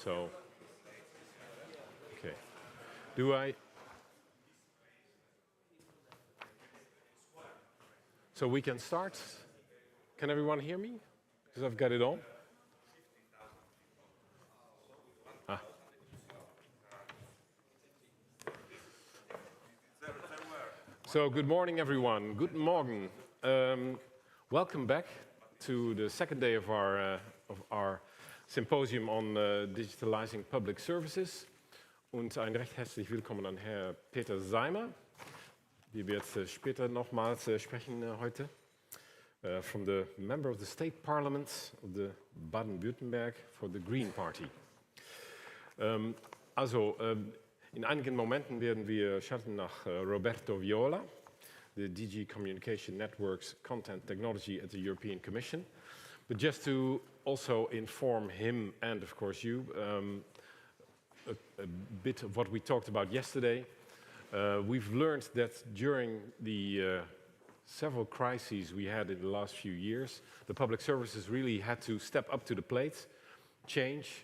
So, okay. Do I? So we can start. Can everyone hear me? Because I've got it on. Ah. So good morning, everyone. Good morning. Welcome back to the second day of our symposium on digitalizing public services. Und ein recht herzlich willkommen an Herr Peter Seimer. Die wird später nochmals sprechen heute. From the member of the State Parliament of the Baden-Württemberg for the Green Party. In einigen Momenten werden wir schalten nach Roberto Viola, the DG Communication Networks Content Technology at the European Commission. But just to also inform him and, of course, you, a bit of what we talked about yesterday. We've learned that during the several crises we had in the last few years, the public services really had to step up to the plate, change,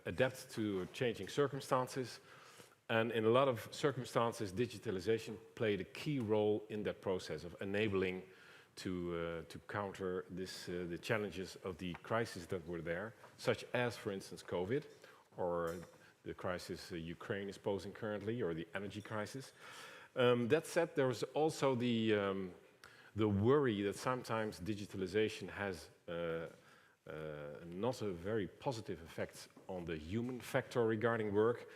adapt to changing circumstances. And in a lot of circumstances, digitalization played a key role in that process of enabling to counter the challenges of the crises that were there, such as, for instance, COVID, or the crisis Ukraine is posing currently, or the energy crisis. That said, there was also the worry that sometimes digitalization has not a very positive effect on the human factor regarding work.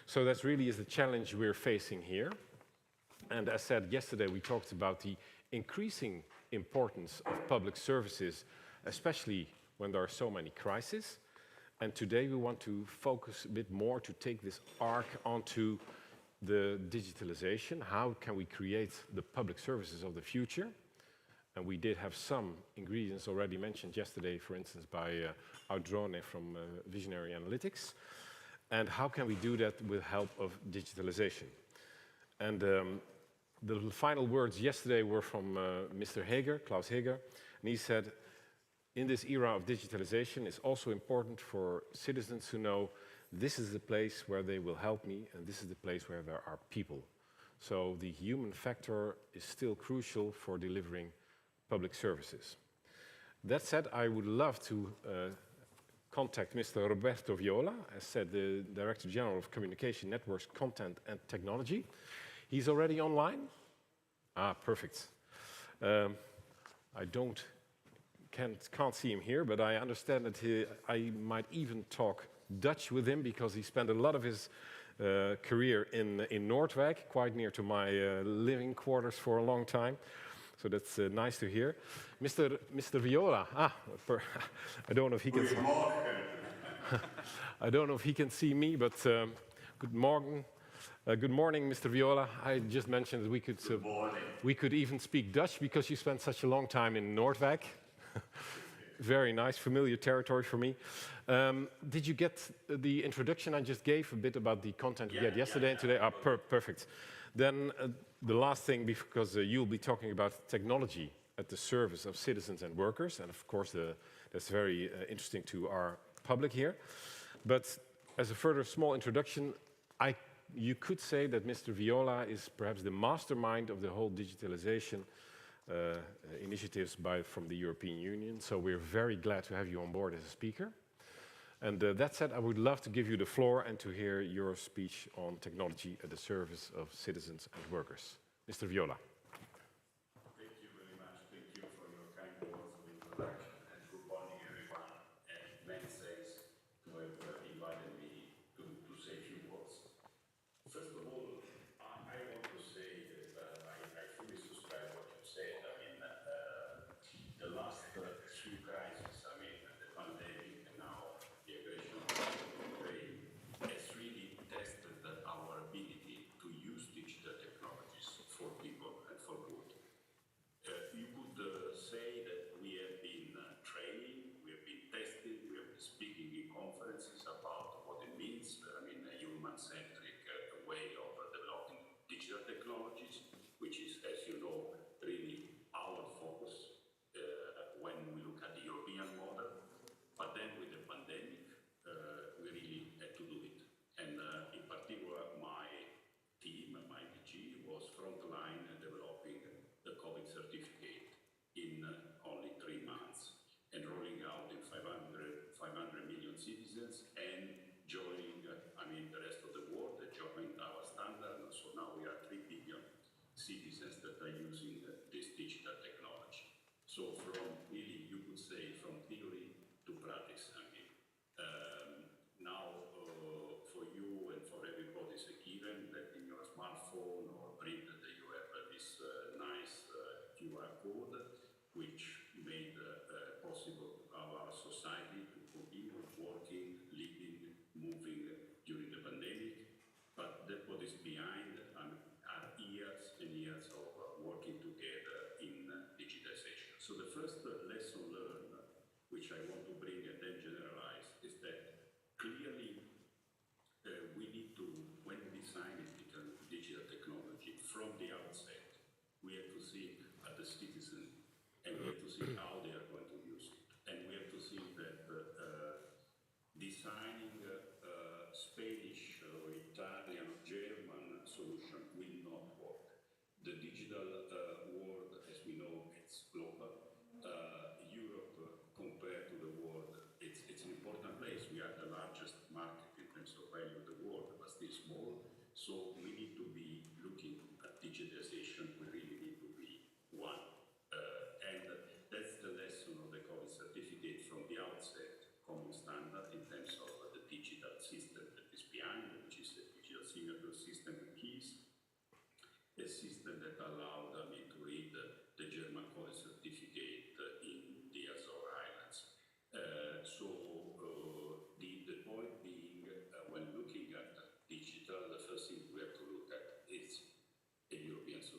So that really is the challenge we're facing here. And as said yesterday, we talked about the increasing importance of public services, especially when there are so many crises. And today we want to focus a bit more to take this arc onto the digitalization. How can we create the public services of the future? And we did have some ingredients already mentioned yesterday, for instance, by Audrone from Visionary Analytics. And how can we do that with help of digitalization? And the final words yesterday were from Mr. Hager, Klaus Hager, and he said, in this era of digitalization, it's also important for citizens to know this is the place where they will help me, and this is the place where there are people. So the human factor is still crucial for delivering public services. That said, I would love to contact Mr. Roberto Viola, as said, the Director General of Communication Networks, Content and Technology. He's already online? Ah, perfect. I can't see him here, but I understand that I might even talk Dutch with him because he spent a lot of his career in Noordwijk, quite near to my living quarters for a long time. So that's nice to hear. Mr. Viola, I don't know if he can see I don't know if he can see me, but good morning. Good morning, Mr. Viola. I just mentioned that we could even speak Dutch because you spent such a long time in Noordwijk. Very nice, familiar territory for me. Did you get the introduction I just gave, a bit about the content we had yesterday and today? Perfect. Then the last thing, because you'll be talking about technology at the service of citizens and workers, and of course that's very interesting to our public here. But as a further small introduction, you could say that Mr. Viola is perhaps the mastermind of the whole digitalization initiatives from the European Union. So we're very glad to have you on board as a speaker. And that said, I would love to give you the floor and to hear your speech on technology at the service of citizens and workers. Mr. Viola. Thank you very much. Thank you for your kind words of introduction. And good morning, everyone. And many thanks to have invited me to say a few words. First of all, I want to say that I fully subscribe what you said. I mean, the last three crises, I mean, the pandemic and now the aggression of Ukraine, has really tested our ability to use digital technologies for people. citizens and joining, the rest of the world that joined our standard. So now we are 3 billion citizens that are using this digital technology. So from really, you could say, from theory to practice. Now for you and for everybody, it's a given that in your smartphone or printer that you have this nice QR code, which made possible our society to continue working, living, moving during the pandemic. But that what is behind are years and years of working together in digitization. So the first lesson learned, which I want to bring and then generalize, is that clearly we need to, when designing digital technology from the outset, we have to think at the citizen and we have to see how they are going to use it. And we have to think that designing Spanish or Italian or German solution will not work. The digital world, as we know, it's global. Europe, compared to the world, it's an important place. We are the largest market in terms of value of the world, but still small. So we need to be looking at digitization. We really need to be one. And that's the lesson of the COVID certificate from the outset, common standard in terms of the digital system that is behind, which is a digital signature system with keys, a system that allowed me to read the German COVID certificate in the Azore Islands. The point being, when looking at digital, the first thing we have to look at is a European solution.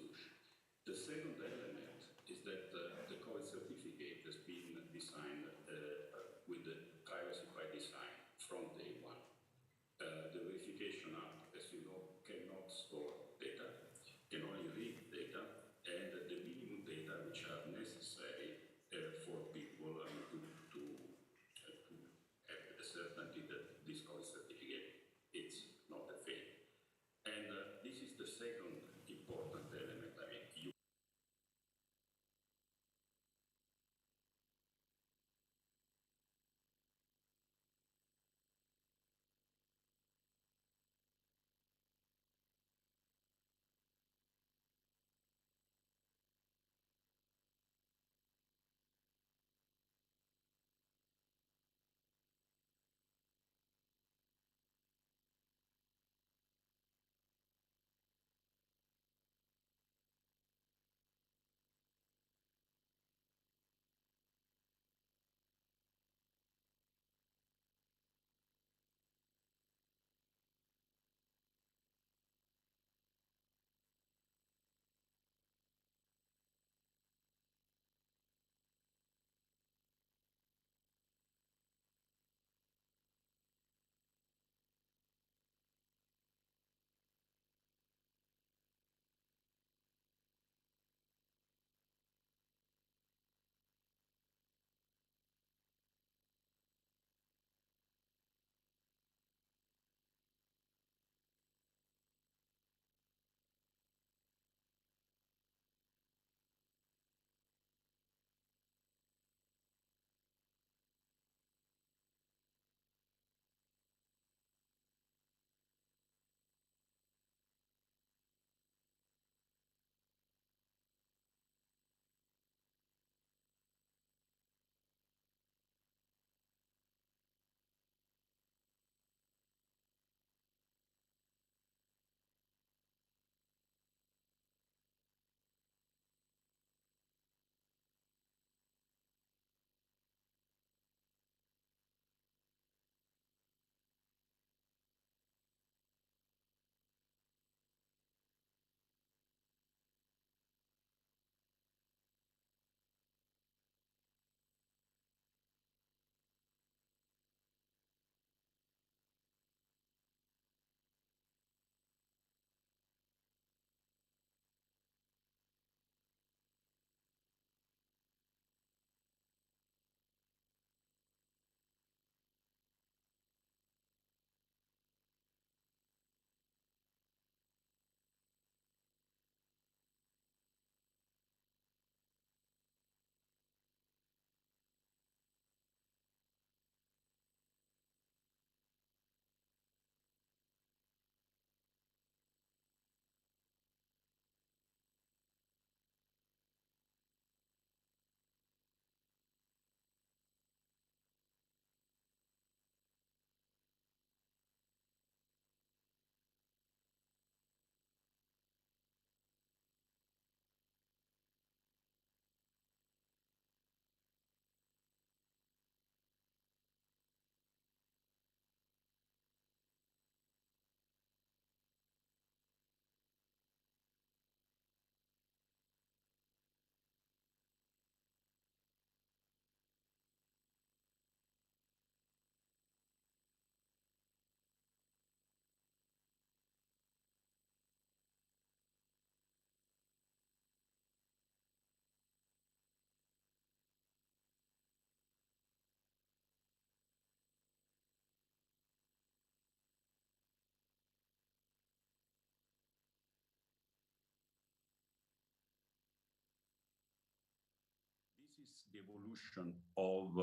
is the evolution of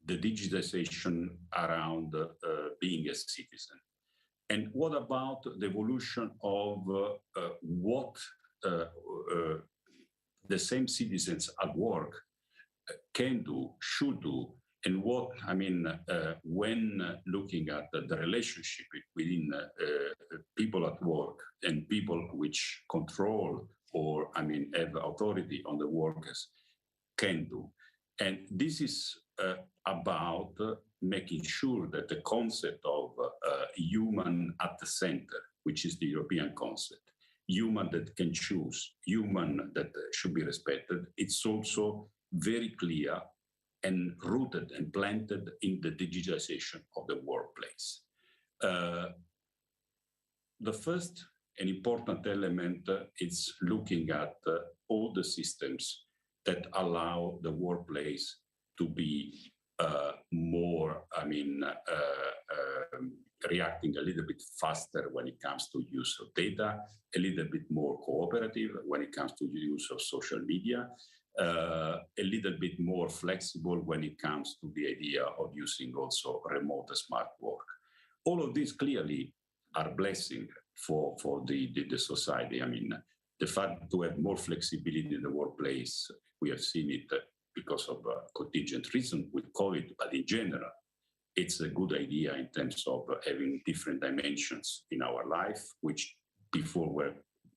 the digitization around being a citizen. And what about the evolution of what the same citizens at work can do, should do, and what, I mean, when looking at the relationship within people at work and people which control or, I mean, have authority on the workers can do. And this is about making sure that the concept of human at the center, which is the European concept, human that can choose, human that should be respected, it's also very clear and rooted and planted in the digitization of the workplace. The first and important element is looking at all the systems that allow the workplace to be more, I mean, reacting a little bit faster when it comes to use of data, a little bit more cooperative when it comes to use of social media, a little bit more flexible when it comes to the idea of using also remote smart work. All of these clearly are blessing for the society. I mean, the fact to have more flexibility in the workplace, we have seen it because of contingent reason with COVID, but in general, it's a good idea in terms of having different dimensions in our life, which before were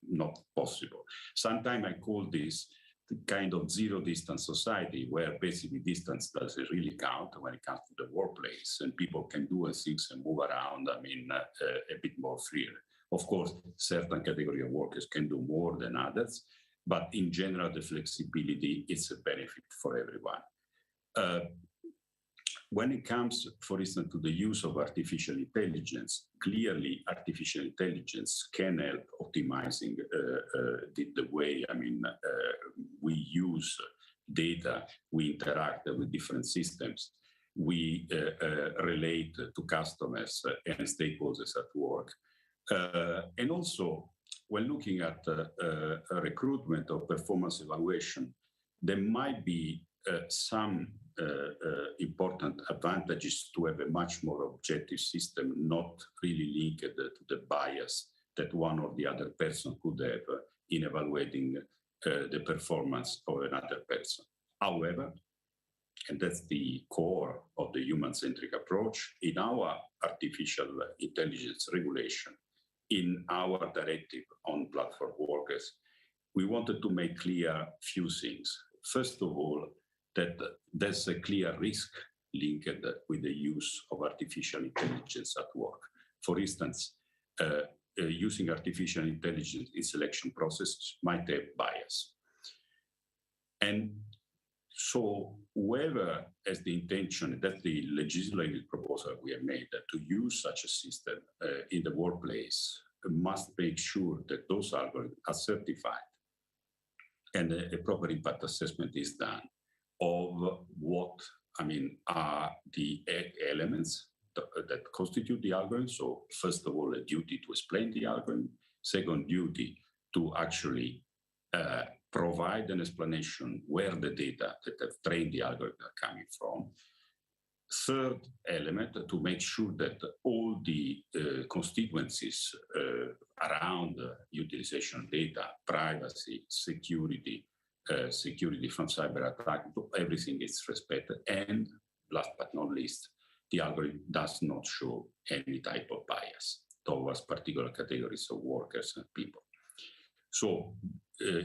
not possible. Sometimes I call this the kind of zero distance society, where basically distance doesn't really count when it comes to the workplace, and people can do things and move around, I mean, a bit more freely. Of course, certain category of workers can do more than others, but in general, the flexibility is a benefit for everyone. When it comes, for instance, to the use of artificial intelligence, clearly artificial intelligence can help optimizing the way, I mean, we use data, we interact with different systems, we relate to customers and stakeholders at work. And also, when looking at recruitment or performance evaluation, there might be some important advantages to have a much more objective system, not really linked to the bias that one or the other person could have in evaluating the performance of another person. However, and that's the core of the human-centric approach, in our artificial intelligence regulation, in our directive on platform workers, we wanted to make clear a few things. First of all, that there's a clear risk linked with the use of artificial intelligence at work. For instance, using artificial intelligence in selection processes might have bias. And so whoever has the intention, that's the legislative proposal we have made, to use such a system in the workplace must make sure that those algorithms are certified and a proper impact assessment is done of what, I mean, are the elements that constitute the algorithm. So first of all, a duty to explain the algorithm. Second, duty to actually provide an explanation where the data that have trained the algorithm are coming from. Third element, to make sure that all the constituencies around utilization of data, privacy, security, security from cyber attack, everything is respected. And last but not least, the algorithm does not show any type of bias towards particular categories of workers and people. So,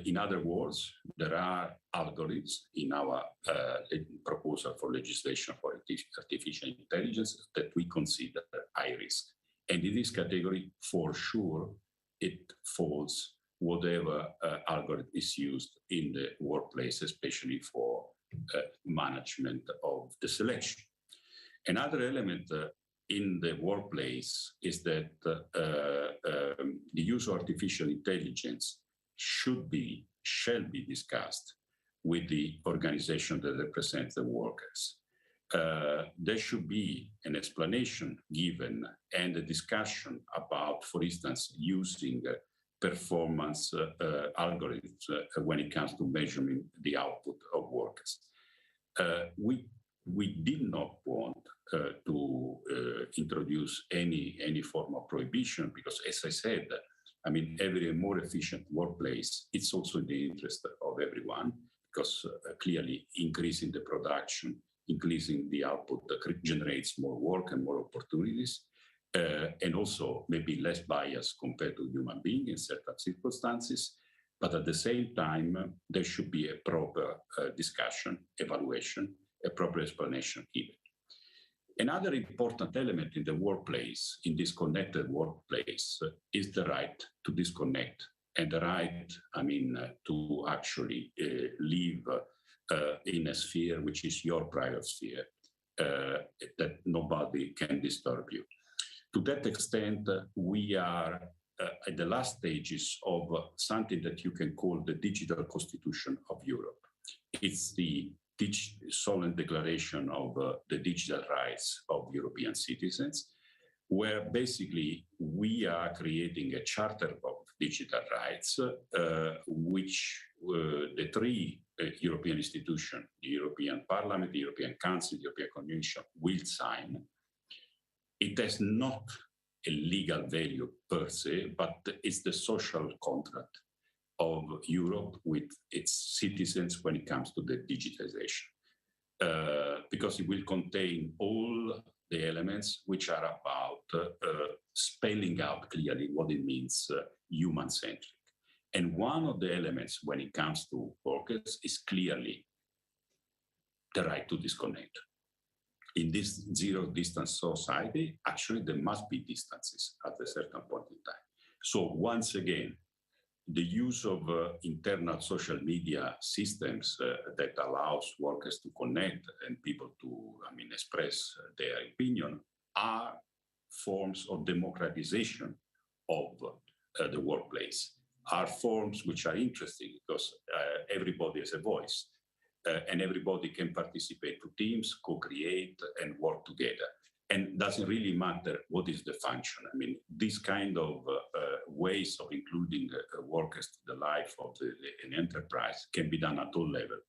in other words, there are algorithms in our proposal for legislation for artificial intelligence that we consider high risk. And in this category, for sure, it falls whatever algorithm is used in the workplace, especially for management of the selection. Another element in the workplace is that the use of artificial intelligence shall be discussed with the organization that represents the workers. There should be an explanation given and a discussion about, for instance, using performance algorithms when it comes to measuring the output of workers. We did not want to introduce any form of prohibition because, as I said, I mean, every more efficient workplace, it's also in the interest of everyone because clearly increasing the production, increasing the output generates more work and more opportunities, and also maybe less bias compared to human beings in certain circumstances. But at the same time, there should be a proper discussion, evaluation, a proper explanation given. Another important element in the workplace, in this connected workplace, is the right to disconnect and the right, I mean, to actually live in a sphere which is your private sphere, that nobody can disturb you. To that extent, we are at the last stages of something that you can call the digital constitution of Europe. It's the solemn declaration of the digital rights of European citizens, where basically we are creating a charter of digital rights, which the three European institutions, the European Parliament, the European Council, the European Commission, will sign. It has not a legal value per se, but it's the social contract of Europe with its citizens when it comes to the digitization, because it will contain all the elements which are about spelling out clearly what it means human-centric. And one of the elements when it comes to workers is clearly the right to disconnect. In this zero-distance society, actually there must be distances at a certain point in time. So once again, the use of internal social media systems that allows workers to connect and people to, I mean, express their opinion are forms of democratization of the workplace, are forms which are interesting because everybody has a voice and everybody can participate to teams, co-create and work together. And doesn't really matter what is the function. I mean, this kind of ways of including workers to the life of an enterprise can be done at all levels.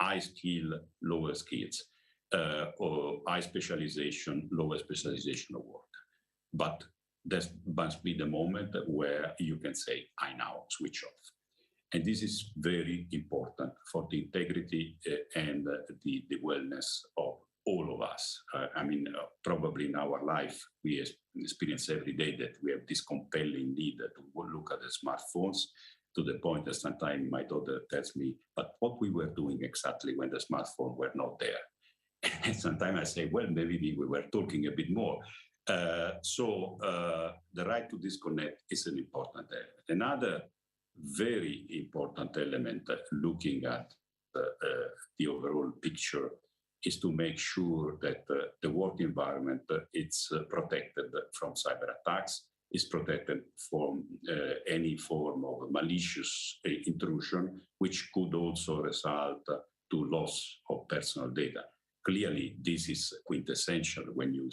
High skill, lower skills, or high specialization, lower specialization of work. But that must be the moment where you can say, I now switch off. And this is very important for the integrity and the wellness of all of us. I mean, probably in our life, we experience every day that we have this compelling need to look at the smartphones to the point that sometimes my daughter tells me, but what we were doing exactly when the smartphones were not there? And sometimes I say, well, maybe we were talking a bit more. So the right to disconnect is an important element. Another very important element looking at the overall picture is to make sure that the work environment is protected from cyber attacks, is protected from any form of malicious intrusion, which could also result to loss of personal data. Clearly, this is quintessential when you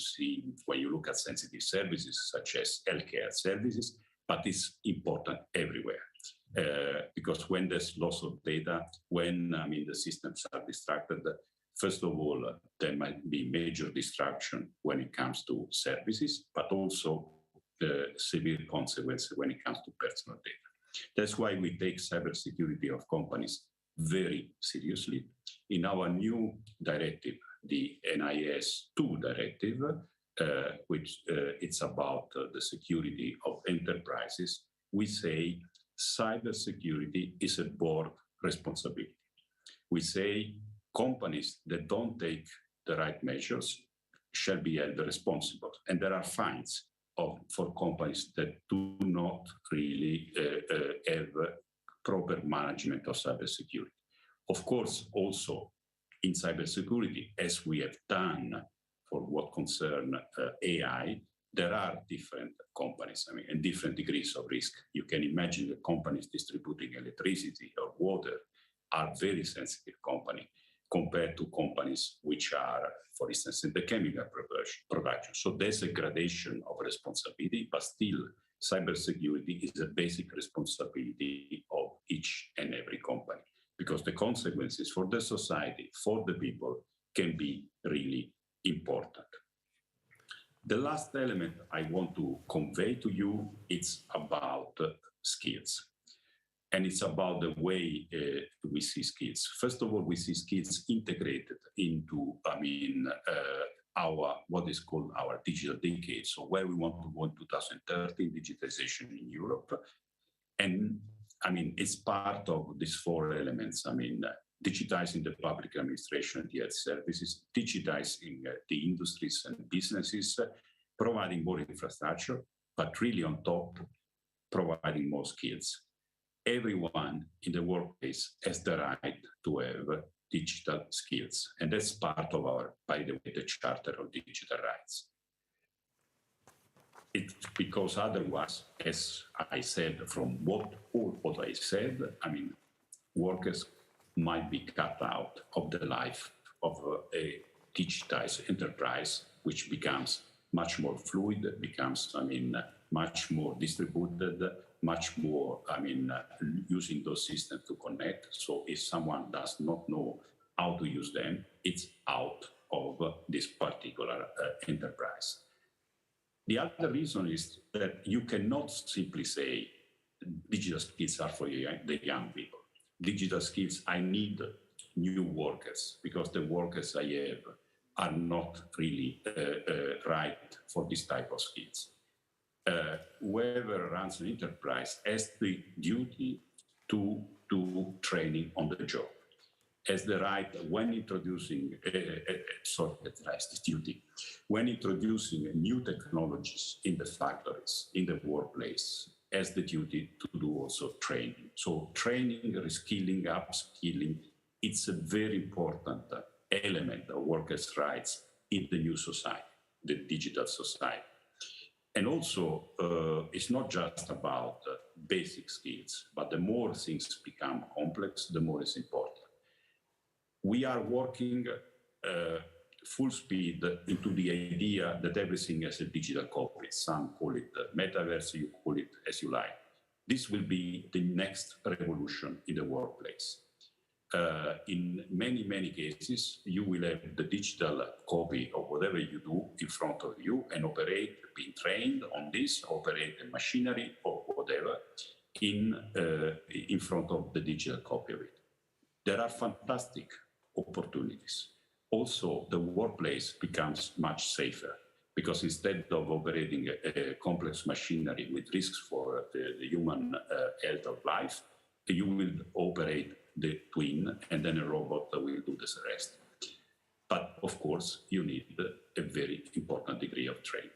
look at sensitive services such as healthcare services, but it's important everywhere. Because when there's loss of data, when the systems are distracted, first of all, there might be major distraction when it comes to services, but also severe consequences when it comes to personal data. That's why we take cybersecurity of companies very seriously. In our new directive, the NIS2 directive, which it's about the security of enterprises, we say cybersecurity is a board responsibility. We say companies that don't take the right measures shall be held responsible. And there are fines for companies that do not really have proper management of cybersecurity. Of course, also in cybersecurity, as we have done for what concern AI, there are different companies, and different degrees of risk. You can imagine that companies distributing electricity or water are very sensitive companies compared to companies which are, for instance, in the chemical production. So there's a gradation of responsibility, but still cybersecurity is a basic responsibility of each and every company. because the consequences for the society, for the people, can be really important. The last element I want to convey to you, it's about skills. And it's about the way we see skills. First of all, we see skills integrated into, our what is called our digital decade. So where we want to go in 2030, digitization in Europe. And it's part of these four elements. Digitizing the public administration, the health services, digitizing the industries and businesses, providing more infrastructure, but really on top, providing more skills. Everyone in the workplace has the right to have digital skills. And that's part of our, by the way, the Charter of Digital Rights. It's because otherwise, as I said, from what I said, workers might be cut out of the life of a digitized enterprise, which becomes much more fluid, becomes, much more distributed, much more, using those systems to connect. So if someone does not know how to use them, it's out of this particular enterprise. The other reason is that you cannot simply say digital skills are for the young people. Digital skills, I need new workers because the workers I have are not really right for this type of skills. Whoever runs an enterprise has the duty to do training on the job, has the right when introducing, when introducing new technologies in the factories, in the workplace, has the duty to do also training. So training, reskilling, upskilling, it's a very important element of workers' rights in the new society, the digital society. And also, it's not just about basic skills, but the more things become complex, the more it's important. We are working full speed into the idea that everything has a digital copy. Some call it metaverse, you call it as you like. This will be the next revolution in the workplace. In many, many cases, you will have the digital copy of whatever you do in front of you and operate, being trained on this, operate the machinery or whatever in front of the digital copy of it. There are fantastic opportunities. Also, the workplace becomes much safer because instead of operating a complex machinery with risks for the human health of life, you will operate the twin and then a robot will do the rest. But of course, you need a very important degree of training.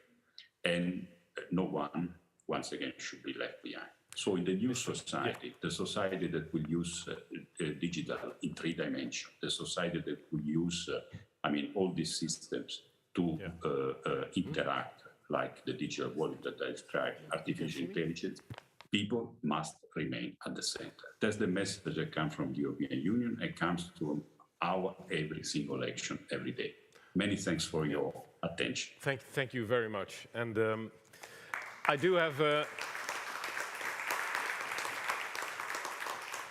And no one, once again, should be left behind. So in the new society, the society that will use digital in 3 dimensions, the society that will use, all these systems to interact, like the digital world that I described, artificial intelligence, people must remain at the center. That's the message that comes from the European Union and comes from our every single action every day. Many thanks for your attention. Thank you very much. And I do have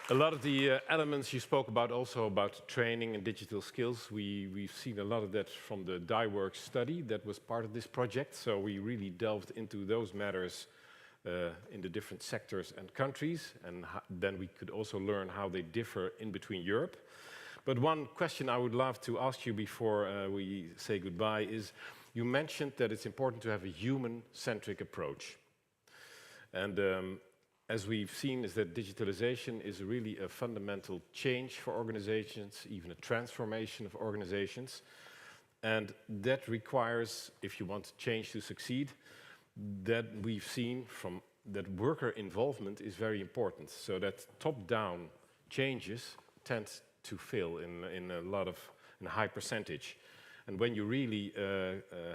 a lot of the elements you spoke about, also about training and digital skills. We've seen a lot of that from the DAY2 study that was part of this project. So we really delved into those matters in the different sectors and countries. And then we could also learn how they differ in between Europe. But one question I would love to ask you before we say goodbye is, you mentioned that it's important to have a human-centric approach. And as we've seen, is that digitalization is really a fundamental change for organizations, even a transformation of organizations. And that requires, if you want change to succeed, that we've seen from that worker involvement is very important. So that top-down changes tend to fail in a high percentage. And when you really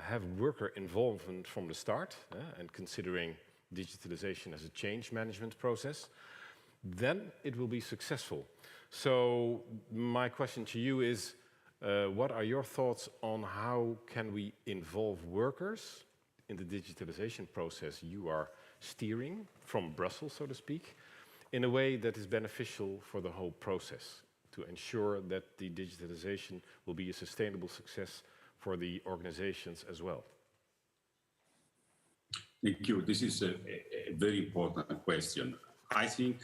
have worker involvement from the start, and considering digitalization as a change management process, then it will be successful. So my question to you is, what are your thoughts on how can we involve workers in the digitalization process you are steering from Brussels, so to speak, in a way that is beneficial for the whole process? to ensure that the digitalization will be a sustainable success for the organizations as well? Thank you. This is a very important question. I think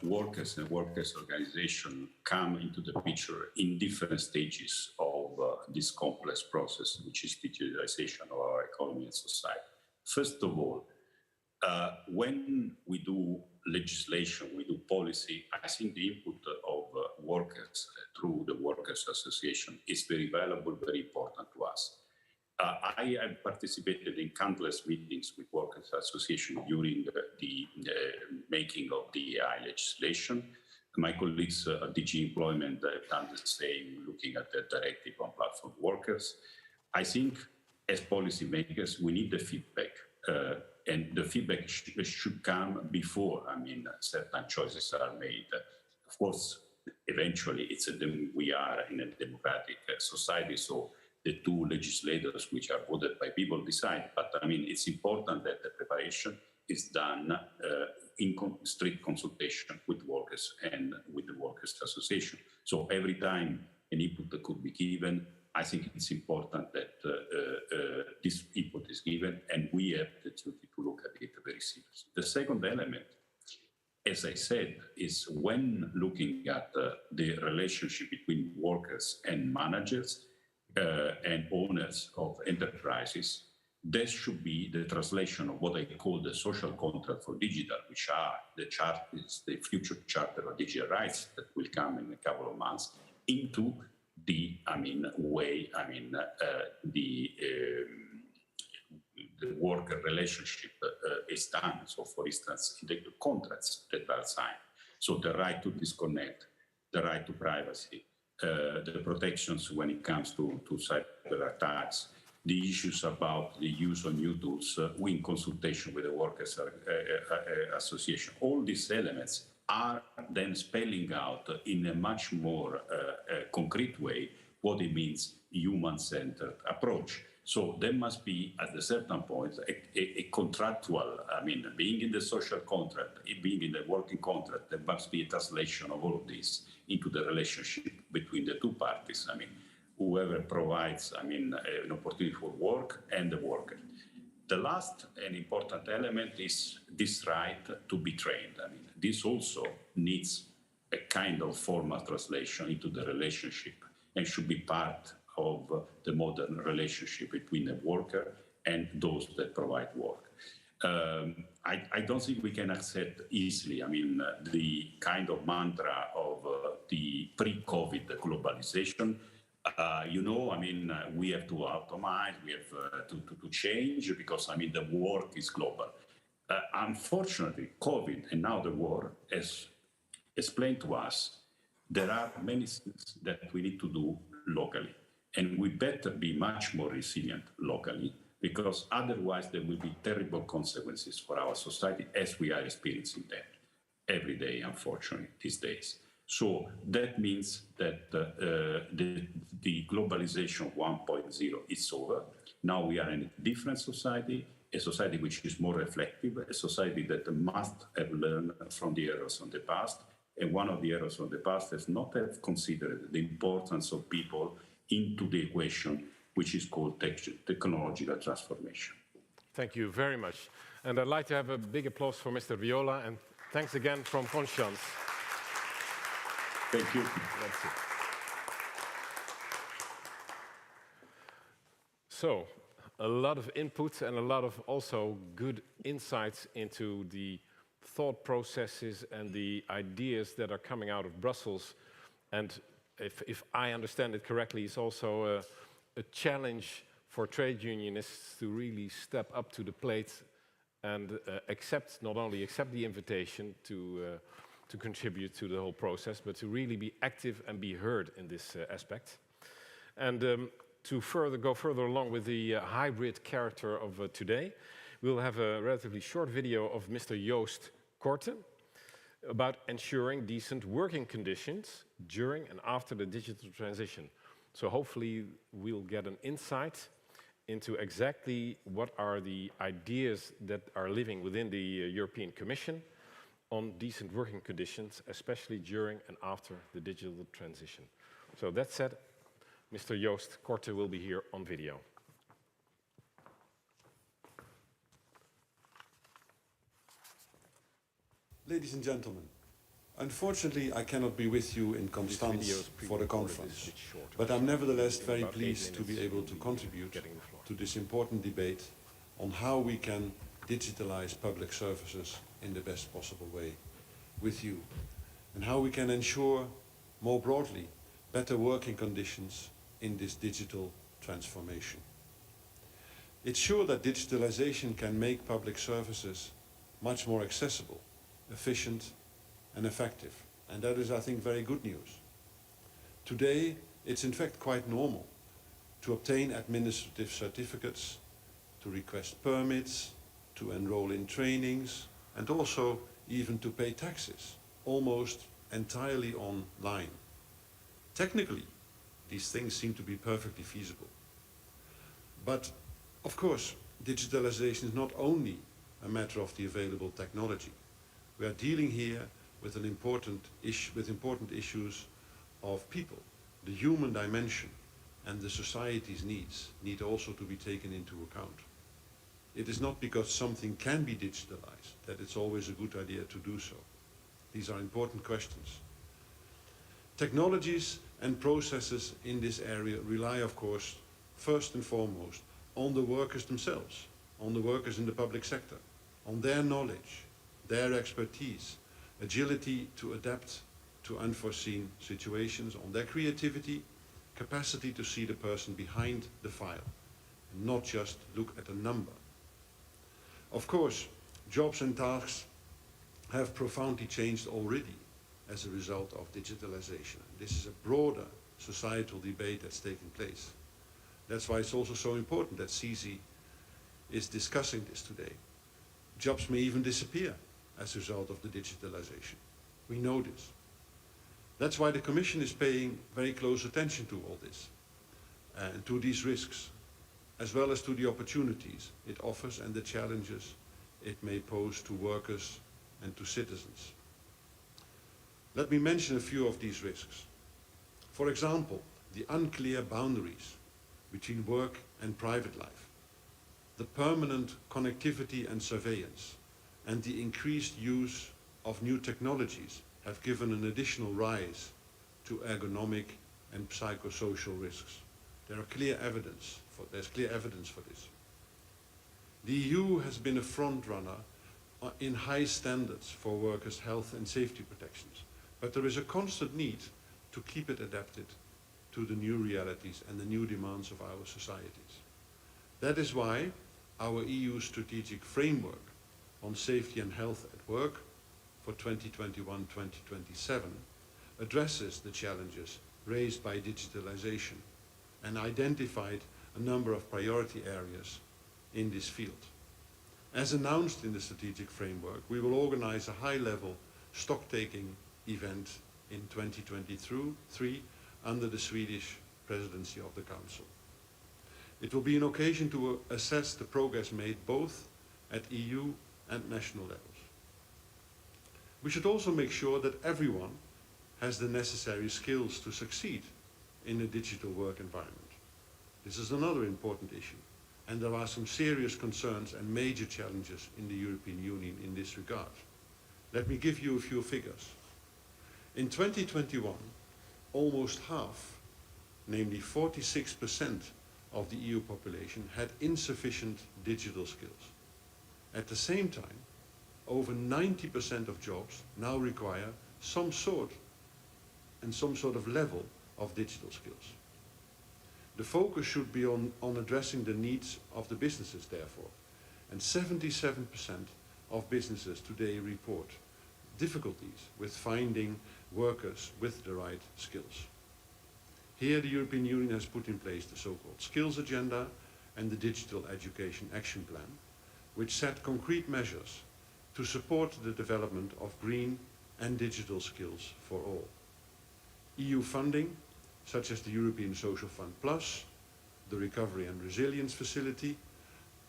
workers and workers' organization come into the picture in different stages of this complex process, which is digitalization of our economy and society. First of all, when we do legislation, we do policy, I think the input of workers through the Workers' Association is very valuable, very important to us. I have participated in countless meetings with Workers' Association during the making of the AI legislation. My colleagues at DG Employment have done the same, looking at the directive on platform workers. I think as policymakers, we need the feedback. And the feedback should come before, certain choices are made. Of course, eventually, we are in a democratic society, so the two legislators which are voted by people decide. But it's important that the preparation is done in strict consultation with workers and with the Workers' Association. So every time an input could be given, I think it's important that this input is given, and we have the duty to look at it very seriously. The second element, as I said, is when looking at the relationship between workers and managers and owners of enterprises, there should be the translation of what I call the social contract for digital, which are the future charter of digital rights that will come in a couple of months, into the way the worker relationship is done. So, for instance, the contracts that are signed. So the right to disconnect, the right to privacy, the protections when it comes to cyber attacks, the issues about the use of new tools in consultation with the Workers' Association. All these elements are then spelling out in a much more concrete way what it means human-centered approach. So there must be, at a certain point, a contractual, being in the social contract, being in the working contract, there must be a translation of all of this into the relationship between the two parties. Whoever provides, an opportunity for work and the worker. The last and important element is this right to be trained. This also needs a kind of formal translation into the relationship and should be part of the modern relationship between the worker and those that provide work. I don't think we can accept easily, the kind of mantra of the pre-COVID globalization. We have to optimize, we have to change because, the work is global. Unfortunately, COVID and now the war has explained to us there are many things that we need to do locally. And we better be much more resilient locally, because otherwise there will be terrible consequences for our society as we are experiencing that every day, unfortunately, these days. So that means that the globalization 1.0 is over. Now we are in a different society, a society which is more reflective, a society that must have learned from the errors of the past. And one of the errors of the past is not have considered the importance of people into the equation, which is called technological transformation. Thank you very much. And I'd like to have a big applause for Mr. Viola, and thanks again from Constance. Thank you. That's it. So, a lot of input and a lot of also good insights into the thought processes and the ideas that are coming out of Brussels. And if I understand it correctly, it's also a challenge for trade unionists to really step up to the plate and not only accept the invitation to contribute to the whole process, but to really be active and be heard in this aspect. And to go further along with the hybrid character of today, we'll have a relatively short video of Mr. Joost Korte about ensuring decent working conditions during and after the digital transition. So hopefully we'll get an insight into exactly what are the ideas that are living within the European Commission on decent working conditions, especially during and after the digital transition. So that said, Mr. Joost Korte will be here on video. Ladies and gentlemen, unfortunately I cannot be with you in Constance for the conference, but I'm nevertheless very pleased to be able to contribute to this important debate on how we can digitalize public services in the best possible way with you, and how we can ensure, more broadly, better working conditions in this digital transformation. It's sure that digitalization can make public services much more accessible, efficient and effective, and that is, I think, very good news. Today, it's in fact quite normal to obtain administrative certificates, to request permits, to enroll in trainings, and also even to pay taxes, almost entirely online. Technically, these things seem to be perfectly feasible. But, of course, digitalization is not only a matter of the available technology. We are dealing here with important issues of people. The human dimension and the society's needs need also to be taken into account. It is not because something can be digitalized that it's always a good idea to do so. These are important questions. Technologies and processes in this area rely, of course, first and foremost, on the workers themselves, on the workers in the public sector, on their knowledge, their expertise, agility to adapt to unforeseen situations, on their creativity, capacity to see the person behind the file, and not just look at a number. Of course, jobs and tasks have profoundly changed already as a result of digitalization. This is a broader societal debate that's taking place. That's why it's also so important that CESI is discussing this today. Jobs may even disappear as a result of the digitalization. We know this. That's why the Commission is paying very close attention to all this and to these risks, as well as to the opportunities it offers and the challenges it may pose to workers and to citizens. Let me mention a few of these risks. For example, the unclear boundaries between work and private life, the permanent connectivity and surveillance, and the increased use of new technologies have given an additional rise to ergonomic and psychosocial risks. There's clear evidence for this. The EU has been a front runner in high standards for workers' health and safety protections, but there is a constant need to keep it adapted to the new realities and the new demands of our societies. That is why our EU strategic framework on safety and health at work for 2021-2027 addresses the challenges raised by digitalization and identified a number of priority areas in this field. As announced in the strategic framework, we will organize a high-level stock-taking event in 2023 under the Swedish presidency of the Council. It will be an occasion to assess the progress made both at EU and national levels. We should also make sure that everyone has the necessary skills to succeed in a digital work environment. This is another important issue, and there are some serious concerns and major challenges in the European Union in this regard. Let me give you a few figures. In 2021, almost half, namely 46% of the EU population had insufficient digital skills. At the same time, over 90% of jobs now require some sort of level of digital skills. The focus should be on addressing the needs of the businesses, therefore, and 77% of businesses today report difficulties with finding workers with the right skills. Here, the European Union has put in place the so-called Skills Agenda and the Digital Education Action Plan, which set concrete measures to support the development of green and digital skills for all. EU funding, such as the European Social Fund Plus, the Recovery and Resilience Facility,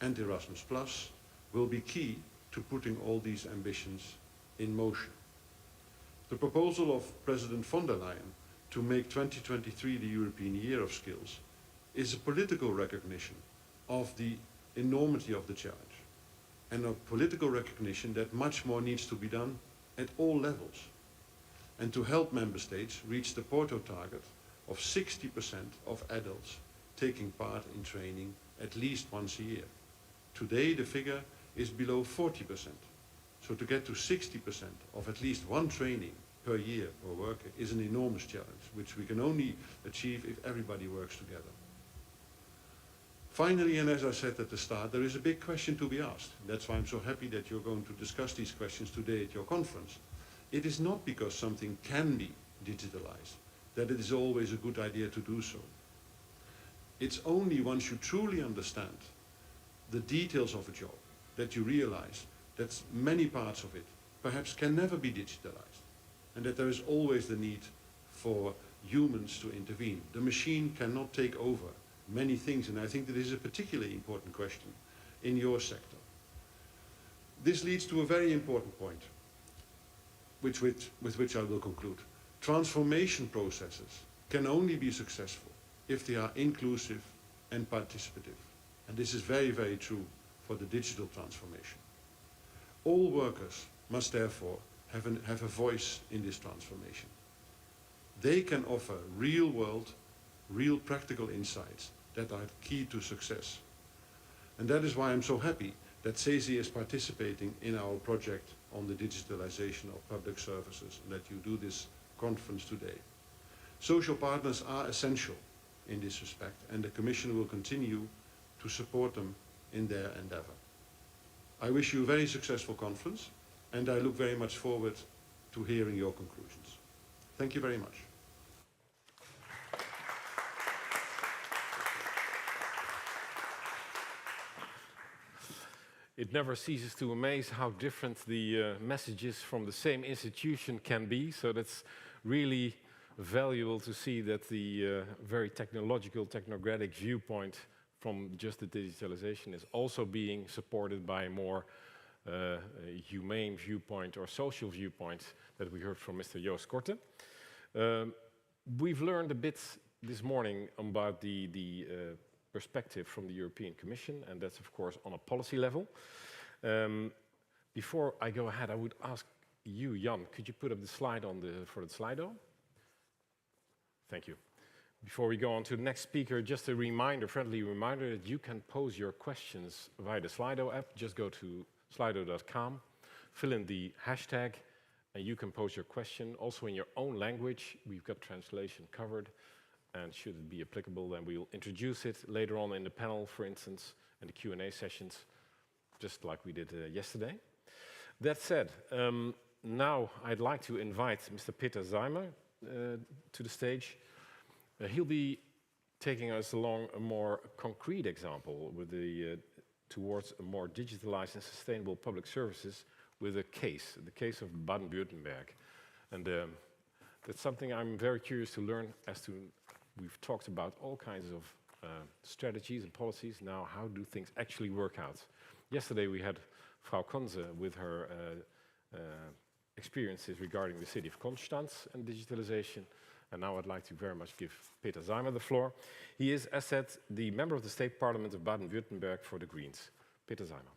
and Erasmus Plus, will be key to putting all these ambitions in motion. The proposal of President von der Leyen to make 2023 the European Year of Skills is a political recognition of the enormity of the challenge and a political recognition that much more needs to be done at all levels, and to help member states reach the Porto target of 60% of adults taking part in training at least once a year. Today the figure is below 40%. So to get to 60% of at least one training per year per worker is an enormous challenge, which we can only achieve if everybody works together. Finally, and as I said at the start, there is a big question to be asked. That's why I'm so happy that you're going to discuss these questions today at your conference. It is not because something can be digitalized that it is always a good idea to do so. It's only once you truly understand the details of a job that you realize that many parts of it perhaps can never be digitalized, and that there is always the need for humans to intervene. The machine cannot take over many things, and I think that is a particularly important question in your sector. This leads to a very important point, with which I will conclude. Transformation processes can only be successful if they are inclusive and participative. And this is very, very true for the digital transformation. All workers must therefore have a voice in this transformation. They can offer real-world, real practical insights that are key to success. And that is why I'm so happy that CESI is participating in our project on the digitalization of public services, and that you do this conference today. Social partners are essential in this respect, and the Commission will continue to support them in their endeavor. I wish you a very successful conference, and I look very much forward to hearing your conclusions. Thank you very much. It never ceases to amaze how different the messages from the same institution can be. So that's really valuable to see that the very technological, technocratic viewpoint from just the digitalization is also being supported by a more humane viewpoint or social viewpoint that we heard from Mr. Joost Korte. We've learned a bit this morning about the perspective from the European Commission, and that's of course on a policy level. Before I go ahead, I would ask you, Jan, could you put up the slide for the Slido? Thank you. Before we go on to the next speaker, just a reminder, friendly reminder that you can pose your questions via the Slido app. Just go to slido.com, fill in the hashtag, and you can pose your question also in your own language. We've got translation covered. And should it be applicable, then we'll introduce it later on in the panel, for instance, and the Q&A sessions, just like we did yesterday. That said, now I'd like to invite Mr. Peter Zeimer to the stage. He'll be taking us along a more concrete example with towards a more digitalized and sustainable public services with the case of Baden-Württemberg. And that's something I'm very curious to learn as to. We've talked about all kinds of strategies and policies. Now, how do things actually work out? Yesterday, we had Frau KONZIL with her experiences regarding the city of Constance and digitalization. And now I'd like to very much give Peter Zeimer the floor. He is, as said, the member of the State Parliament of Baden-Württemberg for the Greens. Peter Zeimer.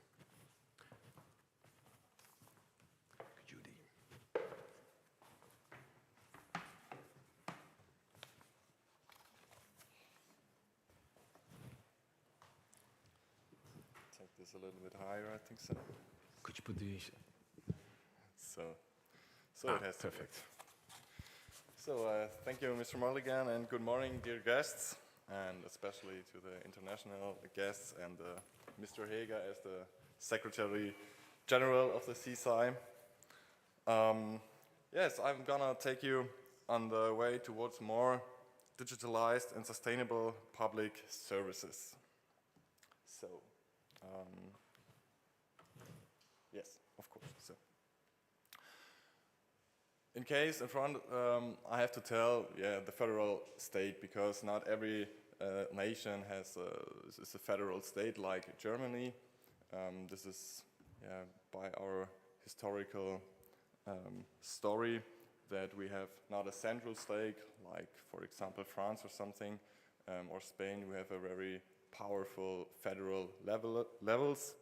This a little bit higher, I think so. Could you put these? So it has perfect. So thank you, Mr. Mulligen, and good morning, dear guests, and especially to the international guests and Mr. Heger as the Secretary General of the CESI. Yes, I'm gonna take you on the way towards more digitalized and sustainable public services. So. Yes, of course. So, in case in front, I have to tell, the federal state, because not every nation is a federal state like Germany. This is by our historical story that we have not a central stake, like for example France or something, or Spain. We have a very powerful federal levels,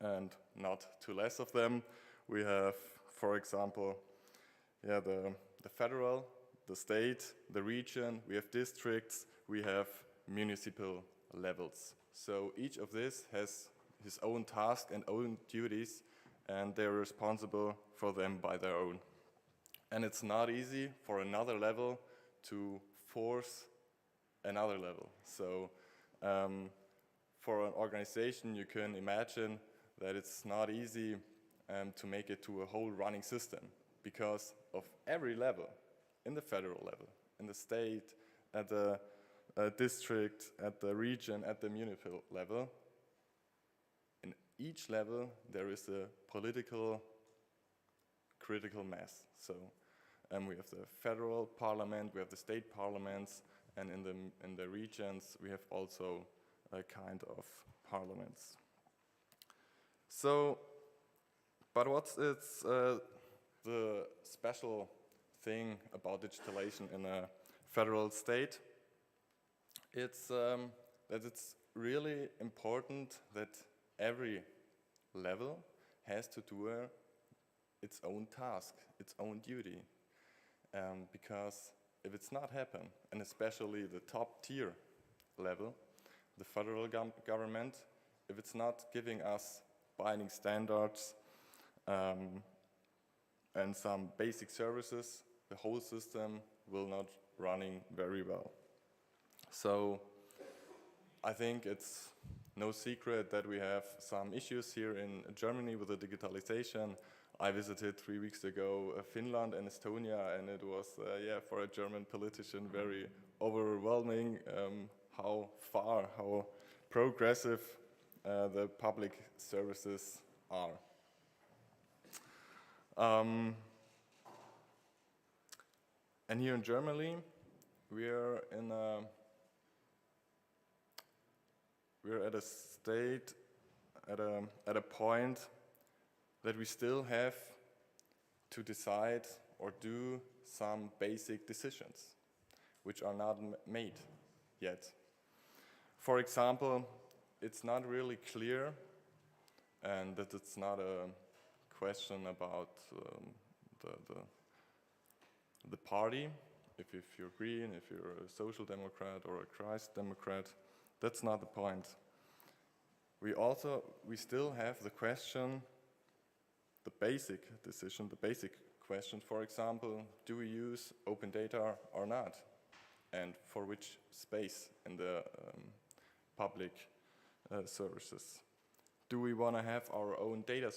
and not too less of them. We have, for example, the federal, the state, the region, we have districts, we have municipal levels. So each of this has his own task and own duties, and they're responsible for them by their own. And it's not easy for another level to force another level. So for an organization, you can imagine that it's not easy to make it to a whole running system, because of every level, in the federal level, in the state, at the district, at the region, at the municipal level. In each level, there is a political critical mass. So we have the federal parliament, we have the state parliaments, and in the regions, we have also a kind of parliaments. So, but what's the special thing about digitalization in a federal state? It's that it's really important that every level has to do its own task, its own duty. Because if it's not happen, and especially the top tier level, the federal government, if it's not giving us binding standards and some basic services, the whole system will not running very well. So I think it's no secret that we have some issues here in Germany with the digitalization. I visited 3 weeks ago Finland and Estonia, and it was, for a German politician, very overwhelming how progressive the public services are. And here in Germany, we're at a state, at a point that we still have to decide or do some basic decisions, which are not made yet. For example, it's not really clear, and that it's not a question about the party, if you're green, if you're a social democrat or a Christ democrat. That's not the point. We still have the question, the basic decision, the basic question, for example, do we use open data or not? And for which space in the public services? Do we want to have our own data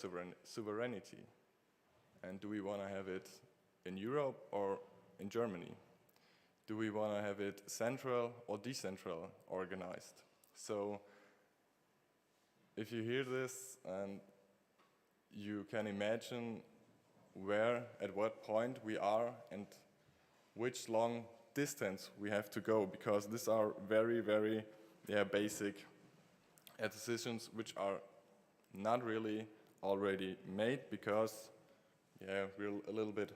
sovereignty? And do we want to have it in Europe or in Germany? Do we want to have it central or decentral organized? So if you hear this, and you can imagine where, at what point we are and which long distance we have to go, because these are very, very basic decisions which are not really already made, because we're a little bit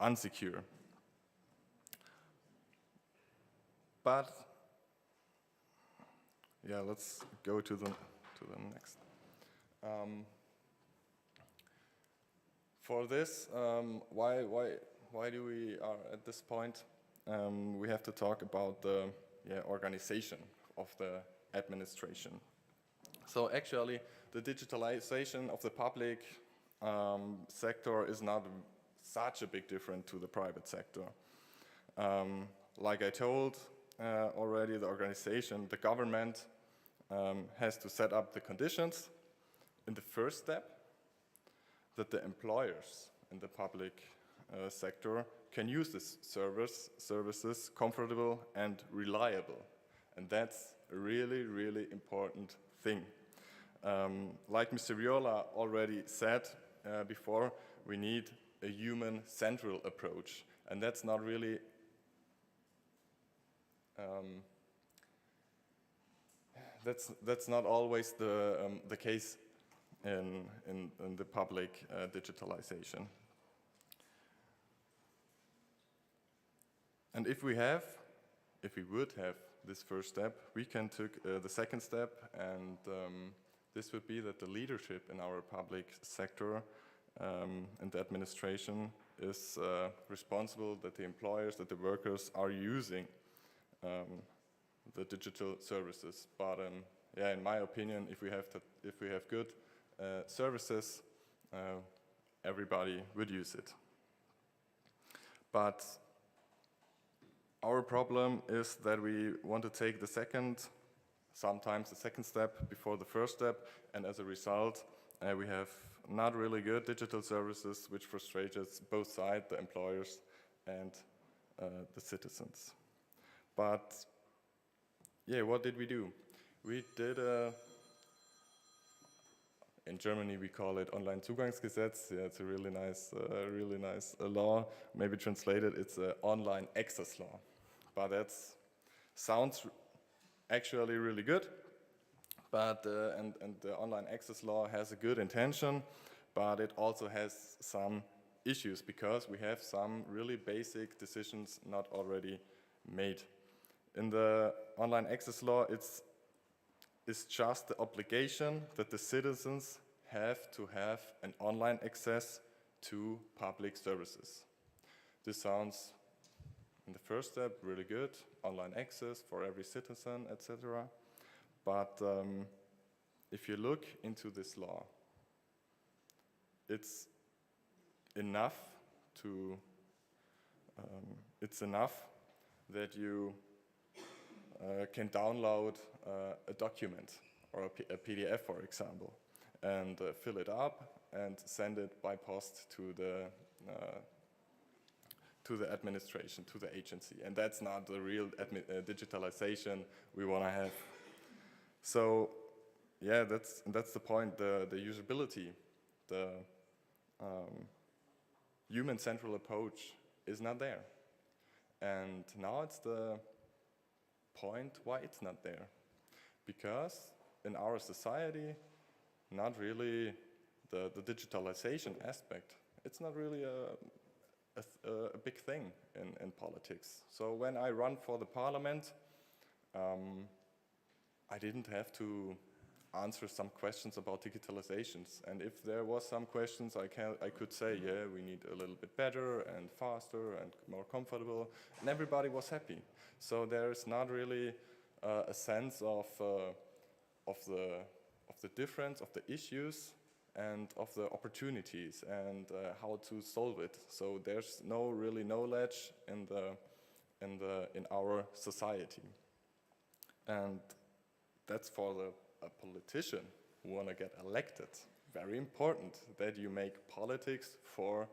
unsecure. But let's go to the next. For this, why do we are at this point? We have to talk about the organization of the administration. So actually, the digitalization of the public sector is not such a big difference to the private sector. Like I told already, the organization, the government has to set up the conditions in the first step that the employers in the public sector can use this services comfortable and reliable. And that's a really, really important thing. Like Mr. Viola already said before, we need a human central approach. And that's not really that's not always the case in the public digitalization. And if we would have this first step, we can take the second step, and this would be that the leadership in our public sector and the administration is responsible, that the employers, that the workers are using the digital services. But yeah, in my opinion, if we have good services, everybody would use it. But our problem is that we want to take sometimes the second step before the first step, and as a result, we have not really good digital services, which frustrates both sides, the employers and the citizens. But yeah, what did we do? We did in Germany we call it Onlinezugangsgesetz. Yeah, it's a really nice law. Maybe translated, it's an online access law. But that sounds actually really good. But and the online access law has a good intention, but it also has some issues because we have some really basic decisions not already made. In the online access law, it's just the obligation that the citizens have to have an online access to public services. This sounds, in the first step, really good, online access for every citizen, etc. But if you look into this law, it's enough that you can download a document or a PDF, for example, and fill it up and send it by post to the administration, to the agency. And that's not the real digitalization we want to have. So, yeah, that's the point. The usability, the human central approach is not there. And now it's the point why it's not there. Because in our society, not really the digitalization aspect, it's not really a big thing in politics. So when I run for the parliament, I didn't have to answer some questions about digitalizations. And if there was some questions, I could say, yeah, we need a little bit better and faster and more comfortable, and everybody was happy. So there's not really a sense of the difference of the issues and of the opportunities and how to solve it. So there's no really knowledge in our society, and that's for a politician who want to get elected. Very important that you make politics for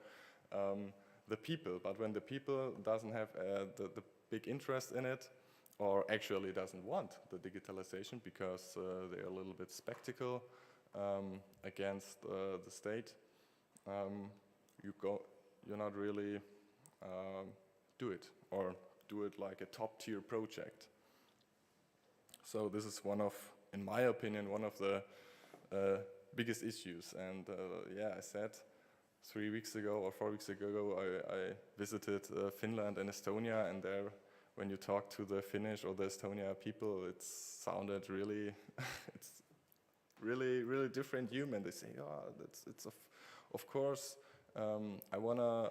the people. But when the people doesn't have the big interest in it, or actually doesn't want the digitalization because they're a little bit skeptical against the state, you're not really do it, or do it like a top-tier project. So this is in my opinion, one of the biggest issues. And yeah, I said 3 weeks ago or 4 weeks ago, I visited Finland and Estonia, and there, when you talk to the Finnish or the Estonia people, it sounded really, it's really different human. They say, oh, it's of course, I wanna.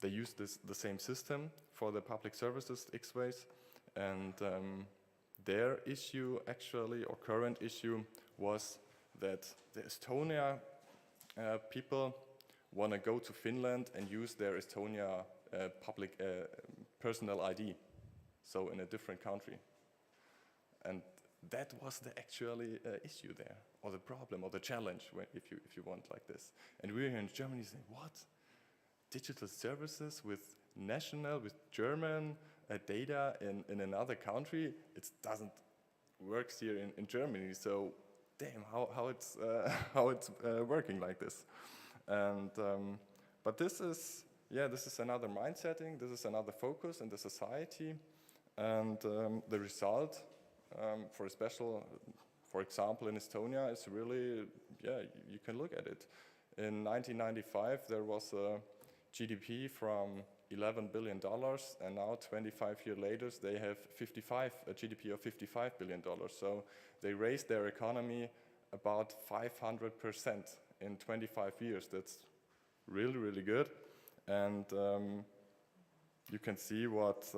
They use the same system for the public services, X-Ways, and their issue actually, or current issue, was that the Estonia people want to go to Finland and use their Estonia public personal ID, so in a different country. And that was the actually issue there, or the problem, or the challenge, if you want like this. And we're here in Germany saying, what? Digital services with German data in another country? It doesn't work here in Germany. So, damn, how it's working like this? And but this is another mindsetting. This is another focus in the society, and the result, for example, in Estonia, is really, yeah, you can look at it. In 1995, there was a GDP from $11 billion, and now 25 years later, they have a GDP of $55 billion. So they raised their economy about 500% in 25 years. That's really, really good. And you can see what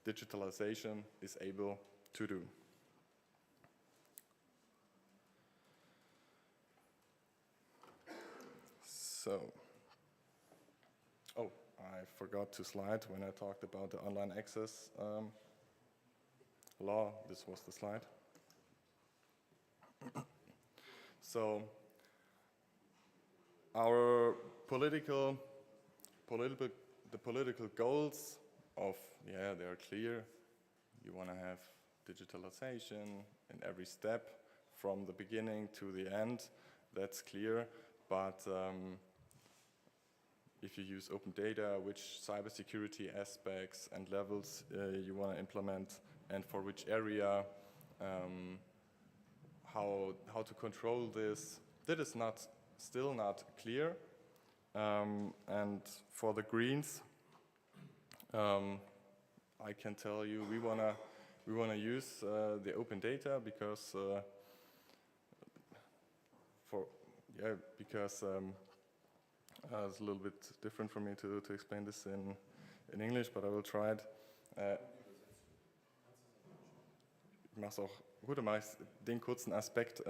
digitalization is able to do. So, oh, I forgot to slide when I talked about the online access law. This was the slide. So, our political goals of, yeah, they are clear. You want to have digitalization in every step from the beginning to the end. That's clear. But if you use open data, which cybersecurity aspects and levels you want to implement, and for which area, how to control this, that is still not clear. And for the Greens, I can tell you we wanna use the open data because it's a little bit different for me to explain this in English, but I will try it. Ich mache es auch gut, dann mache ich den kurzen Aspekt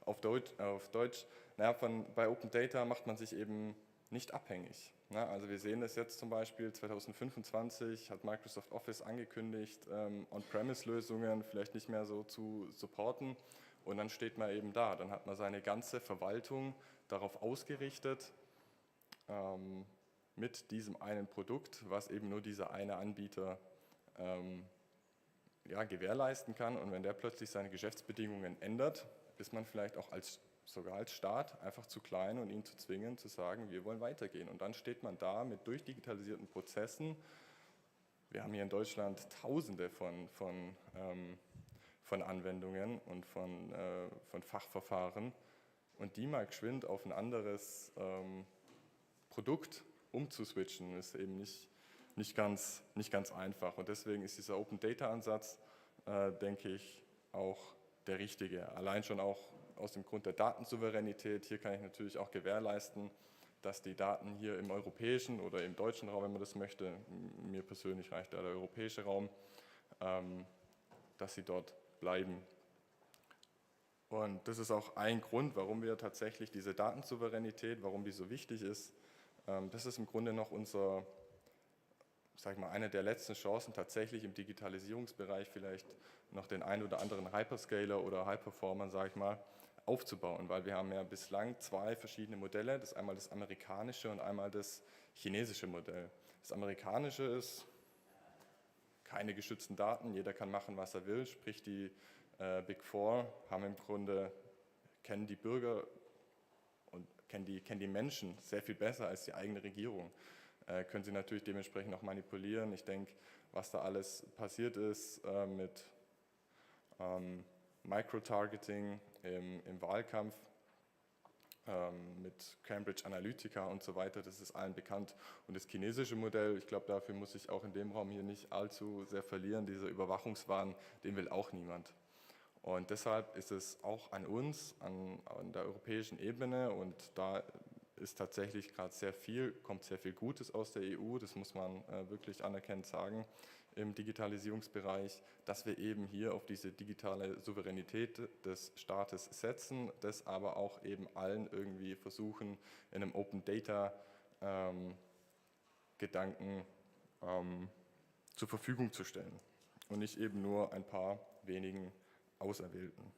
auf Deutsch. Naja, bei Open Data macht man sich eben nicht abhängig. Na, also wir sehen das jetzt zum Beispiel 2025 hat Microsoft Office angekündigt, On-Premise-Lösungen vielleicht nicht mehr so zu supporten. Und dann steht man eben da, dann hat man seine ganze Verwaltung darauf ausgerichtet, mit diesem einen Produkt, was eben nur dieser eine Anbieter gewährleisten kann. Und wenn der plötzlich seine Geschäftsbedingungen ändert, ist man vielleicht auch sogar als Staat einfach zu klein und ihn zu zwingen, zu sagen, wir wollen weitergehen. Und dann steht man da mit durchdigitalisierten Prozessen. Wir haben hier in Deutschland Tausende von Anwendungen und von Fachverfahren. Und die mal geschwind auf ein anderes Produkt umzuswitchen, ist eben nicht ganz einfach. Und deswegen ist dieser Open-Data-Ansatz, denke ich, auch der richtige. Allein schon auch aus dem Grund der Datensouveränität. Hier kann ich natürlich auch gewährleisten, dass die Daten hier im europäischen oder im deutschen Raum, wenn man das möchte, mir persönlich reicht da der europäische Raum, dass sie dort bleiben. Und das ist auch ein Grund, warum wir tatsächlich diese Datensouveränität, warum die so wichtig ist. Das ist im Grunde noch eine der letzten Chancen, tatsächlich im Digitalisierungsbereich vielleicht noch den ein oder anderen Hyperscaler oder High-Performer, sage ich mal, aufzubauen, weil wir haben ja bislang zwei verschiedene Modelle, das einmal das amerikanische und einmal das chinesische Modell. Das amerikanische ist keine geschützten Daten, jeder kann machen, was er will, sprich die Big Four haben im Grunde, kennen die Bürger und kennen die Menschen sehr viel besser als die eigene Regierung. Können sie natürlich dementsprechend auch manipulieren. Ich denke, was da alles passiert ist mit Microtargeting im Wahlkampf, mit Cambridge Analytica und so weiter, das ist allen bekannt. Und das chinesische Modell, ich glaube, dafür muss ich auch in dem Raum hier nicht allzu sehr verlieren. Dieser Überwachungswahn, den will auch niemand. Und deshalb ist es auch an uns, an der europäischen Ebene, und da ist tatsächlich gerade kommt sehr viel Gutes aus der EU, das muss man wirklich anerkennend sagen, im Digitalisierungsbereich, dass wir eben hier auf diese digitale Souveränität des Staates setzen, das aber auch eben allen irgendwie versuchen, in einem Open Data Gedanken zur Verfügung zu stellen und nicht eben nur ein paar wenigen Auserwählten.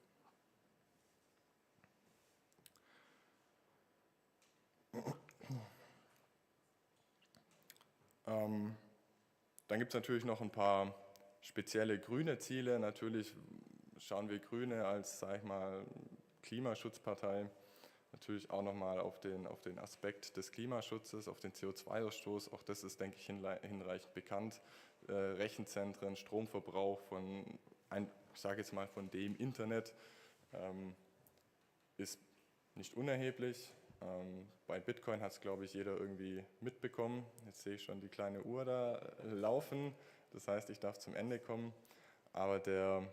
Dann gibt es natürlich noch ein paar spezielle grüne Ziele. Natürlich schauen wir Grüne als, sage ich mal, Klimaschutzpartei natürlich auch nochmal auf den Aspekt des Klimaschutzes, auf den CO2-Ausstoß. Auch das ist, denke ich, hinreichend bekannt. Rechenzentren, Stromverbrauch ich sage jetzt mal von dem Internet ist nicht unerheblich. Bei Bitcoin hat es, glaube ich, jeder irgendwie mitbekommen. Jetzt sehe ich schon die kleine Uhr da laufen. Das heißt, ich darf zum Ende kommen. Aber der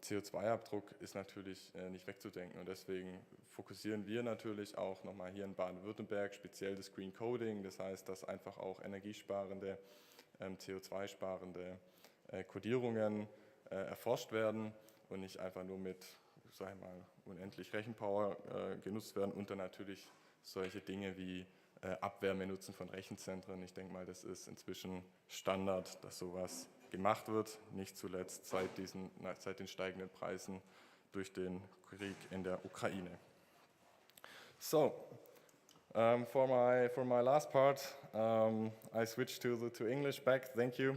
CO2-Abdruck ist natürlich nicht wegzudenken. Und deswegen fokussieren wir natürlich auch nochmal hier in Baden-Württemberg speziell das Green Coding. Das heißt, dass einfach auch energiesparende, CO2-sparende Codierungen erforscht werden und nicht einfach nur mit, sag ich mal, unendlich Rechenpower genutzt werden und dann natürlich solche Dinge wie Abwärme nutzen von Rechenzentren. Ich denke mal, das ist inzwischen Standard, dass sowas gemacht wird, nicht zuletzt seit den steigenden Preisen durch den Krieg in der Ukraine. So, for my last part, I switch to English back. Thank you.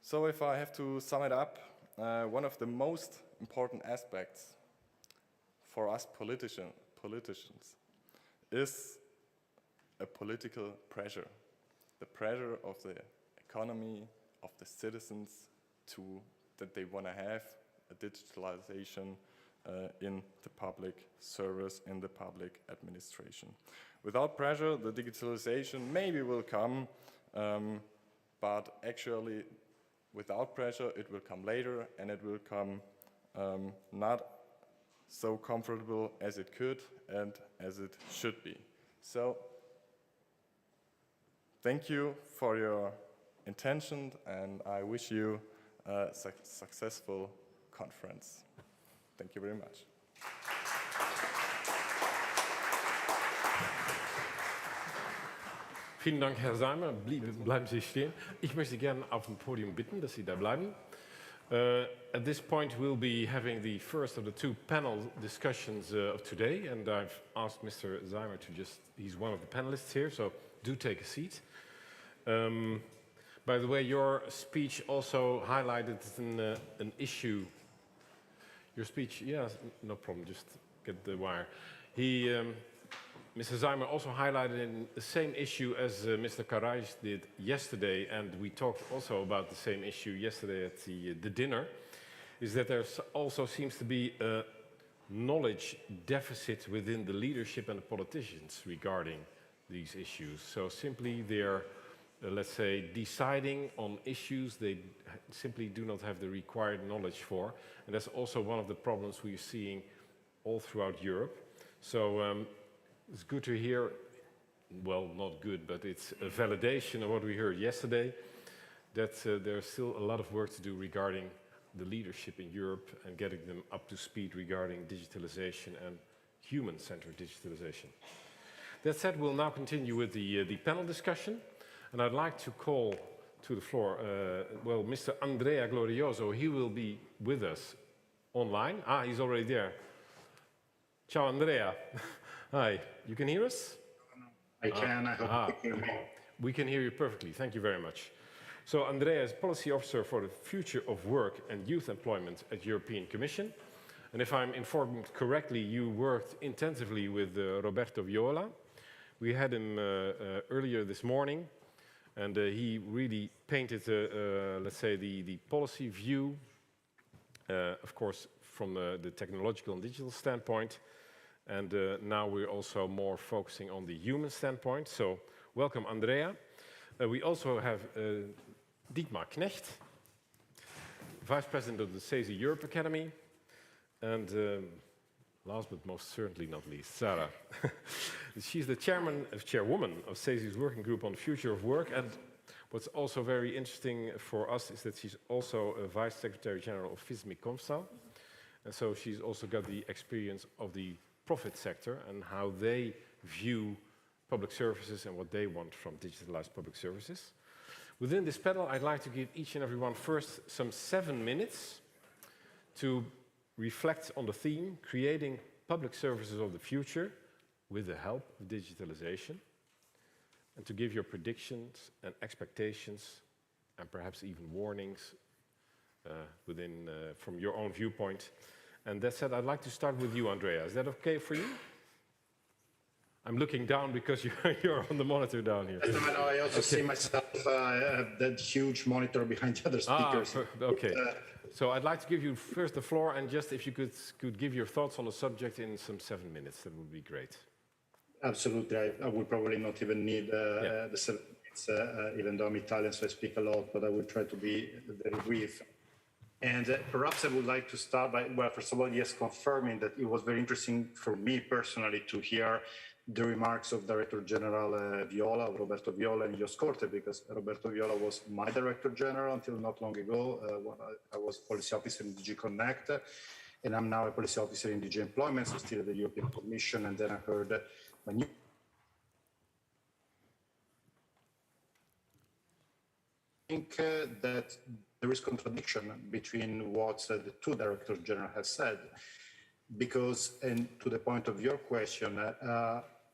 So if I have to sum it up, one of the most important aspects for us politicians is a political pressure. The pressure of the economy, of the citizens that they want to have a digitalization in the public service, in the public administration. Without pressure, the digitalization maybe will come, but actually without pressure it will come later and it will come not so comfortable as it could and as it should be. So thank you for your attention, and I wish you a successful conference. Thank you very much. Vielen Dank, Herr Seimer. Bleiben Sie stehen. Ich möchte gerne auf dem Podium bitten, dass Sie da bleiben. At this point, we'll be having the first of the two panel discussions of today, and I've asked Mr. Seimer to he's one of the panelists here, so do take a seat. By the way, your speech also highlighted an issue. Your speech, yes, no problem, just get the wire. Mr. Seimer also highlighted the same issue as Mr. Karajs did yesterday, and we talked also about the same issue yesterday at the dinner, is that there also seems to be a knowledge deficit within the leadership and the politicians regarding these issues. So simply they're, let's say, deciding on issues they simply do not have the required knowledge for. And that's also one of the problems we're seeing all throughout Europe. So it's good to hear, well, not good, but it's a validation of what we heard yesterday, that there's still a lot of work to do regarding the leadership in Europe and getting them up to speed regarding digitalization and human-centered digitalization. That said, we'll now continue with the panel discussion. And I'd like to call to the floor, well, Mr. Andrea Glorioso. He will be with us online. Ah, he's already there. Ciao, Andrea. Hi, you can hear us? I can, I hope you can hear me. We can hear you perfectly, thank you very much. So Andrea is Policy Officer for the Future of Work and Youth Employment at European Commission. And if I'm informed correctly, you worked intensively with Roberto Viola. We had him earlier this morning, and he really painted, let's say, the policy view, of course, from the technological and digital standpoint. And now we're also more focusing on the human standpoint. So welcome, Andrea. We also have Dietmar Knecht, Vice President of the CESI Europe Academy. And last but most certainly not least, Sarah. She's the chairwoman of CESI's working group on the future of work. And what's also very interesting for us is that she's also a Vice Secretary General of FISMI CONSTANZ. And so she's also got the experience of the profit sector and how they view public services and what they want from digitalized public services. Within this panel, I'd like to give each and every one first some 7 minutes to reflect on the theme, creating public services of the future with the help of digitalization, and to give your predictions and expectations and perhaps even warnings from your own viewpoint. And that said, I'd like to start with you, Andrea. Is that okay for you? I'm looking down because you're on the monitor down here. I also see myself, that huge monitor behind the other speakers. Okay. So I'd like to give you first the floor, and just if you could give your thoughts on the subject in some 7 minutes, that would be great. Absolutely. I would probably not even need the 7 minutes, even though I'm Italian, so I speak a lot, but I will try to be very brief. And perhaps I would like to start by, well, first of all, yes, confirming that it was very interesting for me personally to hear the remarks of Director General Viola, Roberto Viola, and Jos Corte, because Roberto Viola was my Director General until not long ago. When I was Policy Officer in DG Connect, and I'm now a Policy Officer in DG Employment, so still at the European Commission. And then I heard my new think that there is contradiction between what the two Directors General have said, because, and to the point of your question,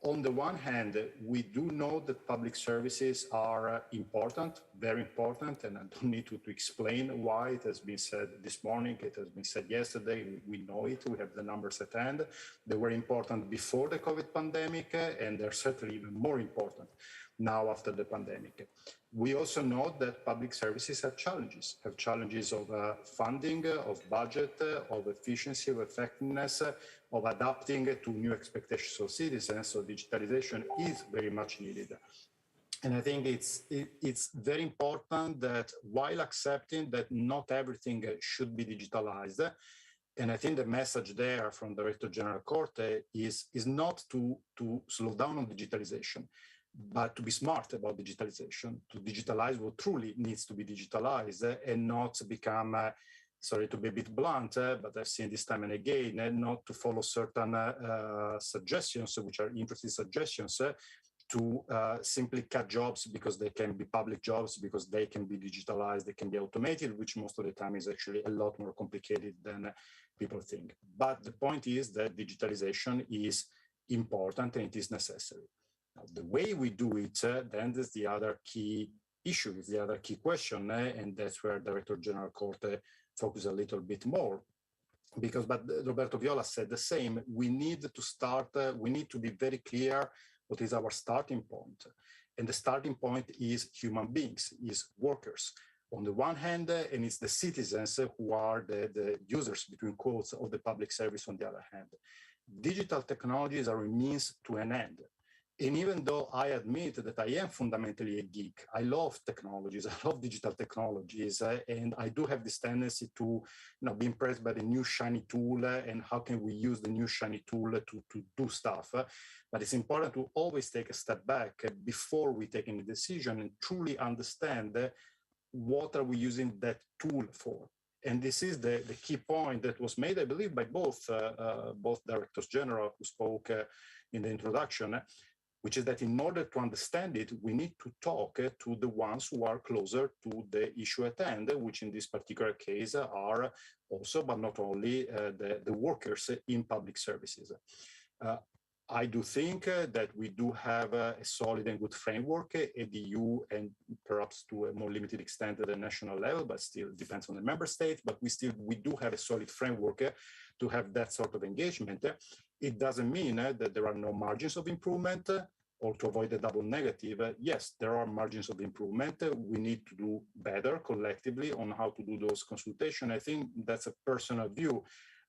on the one hand, we do know that public services are important, very important, and I don't need to explain why. It has been said this morning, it has been said yesterday, we know it, we have the numbers at hand. They were important before the COVID pandemic, and they're certainly even more important now after the pandemic. We also know that public services have challenges of funding, of budget, of efficiency, of effectiveness, of adapting to new expectations of citizens. So digitalization is very much needed. And I think it's very important that while accepting that not everything should be digitalized, and I think the message there from Director General Corte is not to slow down on digitalization, but to be smart about digitalization, to digitalize what truly needs to be digitalized and not become, sorry to be a bit blunt, but I've seen this time and again, and not to follow certain suggestions, which are interesting suggestions, to simply cut jobs because they can be public jobs, because they can be digitalized, they can be automated, which most of the time is actually a lot more complicated than people think. But the point is that digitalization is important and it is necessary. Now, the way we do it, then is the other key issue, is the other key question, and that's where Director General Corte focused a little bit more. But Roberto Viola said the same, we need to start, we need to be very clear what is our starting point. And the starting point is human beings, is workers. On the one hand, and it's the citizens who are the users, between quotes, of the public service on the other hand. Digital technologies are a means to an end. And even though I admit that I am fundamentally a geek, I love technologies, I love digital technologies, and I do have this tendency to be impressed by the new shiny tool and how can we use the new shiny tool to do stuff. But it's important to always take a step back before we take any decision and truly understand what are we using that tool for. And this is the key point that was made, I believe, by both Directors General who spoke in the introduction, which is that in order to understand it, we need to talk to the ones who are closer to the issue at hand, which in this particular case are also, but not only, the workers in public services. I do think that we do have a solid and good framework at the EU and perhaps to a more limited extent at the national level, but still depends on the member state. But we do have a solid framework to have that sort of engagement. It doesn't mean that there are no margins of improvement or to avoid the double negative. Yes, there are margins of improvement. We need to do better collectively on how to do those consultations. I think that's a personal view.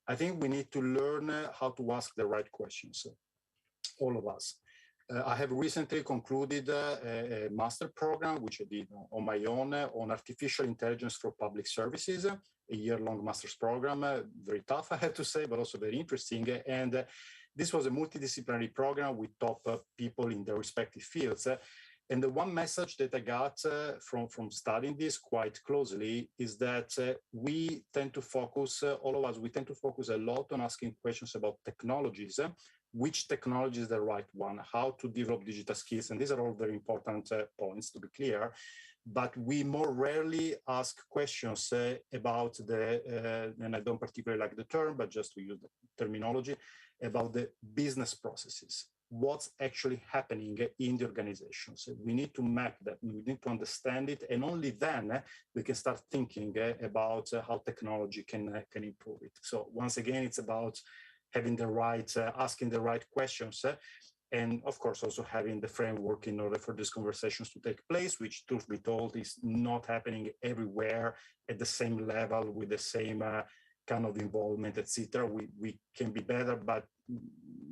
I think we need to learn how to ask the right questions, all of us. I have recently concluded a master program, which I did on my own, on artificial intelligence for public services, a year-long master's program, very tough, I have to say, but also very interesting. And this was a multidisciplinary program with top people in their respective fields. And the one message that I got from studying this quite closely is that we tend to focus, all of us, we tend to focus a lot on asking questions about technologies. Which technology is the right one, how to develop digital skills. And these are all very important points, to be clear. But we more rarely ask questions about and I don't particularly like the term, but just to use the terminology, about the business processes. What's actually happening in the organization. So we need to map that, we need to understand it, and only then we can start thinking about how technology can improve it. So once again, it's about having the right, asking the right questions. and of course also having the framework in order for these conversations to take place, which, truth be told, is not happening everywhere at the same level with the same kind of involvement, etc. We can be better, but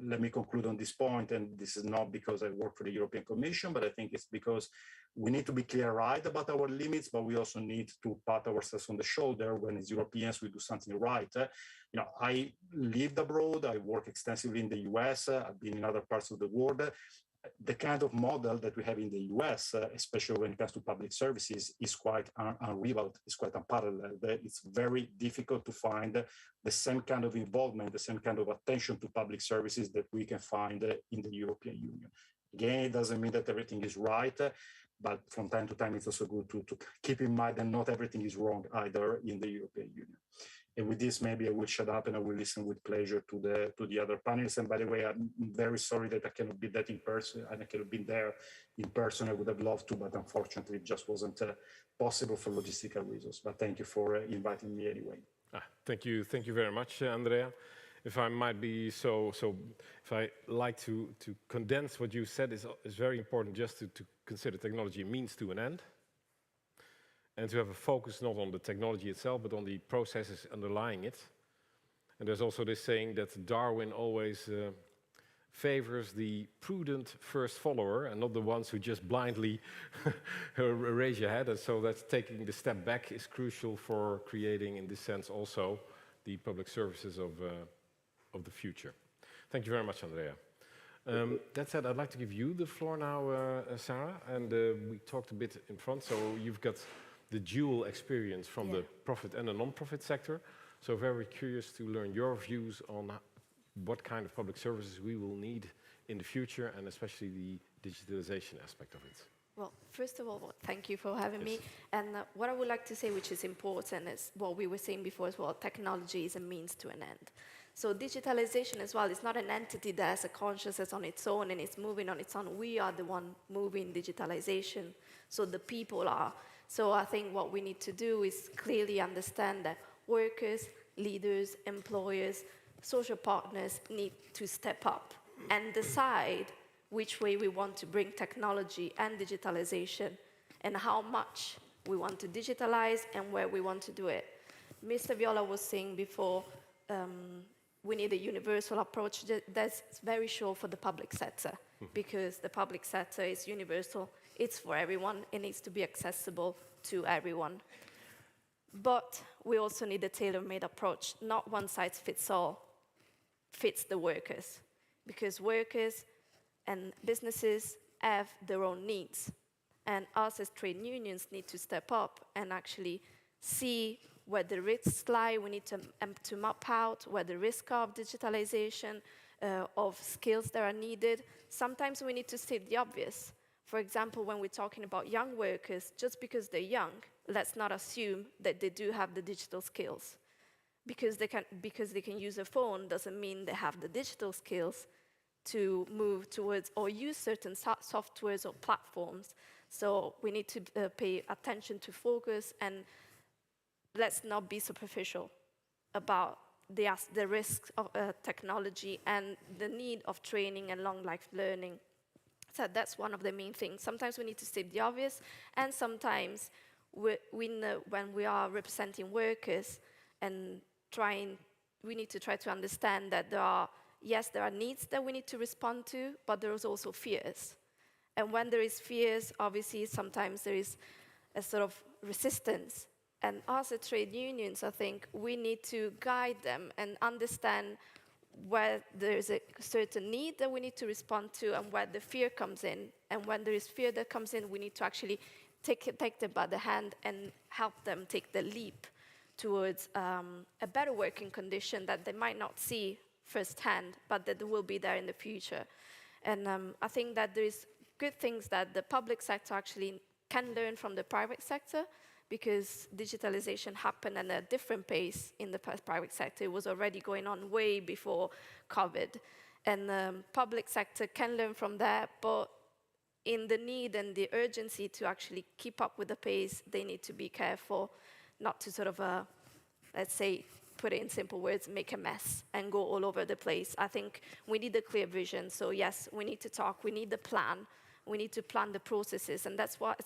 let me conclude on this point, and this is not because I work for the European Commission, but I think it's because we need to be clear-eyed about our limits, but we also need to pat ourselves on the shoulder when as Europeans we do something right. You know, I lived abroad, I work extensively in the US, I've been in other parts of the world. The kind of model that we have in the US, especially when it comes to public services, is quite unrivaled, it's quite unparalleled. It's very difficult to find the same kind of involvement, the same kind of attention to public services that we can find in the European Union. Again, it doesn't mean that everything is right, but from time to time, it's also good to keep in mind that not everything is wrong either in the European Union. And with this, maybe I will shut up and I will listen with pleasure to the other panelists. And by the way, I'm very sorry that I cannot be that in person. I cannot be there in person. I would have loved to, but unfortunately, it just wasn't possible for logistical reasons. But thank you for inviting me anyway. Thank you very much, Andrea. If I might be if I like to condense what you said, is very important just to consider technology a means to an end, and to have a focus not on the technology itself, but on the processes underlying it. And there's also this saying that Darwin always favors the prudent first follower and not the ones who just blindly raise your head. And so that's taking the step back is crucial for creating, in this sense, also the public services of the future. Thank you very much, Andrea. That said, I'd like to give you the floor now, Sarah. And we talked a bit in front, so you've got the dual experience from the profit and the non-profit sector. So very curious to learn your views on what kind of public services we will need in the future, and especially the digitalization aspect of it. Well, first of all, thank you for having me. And what I would like to say, which is important, is what we were saying before as well, technology is a means to an end. So digitalization as well is not an entity that has a consciousness on its own and it's moving on its own. We are the one moving digitalization, so the people are. So I think what we need to do is clearly understand that workers, leaders, employers, social partners need to step up and decide which way we want to bring technology and digitalization and how much we want to digitalize and where we want to do it. Mr. Viola was saying before, we need a universal approach. That's very sure for the public sector, because the public sector is universal. It's for everyone. It needs to be accessible to everyone. But we also need a tailor-made approach. Not one size fits all, fits the workers, because workers and businesses have their own needs. And us as trade unions need to step up and actually see where the risks lie. We need to map out where the risk of digitalization, of skills that are needed. Sometimes we need to state the obvious. For example, when we're talking about young workers, just because they're young, let's not assume that they do have the digital skills. Because they can use a phone doesn't mean they have the digital skills to move towards or use certain softwares or platforms. So we need to pay attention to focus, and let's not be superficial about the risks of technology and the need of training and long life learning. So that's one of the main things. Sometimes we need to state the obvious, and sometimes when we are representing workers and we need to try to understand that there are needs that we need to respond to, but there is also fears. And when there is fears, obviously sometimes there is a sort of resistance. And us as trade unions, I think we need to guide them and understand where there is a certain need that we need to respond to and where the fear comes in. And when there is fear that comes in, we need to actually take them by the hand and help them take the leap towards a better working condition that they might not see firsthand, but that will be there in the future. And I think that there is good things that the public sector actually can learn from the private sector, because digitalization happened at a different pace in the private sector. It was already going on way before COVID. And the public sector can learn from that, but in the need and the urgency to actually keep up with the pace, they need to be careful not to sort of, let's say, put it in simple words, make a mess and go all over the place. I think we need a clear vision. So yes, we need to talk, we need the plan, we need to plan the processes, and that's what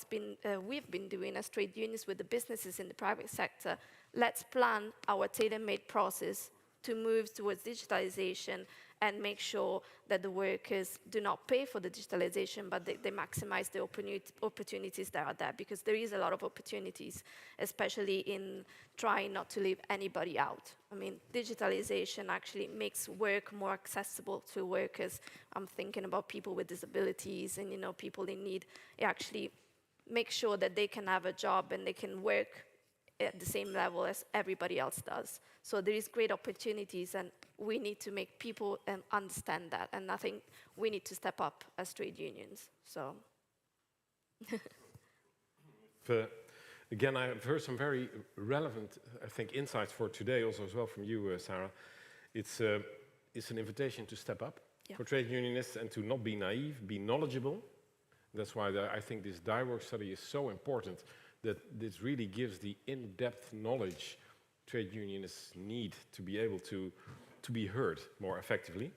we've been doing as trade unions with the businesses in the private sector. Let's plan our tailor-made process to move towards digitalization and make sure that the workers do not pay for the digitalization, but they maximize the opportunities that are there, because there is a lot of opportunities, especially in trying not to leave anybody out. I mean, digitalization actually makes work more accessible to workers. I'm thinking about people with disabilities and, people in need. It actually makes sure that they can have a job and they can work at the same level as everybody else does. So there is great opportunities, and we need to make people understand that. And I think we need to step up as trade unions. So. Again, I've heard some very relevant, I think, insights for today also as well from you, Sarah. It's an invitation to step up for trade unionists and to not be naive, be knowledgeable. That's why I think this DAY work study is so important, that this really gives the in-depth knowledge trade unionists need to be able to be heard more effectively,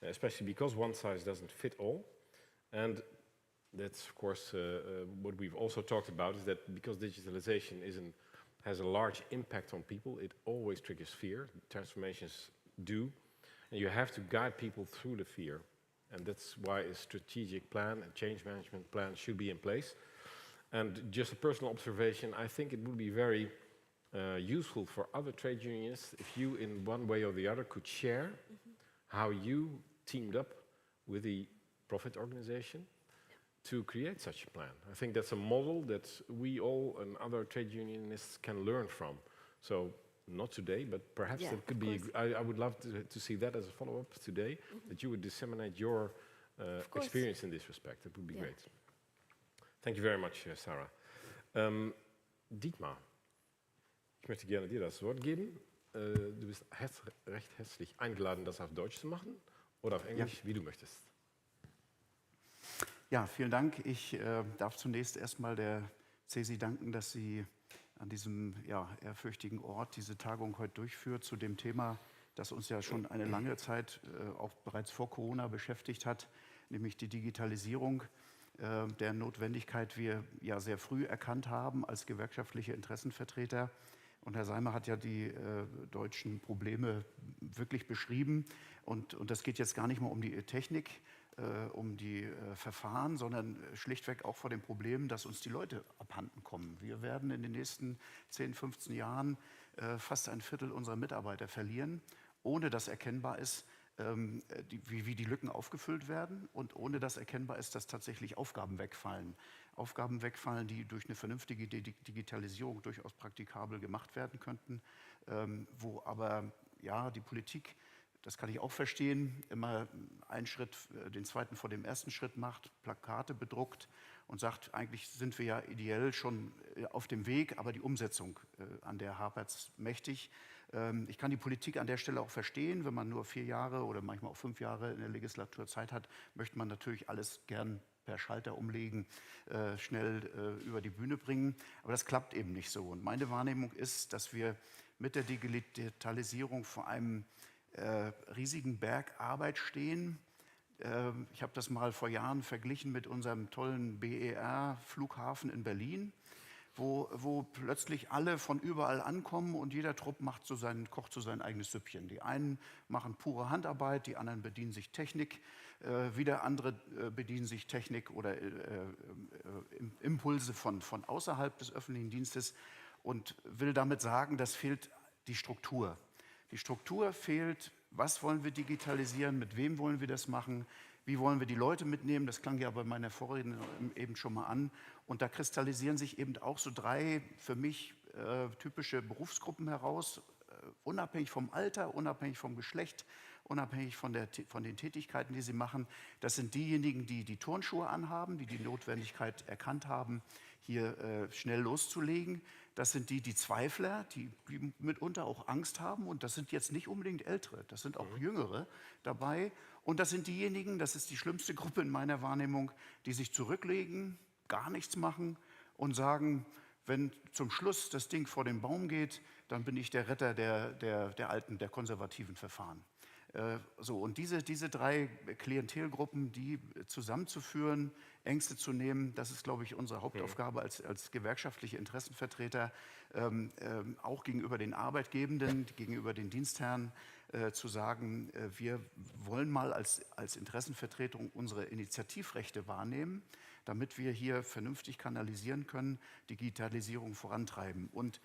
especially because one size doesn't fit all. And that's, of course, what we've also talked about, is that because digitalization has a large impact on people, it always triggers fear. Transformations do. And you have to guide people through the fear. And that's why a strategic plan, a change management plan should be in place. And just a personal observation, I think it would be very useful for other trade unions if you, in one way or the other, could share how you teamed up with the profit organization to create such a plan. I think that's a model that we all and other trade unionists can learn from. So not today, but perhaps that could be, I would love to see that as a follow-up today, that you would disseminate your experience in this respect. That would be great. Thank you very much, Sarah. Dietmar, ich möchte gerne dir das Wort geben. Du bist recht herzlich eingeladen, das auf Deutsch zu machen oder auf Englisch, wie du möchtest. Ja, vielen Dank. Ich darf zunächst erstmal der CESI danken, dass sie an diesem ehrfürchtigen Ort diese Tagung heute durchführt zu dem Thema, das uns ja schon eine lange Zeit, auch bereits vor Corona, beschäftigt hat, nämlich die Digitalisierung, deren Notwendigkeit wir ja sehr früh erkannt haben als gewerkschaftliche Interessenvertreter. Und Herr Seimer hat ja die deutschen Probleme wirklich beschrieben. Und das geht jetzt gar nicht mal um die Technik, um die Verfahren, sondern schlichtweg auch vor dem Problem, dass uns die Leute abhanden kommen. Wir werden in den nächsten 10, 15 Jahren fast ein Viertel unserer Mitarbeiter verlieren, ohne dass erkennbar ist, wie die Lücken aufgefüllt werden und ohne dass erkennbar ist, dass tatsächlich Aufgaben wegfallen. Aufgaben wegfallen, die durch eine vernünftige Digitalisierung durchaus praktikabel gemacht werden könnten, wo aber die Politik, das kann ich auch verstehen, immer einen Schritt, den zweiten vor dem ersten Schritt macht, Plakate bedruckt und sagt, eigentlich sind wir ja ideell schon auf dem Weg, aber die Umsetzung, an der hapert es mächtig. Ich kann die Politik an der Stelle auch verstehen, wenn man nur 4 Jahre oder manchmal auch 5 Jahre in der Legislatur Zeit hat, möchte man natürlich alles gern per Schalter umlegen, schnell über die Bühne bringen. Aber das klappt eben nicht so. Und meine Wahrnehmung ist, dass wir mit der Digitalisierung vor einem riesigen Berg Arbeit stehen. Ich habe das mal vor Jahren verglichen mit unserem tollen BER-Flughafen in Berlin, wo plötzlich alle von überall ankommen und jeder Trupp kocht so sein eigenes Süppchen. Die einen machen pure Handarbeit, die anderen bedienen sich Technik, wieder andere bedienen sich Technik oder Impulse von außerhalb des öffentlichen Dienstes und will damit sagen, das fehlt die Struktur. Die Struktur fehlt, was wollen wir digitalisieren, mit wem wollen wir das machen, wie wollen wir die Leute mitnehmen, das klang ja bei meiner Vorrednerin eben schon mal an. Und da kristallisieren sich eben auch so 3 für mich typische Berufsgruppen heraus, unabhängig vom Alter, unabhängig vom Geschlecht, unabhängig von den Tätigkeiten, die sie machen. Das sind diejenigen, die die Turnschuhe anhaben, die die Notwendigkeit erkannt haben, hier schnell loszulegen. Das sind die Zweifler, die mitunter auch Angst haben. Und das sind jetzt nicht unbedingt Ältere, das sind auch Jüngere dabei. Und das sind diejenigen, das ist die schlimmste Gruppe in meiner Wahrnehmung, die sich zurücklegen, gar nichts machen und sagen, wenn zum Schluss das Ding vor den Baum geht, dann bin ich der Retter der alten, der konservativen Verfahren. So, und diese 3 Klientelgruppen, die zusammenzuführen, Ängste zu nehmen, das ist, glaube ich, unsere Hauptaufgabe als gewerkschaftliche Interessenvertreter, auch gegenüber den Arbeitgebenden, gegenüber den Dienstherren, zu sagen, wir wollen mal als Interessenvertretung unsere Initiativrechte wahrnehmen, damit wir hier vernünftig kanalisieren können, Digitalisierung vorantreiben. Und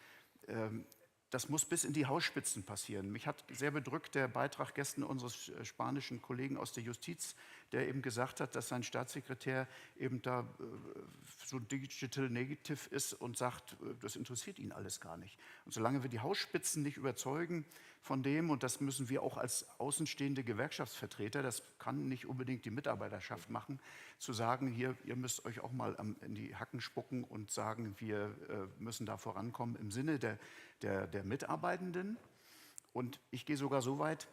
das muss bis in die Hausspitzen passieren. Mich hat sehr bedrückt der Beitrag gestern unseres spanischen Kollegen aus der Justiz, der eben gesagt hat, dass sein Staatssekretär eben da so digital negative ist und sagt, das interessiert ihn alles gar nicht. Und solange wir die Hausspitzen nicht überzeugen von dem, und das müssen wir auch als außenstehende Gewerkschaftsvertreter, das kann nicht unbedingt die Mitarbeiterschaft machen, zu sagen, hier, ihr müsst euch auch mal in die Hacken spucken und sagen, wir müssen da vorankommen im Sinne der Mitarbeitenden. Und ich gehe sogar so weit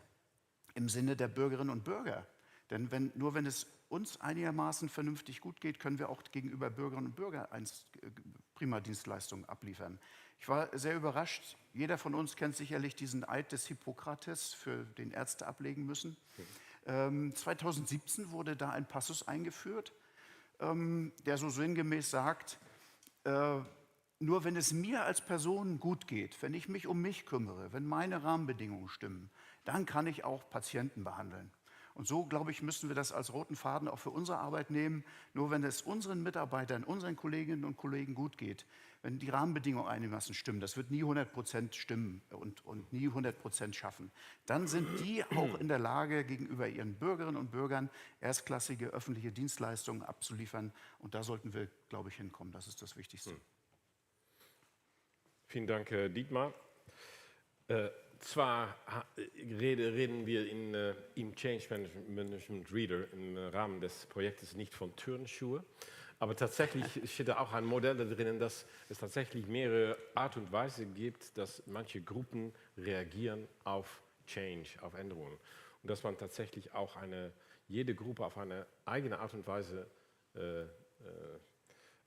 im Sinne der Bürgerinnen und Bürger. Denn nur wenn es uns einigermaßen vernünftig gut geht, können wir auch gegenüber Bürgerinnen und Bürgern prima Dienstleistungen abliefern. Ich war sehr überrascht. Jeder von uns kennt sicherlich diesen Eid des Hippokrates, für den Ärzte ablegen müssen. 2017 wurde da ein Passus eingeführt, der so sinngemäß sagt, nur wenn es mir als Person gut geht, wenn ich mich um mich kümmere, wenn meine Rahmenbedingungen stimmen, dann kann ich auch Patienten behandeln. Und so, glaube ich, müssen wir das als roten Faden auch für unsere Arbeit nehmen. Nur wenn es unseren Mitarbeitern, unseren Kolleginnen und Kollegen gut geht, wenn die Rahmenbedingungen einigermaßen stimmen, das wird nie 100% stimmen und nie 100% schaffen, dann sind die auch in der Lage, gegenüber ihren Bürgerinnen und Bürgern erstklassige öffentliche Dienstleistungen abzuliefern. Und da sollten wir, glaube ich, hinkommen. Das ist das Wichtigste. Vielen Dank, Dietmar. Zwar reden wir im Change Management Reader im Rahmen des Projektes nicht von Turnschuhe, aber tatsächlich steht da auch ein Modell da drinnen, dass es tatsächlich mehrere Art und Weise gibt, dass manche Gruppen reagieren auf Change, auf Änderungen. Und dass man tatsächlich auch jede Gruppe auf eine eigene Art und Weise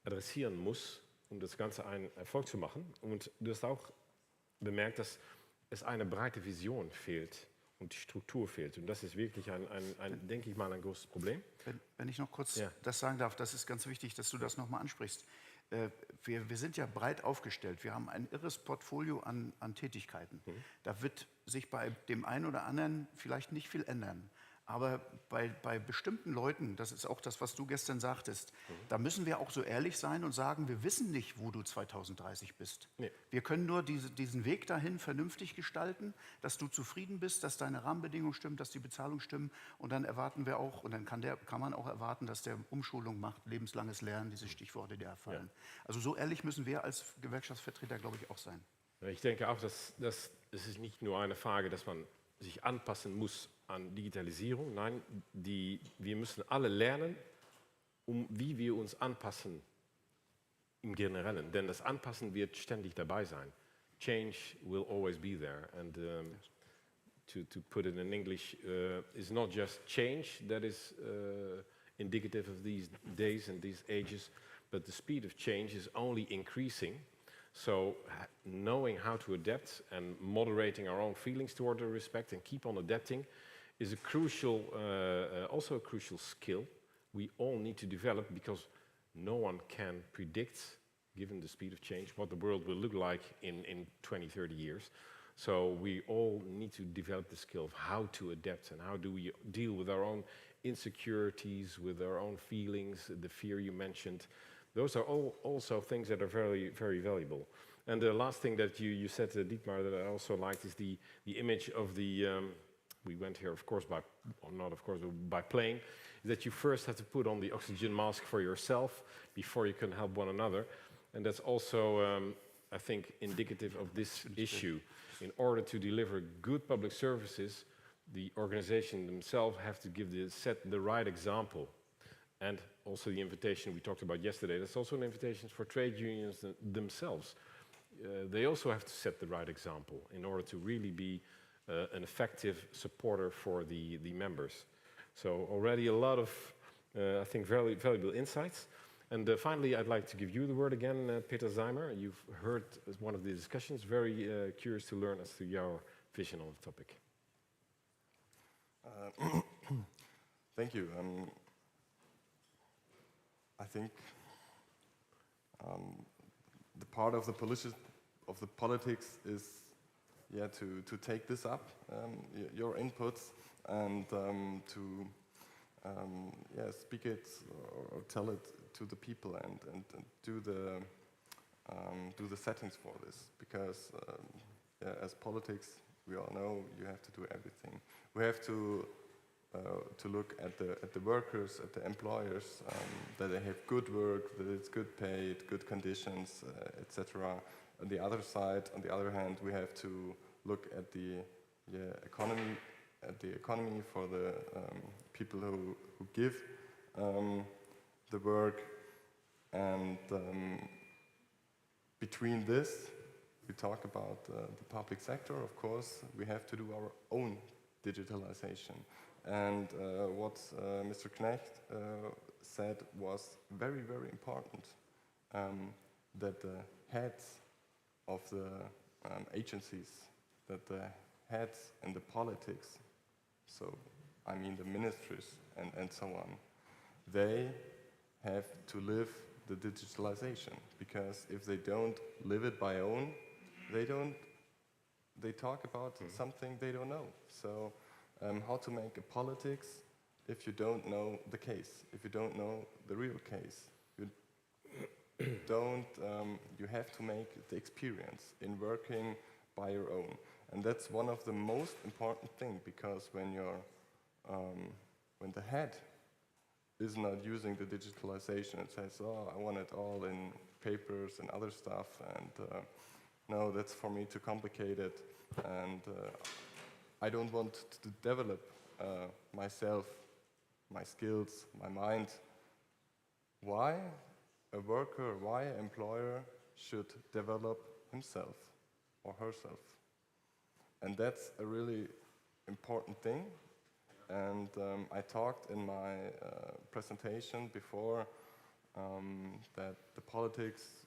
adressieren muss, um das Ganze einen Erfolg zu machen. Und du hast auch bemerkt, dass es eine breite Vision fehlt und die Struktur fehlt. Und das ist wirklich denke ich mal, ein großes Problem. Wenn ich noch kurz das sagen darf, das ist ganz wichtig, dass du das nochmal ansprichst. Wir sind ja breit aufgestellt. Wir haben ein irres Portfolio an Tätigkeiten. Da wird sich bei dem einen oder anderen vielleicht nicht viel ändern. Aber bei bestimmten Leuten, das ist auch das, was du gestern sagtest, da müssen wir auch so ehrlich sein und sagen, wir wissen nicht, wo du 2030 bist. Nee. Wir können nur diesen Weg dahin vernünftig gestalten, dass du zufrieden bist, dass deine Rahmenbedingungen stimmen, dass die Bezahlung stimmt. Und dann erwarten wir auch, und dann kann man auch erwarten, dass der Umschulung macht, lebenslanges Lernen, diese Stichworte, die erfallen. Ja. Also so ehrlich müssen wir als Gewerkschaftsvertreter, glaube ich, auch sein. Ich denke auch, dass es ist nicht nur eine Frage, dass man sich anpassen muss an Digitalisierung. Nein, wir müssen alle lernen, wie wir uns anpassen im Generellen. Denn das Anpassen wird ständig dabei sein. Change will always be there. And to put it in English, it's not just change that is indicative of these days and these ages, but the speed of change is only increasing. So knowing how to adapt and moderating our own feelings toward the respect and keep on adapting is a crucial, also a crucial skill we all need to develop, because no one can predict, given the speed of change, what the world will look like in 20, 30 years. So we all need to develop the skill of how to adapt and how do we deal with our own insecurities, with our own feelings, the fear you mentioned. Those are all also things that are very, very valuable. And the last thing that you said, Dietmar, that I also liked is the image of the, we went here, of course, by plane, is that you first have to put on the oxygen mask for yourself before you can help one another. And that's also, I think, indicative of this issue. In order to deliver good public services, the organization themselves have to set the right example. And also the invitation we talked about yesterday, that's also an invitation for trade unions themselves. They also have to set the right example in order to really be an effective supporter for the members. So already a lot of, I think, very valuable insights. And finally, I'd like to give you the word again, Peter Zeimer. You've heard one of the discussions, very curious to learn as to your vision on the topic. Thank you. I think the part of the politics is, yeah, to take this up, your inputs, and to speak it or tell it to the people and do the settings for this, because as politics, we all know you have to do everything. We have to look at the workers, at the employers, that they have good work, that it's good paid, good conditions, etc. On the other side, on the other hand, we have to look at the economy, for the people who give the work, and between this, we talk about the public sector. Of course, we have to do our own digitalization. And what Mr. Knecht said was very, very important, that the heads of the agencies, that the heads in the politics, so I mean the ministries and so on, they have to live the digitalization, because if they don't live it by own, they talk about something they don't know. So how to make a politics if you don't know the case, if you don't know the real case. You have to make the experience in working by your own. And that's one of the most important things, because when the head is not using the digitalization and says, oh, I want it all in papers and other stuff, and no, that's for me too complicated, and I don't want to develop myself, my skills, my mind. Why a worker, why an employer should develop himself or herself? And that's a really important thing. And I talked in my presentation before that the politics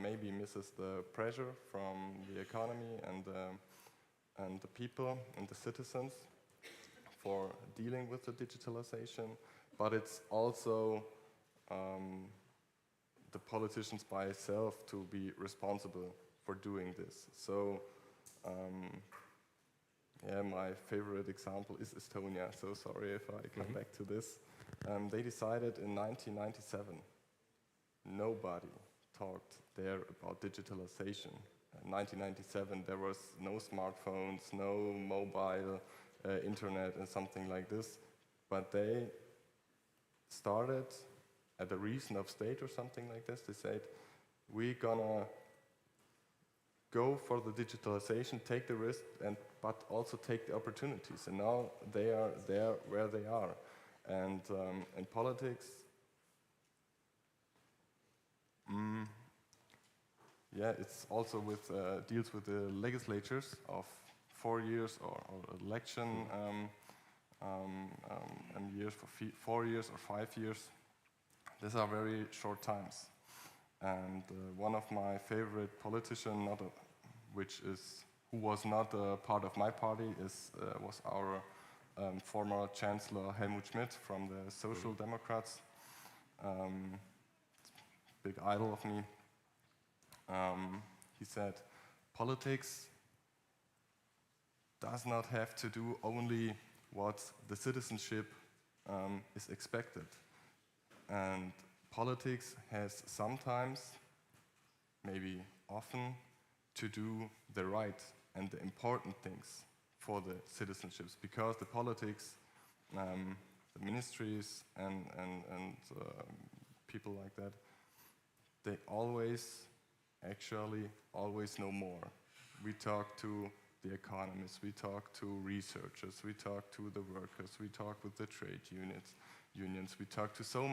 maybe misses the pressure from the economy and the people and the citizens for dealing with the digitalization, but it's also the politicians by itself to be responsible for doing this. So my favorite example is Estonia, so sorry if I come back to this. They decided in 1997, nobody talked there about digitalization. In 1997 there was no smartphones, no mobile internet and something like this, but they started at a reason of state or something like this. They said, we're gonna go for the digitalization, take the risk, but also take the opportunities. And now they are there where they are. And in politics, it's also deals with the legislatures of 4 years or election and years for 4 years or 5 years. These are very short times. And one of my favorite politicians, who was not a part of my party, was our former Chancellor Helmut Schmidt from the Social Democrats. Big idol of me. He said, politics does not have to do only what the citizenship is expected. And politics has sometimes, maybe often, to do the right and the important things for the citizenships, because the politics, the ministries and people like that, they always know more. We talk to the economists, we talk to researchers, we talk to the workers, we talk with the trade unions, we talk to so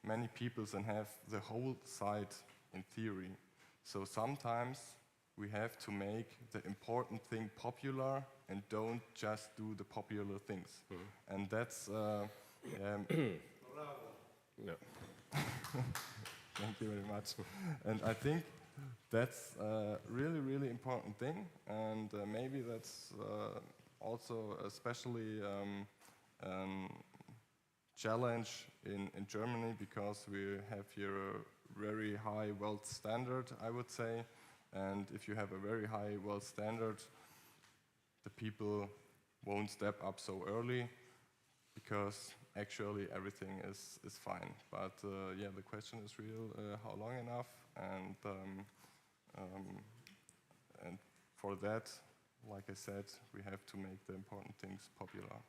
many peoples and have the whole side in theory. So sometimes we have to make the important thing popular and don't just do the popular things. And that's No. Thank you very much. And I think that's a really, really important thing. And maybe that's also especially challenge in Germany, because we have here a very high wealth standard, I would say. And if you have a very high wealth standard, the people won't step up so early, because actually everything is fine. But yeah, the question is real, how long enough? And for that, like I said, we have to make the important things popular.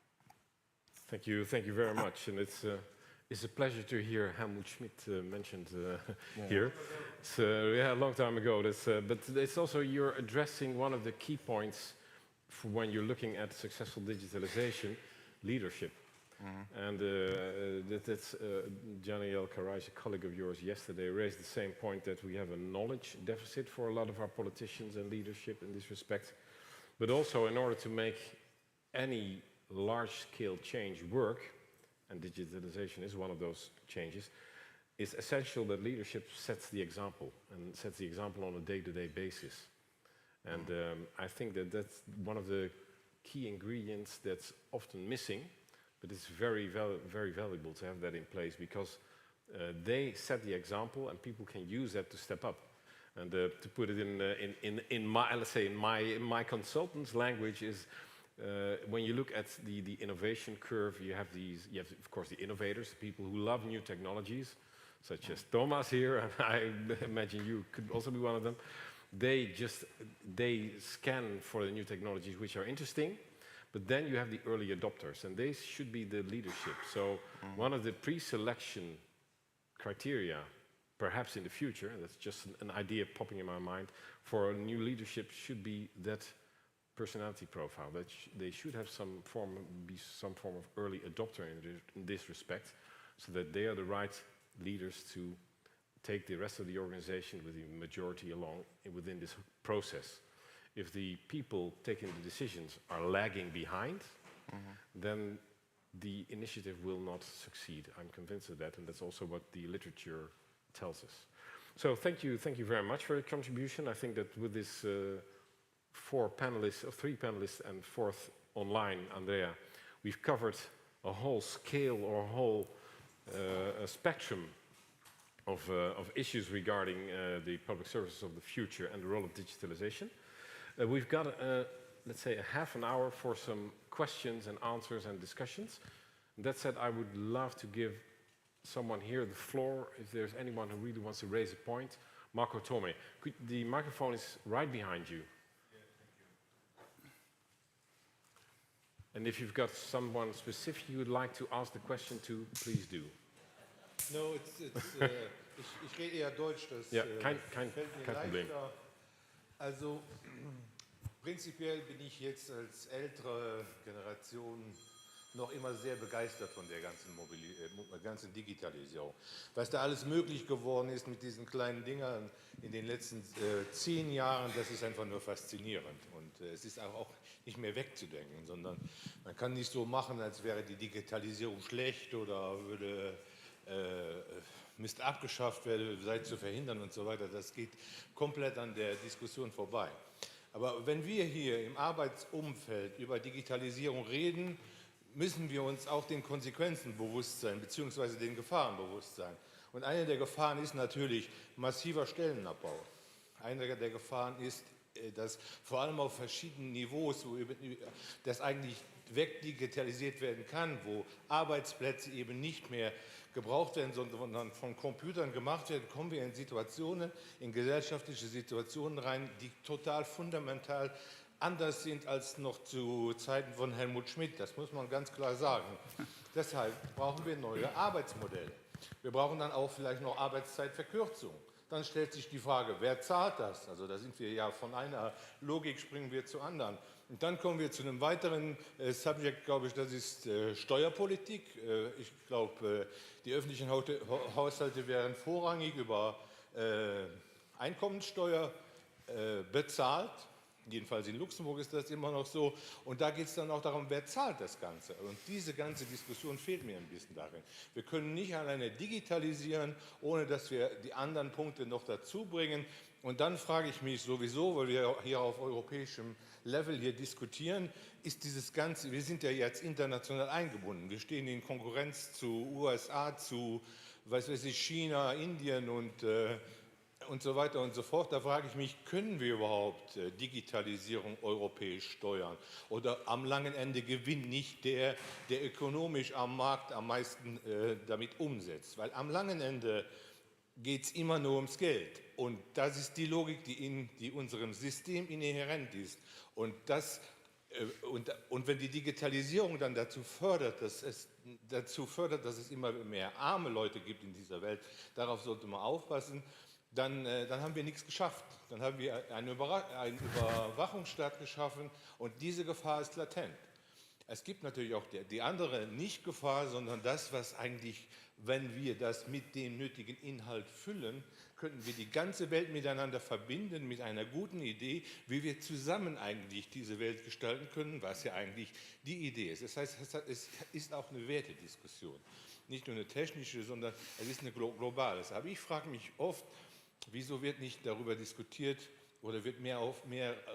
Thank you very much. And it's a pleasure to hear Helmut Schmidt mentioned here. It's yeah, a long time ago. But it's also you're addressing one of the key points for when you're looking at successful digitalization, leadership. And that's Gianni El Karais, a colleague of yours yesterday, raised the same point, that we have a knowledge deficit for a lot of our politicians and leadership in this respect. But also, in order to make any large-scale change work, and digitalization is one of those changes, it's essential that leadership sets the example, and sets the example on a day-to-day basis. And I think that that's one of the key ingredients that's often missing, but it's very valuable to have that in place, because they set the example and people can use that to step up. And to put it in my, let's say, in my consultant's language is, when you look at the innovation curve, you have of course the innovators, the people who love new technologies, such as Thomas here, and I imagine you could also be one of them. They scan for the new technologies which are interesting, but then you have the early adopters, and they should be the leadership. So one of the pre-selection criteria, perhaps in the future, and that's just an idea popping in my mind, for a new leadership should be that personality profile, that they should have some form of early adopter in this respect, so that they are the right leaders to take the rest of the organization with the majority along within this process. If the people taking the decisions are lagging behind, then the initiative will not succeed. I'm convinced of that, and that's also what the literature tells us. So thank you very much for your contribution. I think that with this three panelists and fourth online, Andrea, we've covered a whole scale or a whole spectrum of issues regarding the public services of the future and the role of digitalization. We've got, let's say, a half an hour for some questions and answers and discussions. That said, I would love to give someone here the floor, if there's anyone who really wants to raise a point. Marco Tome, the microphone is right behind you. Yeah, thank you. And if you've got someone specific you would like to ask the question to, please do. No, ich rede eher Deutsch, das Ja, kein fällt mir Problem. leichter. Also prinzipiell bin ich jetzt als ältere Generation noch immer sehr begeistert von der ganzen Digitalisierung. Was da alles möglich geworden ist mit diesen kleinen Dingern in den letzten 10 Jahren, das ist einfach nur faszinierend. Und es ist auch nicht mehr wegzudenken, sondern man kann nicht so machen, als wäre die Digitalisierung schlecht oder würde müsste abgeschafft werden, sei zu verhindern und so weiter. Das geht komplett an der Diskussion vorbei. Aber wenn wir hier im Arbeitsumfeld über Digitalisierung reden, müssen wir uns auch den Konsequenzen bewusst sein, beziehungsweise den Gefahren bewusst sein. Und eine der Gefahren ist natürlich massiver Stellenabbau. Eine der Gefahren ist, dass vor allem auf verschiedenen Niveaus, wo das eigentlich wegdigitalisiert werden kann, wo Arbeitsplätze eben nicht mehr gebraucht werden, sondern von Computern gemacht werden, kommen wir in Situationen, in gesellschaftliche Situationen rein, die total fundamental anders sind als noch zu Zeiten von Helmut Schmidt. Das muss man ganz klar sagen. Deshalb brauchen wir neue Arbeitsmodelle. Wir brauchen dann auch vielleicht noch Arbeitszeitverkürzung. Dann stellt sich die Frage, wer zahlt das? Also da sind wir ja von einer Logik, springen wir zur anderen. Und dann kommen wir zu einem weiteren Subject, glaube ich, das ist Steuerpolitik. Ich glaube, die öffentlichen Haushalte werden vorrangig über Einkommensteuer bezahlt. Jedenfalls in Luxemburg ist das immer noch so. Und da geht es dann auch darum, wer zahlt das Ganze. Und diese ganze Diskussion fehlt mir ein bisschen darin. Wir können nicht alleine digitalisieren, ohne dass wir die anderen Punkte noch dazu bringen. Und dann frage ich mich sowieso, weil wir hier auf europäischem Level hier diskutieren, ist dieses Ganze, wir sind ja jetzt international eingebunden. Wir stehen in Konkurrenz zu USA, zu, was weiß ich, China, Indien und so weiter und so fort. Da frage ich mich, können wir überhaupt Digitalisierung europäisch steuern? Oder am langen Ende gewinnt nicht der ökonomisch am Markt am meisten damit umsetzt? Weil am langen Ende geht es immer nur ums Geld. Und das ist die Logik, die unserem System inhärent ist. Und wenn die Digitalisierung dann dazu fördert, dass es immer mehr arme Leute gibt in dieser Welt, darauf sollte man aufpassen, dann haben wir nichts geschafft. Dann haben wir einen Überwachungsstaat geschaffen und diese Gefahr ist latent. Es gibt natürlich auch die andere Nicht-Gefahr, sondern das, was eigentlich, wenn wir das mit dem nötigen Inhalt füllen, könnten wir die ganze Welt miteinander verbinden mit einer guten Idee, wie wir zusammen eigentlich diese Welt gestalten können, was ja eigentlich die Idee ist. Das heißt, es ist auch eine Wertediskussion. Nicht nur eine technische, sondern es ist eine globale. Aber ich frage mich oft, wieso wird nicht darüber diskutiert oder wird mehr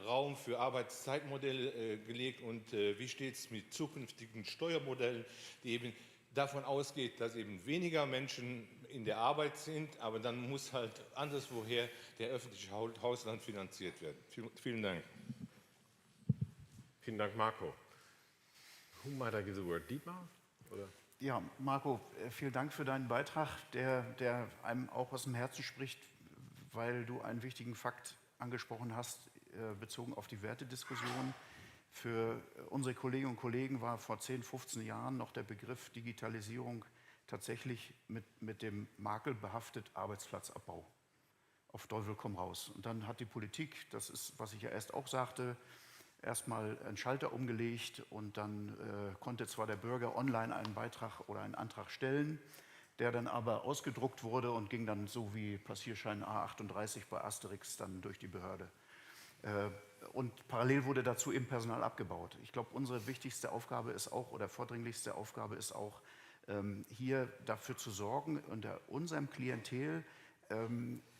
Raum für Arbeitszeitmodelle gelegt und wie steht es mit zukünftigen Steuermodellen, die eben davon ausgeht, dass eben weniger Menschen in der Arbeit sind, aber dann muss halt anderswoher der öffentliche Haushalt finanziert werden. Vielen Dank. Vielen Dank, Marco. Who might I give the word? Dietmar? Oder? Ja, Marco, vielen Dank für deinen Beitrag, der einem auch aus dem Herzen spricht, weil du einen wichtigen Fakt angesprochen hast, bezogen auf die Wertediskussion. Für unsere Kolleginnen und Kollegen war vor 10, 15 Jahren noch der Begriff Digitalisierung tatsächlich mit dem Makel behaftet Arbeitsplatzabbau. Auf Teufel komm raus. Und dann hat die Politik, das ist, was ich ja erst auch sagte, erstmal einen Schalter umgelegt und dann konnte zwar der Bürger online einen Beitrag oder einen Antrag stellen, der dann aber ausgedruckt wurde und ging dann so wie Passierschein A38 bei Asterix dann durch die Behörde. Und parallel wurde dazu eben Personal abgebaut. Ich glaube, unsere wichtigste Aufgabe ist auch, oder vordringlichste Aufgabe ist auch, hier dafür zu sorgen, unter unserem Klientel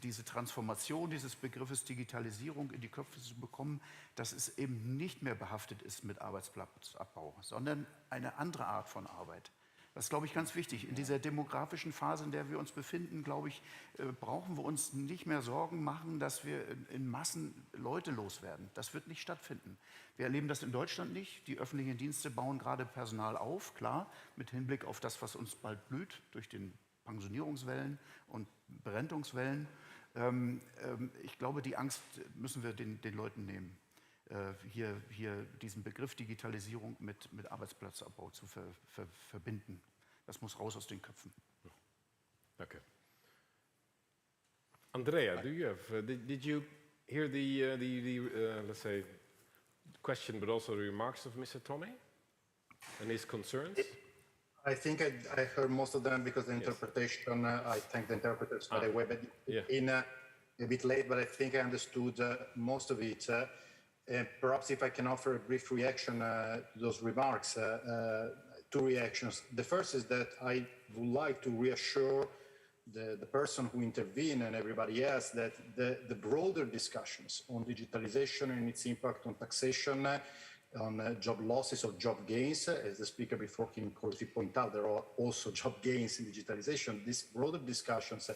diese Transformation dieses Begriffes Digitalisierung in die Köpfe zu bekommen, dass es eben nicht mehr behaftet ist mit Arbeitsplatzabbau, sondern eine andere Art von Arbeit. Das ist, glaube ich, ganz wichtig. In dieser demografischen Phase, in der wir uns befinden, glaube ich, brauchen wir uns nicht mehr Sorgen machen, dass wir in Massen Leute loswerden. Das wird nicht stattfinden. Wir erleben das in Deutschland nicht. Die öffentlichen Dienste bauen gerade Personal auf, klar, mit Hinblick auf das, was uns bald blüht, durch den Pensionierungswellen und Berentungswellen. Ich glaube, die Angst müssen wir den Leuten nehmen. Hier diesen Begriff Digitalisierung mit Arbeitsplatzabbau zu verbinden. Das muss raus aus den Köpfen. Danke. Andrea, do you have, did you hear let's say, question, but also the remarks of Mr. Tomei and his concerns? I think I heard most of them because the interpretation, I thank the interpreters by the way, but in a bit late, but I think I understood most of it. Perhaps if I can offer a brief reaction to those remarks, two reactions. The first is that I would like to reassure the person who intervened and everybody else that the broader discussions on digitalization and its impact on taxation, on job losses or job gains, as the speaker before him correctly pointed out, there are also job gains in digitalization. These broader discussions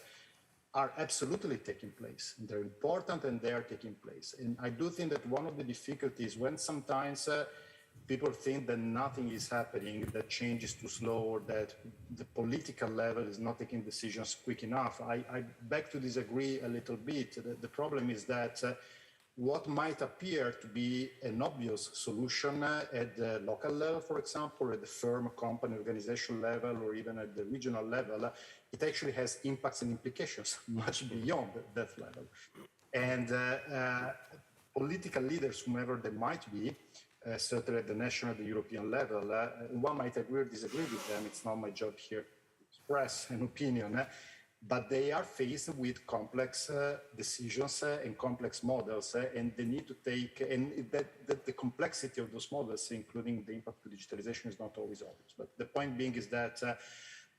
are absolutely taking place. They're important and they are taking place. And I do think that one of the difficulties when sometimes people think that nothing is happening, that change is too slow, or that the political level is not taking decisions quick enough. I beg to disagree a little bit. The problem is that what might appear to be an obvious solution at the local level, for example, at the firm, company, organization level, or even at the regional level, it actually has impacts and implications much beyond that level. And political leaders, whomever they might be, certainly at the national, the European level, one might agree or disagree with them. It's not my job here to express an opinion. but they are faced with complex decisions and complex models, and they need to take, and that the complexity of those models, including the impact of digitalization, is not always obvious. But the point being is that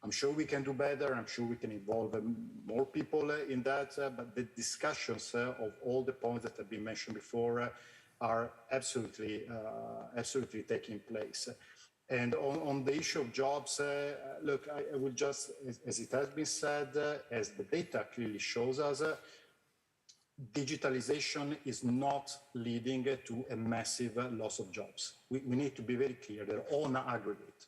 I'm sure we can do better. I'm sure we can involve more people in that, but the discussions of all the points that have been mentioned before are absolutely taking place. And on the issue of jobs, look, I will just, as it has been said, as the data clearly shows us, digitalization is not leading to a massive loss of jobs. We need to be very clear. They're on aggregate.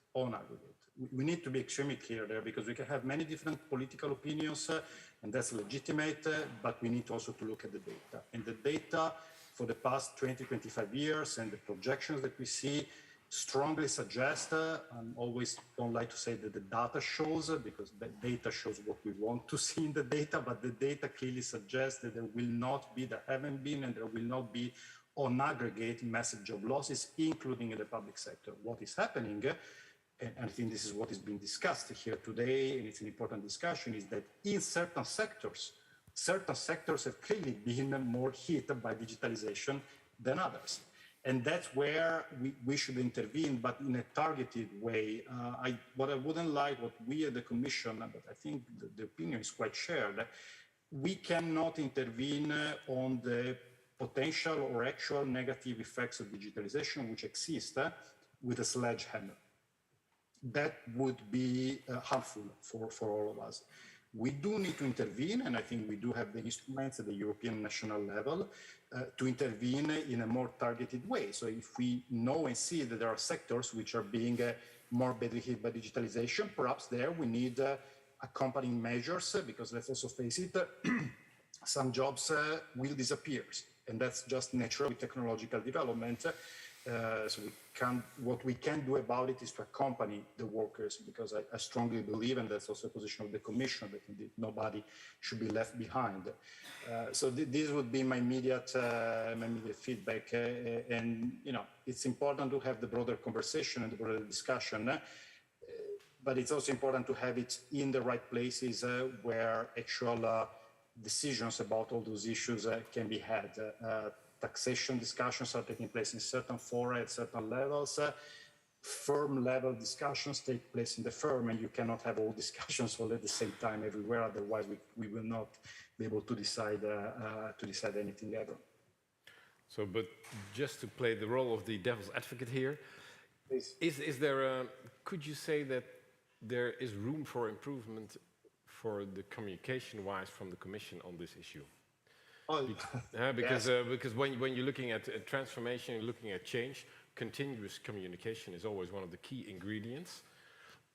We need to be extremely clear there, because we can have many different political opinions, and that's legitimate, but we need also to look at the data. And the data for the past 20, 25 years and the projections that we see strongly suggest, I always don't like to say that the data shows, because the data shows what we want to see in the data, but the data clearly suggests that there haven't been, and there will not be on aggregate massive job losses, including in the public sector. What is happening, and I think this is what is being discussed here today, and it's an important discussion, is that in certain sectors have clearly been more hit by digitalization than others. And that's where we should intervene, but in a targeted way. What I wouldn't like, what we at the Commission, but I think the opinion is quite shared, we cannot intervene on the potential or actual negative effects of digitalization which exist with a sledgehammer. That would be harmful for all of us. We do need to intervene, and I think we do have the instruments at the European national level to intervene in a more targeted way. So if we know and see that there are sectors which are being more badly hit by digitalization, perhaps there we need accompanying measures, because let's also face it, some jobs will disappear, and that's just natural technological development. So what we can do about it is to accompany the workers, because I strongly believe, and that's also a position of the Commission, that indeed nobody should be left behind. So this would be my immediate feedback. And it's important to have the broader conversation and the broader discussion, but it's also important to have it in the right places where actual decisions about all those issues can be had. Taxation discussions are taking place in certain fora at certain levels. Firm level discussions take place in the firm, and you cannot have all discussions all at the same time everywhere. Otherwise, we will not be able to decide anything ever. So, but just to play the role of the devil's advocate here, Please. Is there could you say that there is room for improvement for the communication-wise from the Commission on this issue? Because when you're looking at transformation, you're looking at change, continuous communication is always one of the key ingredients.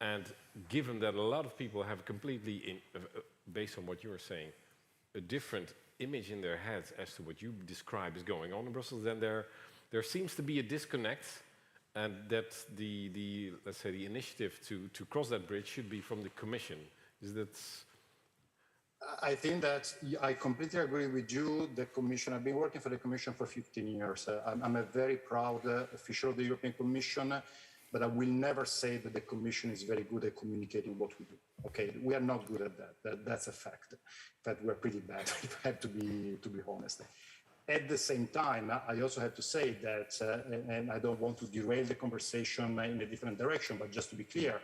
And given that a lot of people have completely, based on what you're saying, a different image in their heads as to what you describe is going on in Brussels, then there seems to be a disconnect, and that let's say the initiative to cross that bridge should be from the Commission. Is that? I think that I completely agree with you. The Commission, I've been working for the Commission for 15 years. I'm a very proud official of the European Commission, but I will never say that the Commission is very good at communicating what we do. Okay, we are not good at that. That's a fact. In fact, we're pretty bad, if I have to be honest. At the same time, I also have to say that, and I don't want to derail the conversation in a different direction, but just to be clear,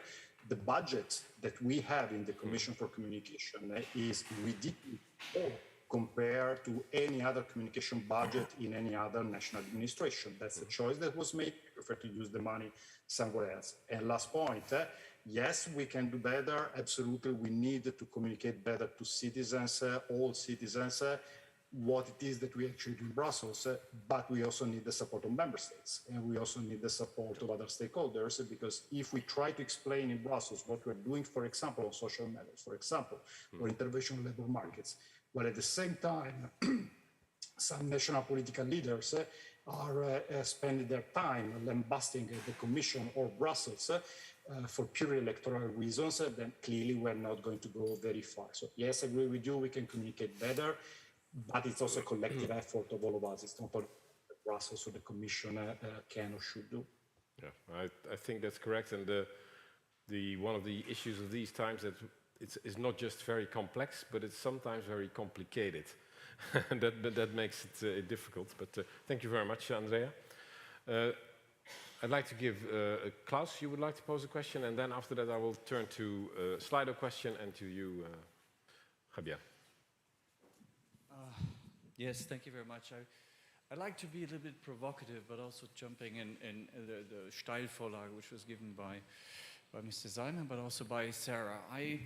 the budget that we have in the Commission for Communication is ridiculous compared to any other communication budget in any other national administration. That's a choice that was made. We prefer to use the money somewhere else. And last point, yes, we can do better. Absolutely, we need to communicate better to citizens, all citizens, what it is that we actually do in Brussels, but we also need the support of member states, and we also need the support of other stakeholders, because if we try to explain in Brussels what we're doing, for example, on social matters, for example, or intervention in labor markets, but at the same time, some national political leaders are spending their time lambasting the Commission or Brussels for pure electoral reasons, then clearly we're not going to go very far. So yes, I agree with you, we can communicate better, but it's also a collective effort of all of us. It's not only Brussels or the Commission can or should do. Yeah, I think that's correct. And one of the issues of these times that it's not just very complex, but it's sometimes very complicated. that makes it difficult. But thank you very much, Andrea. I'd like to give Klaus, you would like to pose a question, and then after that I will turn to Slido question and to you, Javier. Yes, thank you very much. I'd like to be a little bit provocative, but also jumping in the Steilvorlage, which was given by Mr. Simon, but also by Sarah. I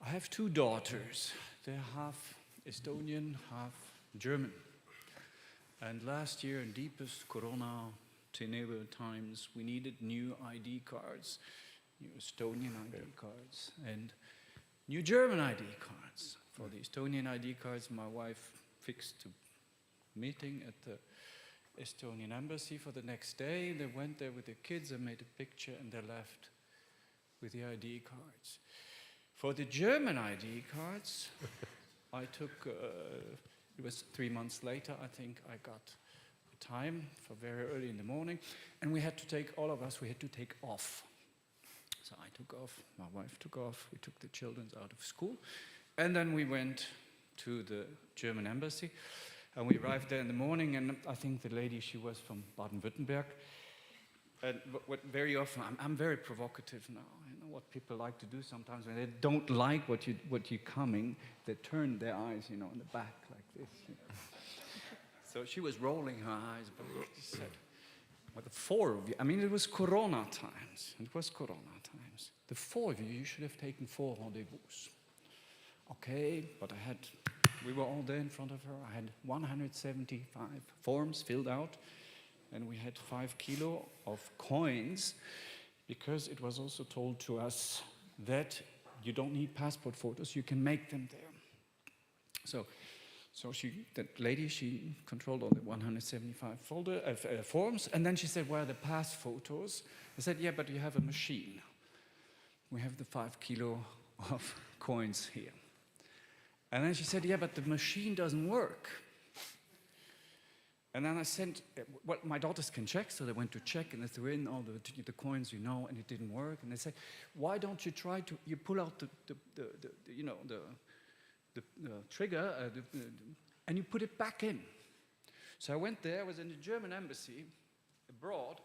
have two daughters. They're half Estonian, half German. And last year, in deepest Corona tenable times, we needed new ID cards, new Estonian ID cards, and new German ID cards. For the Estonian ID cards, my wife fixed a meeting at the Estonian embassy for the next day. They went there with their kids and made a picture, and they left with the ID cards. For the German ID cards, I took, it was 3 months later, I think I got a time for very early in the morning, and we had to take, all of us, we had to take off. So I took off, my wife took off, we took the children out of school, and then we went to the German embassy, and we arrived there in the morning, and I think the lady, she was from Baden-Württemberg. And what very often, I'm very provocative now. You know what people like to do sometimes when they don't like what you're coming, they turn their eyes, you know, in the back like this. You know. So she was rolling her eyes, but she said, well, the four of you, I mean, it was Corona times. It was Corona times. The four of you should have taken 4 rendezvous. Okay, but we were all there in front of her. I had 175 forms filled out, and we had 5 kilo of coins, because it was also told to us that you don't need passport photos, you can make them there. So that lady, she controlled all the 175 forms, and then she said, where are the pass photos? I said, yeah, but you have a machine. We have the 5 kilo of coins here. And then she said, yeah, but the machine doesn't work. And then I sent, well, my daughters can check, so they went to check, and they threw in all the coins, you know, and it didn't work. And they said, why don't you try to, you pull out the trigger, and you put it back in. So I went there, I was in the German embassy, abroad,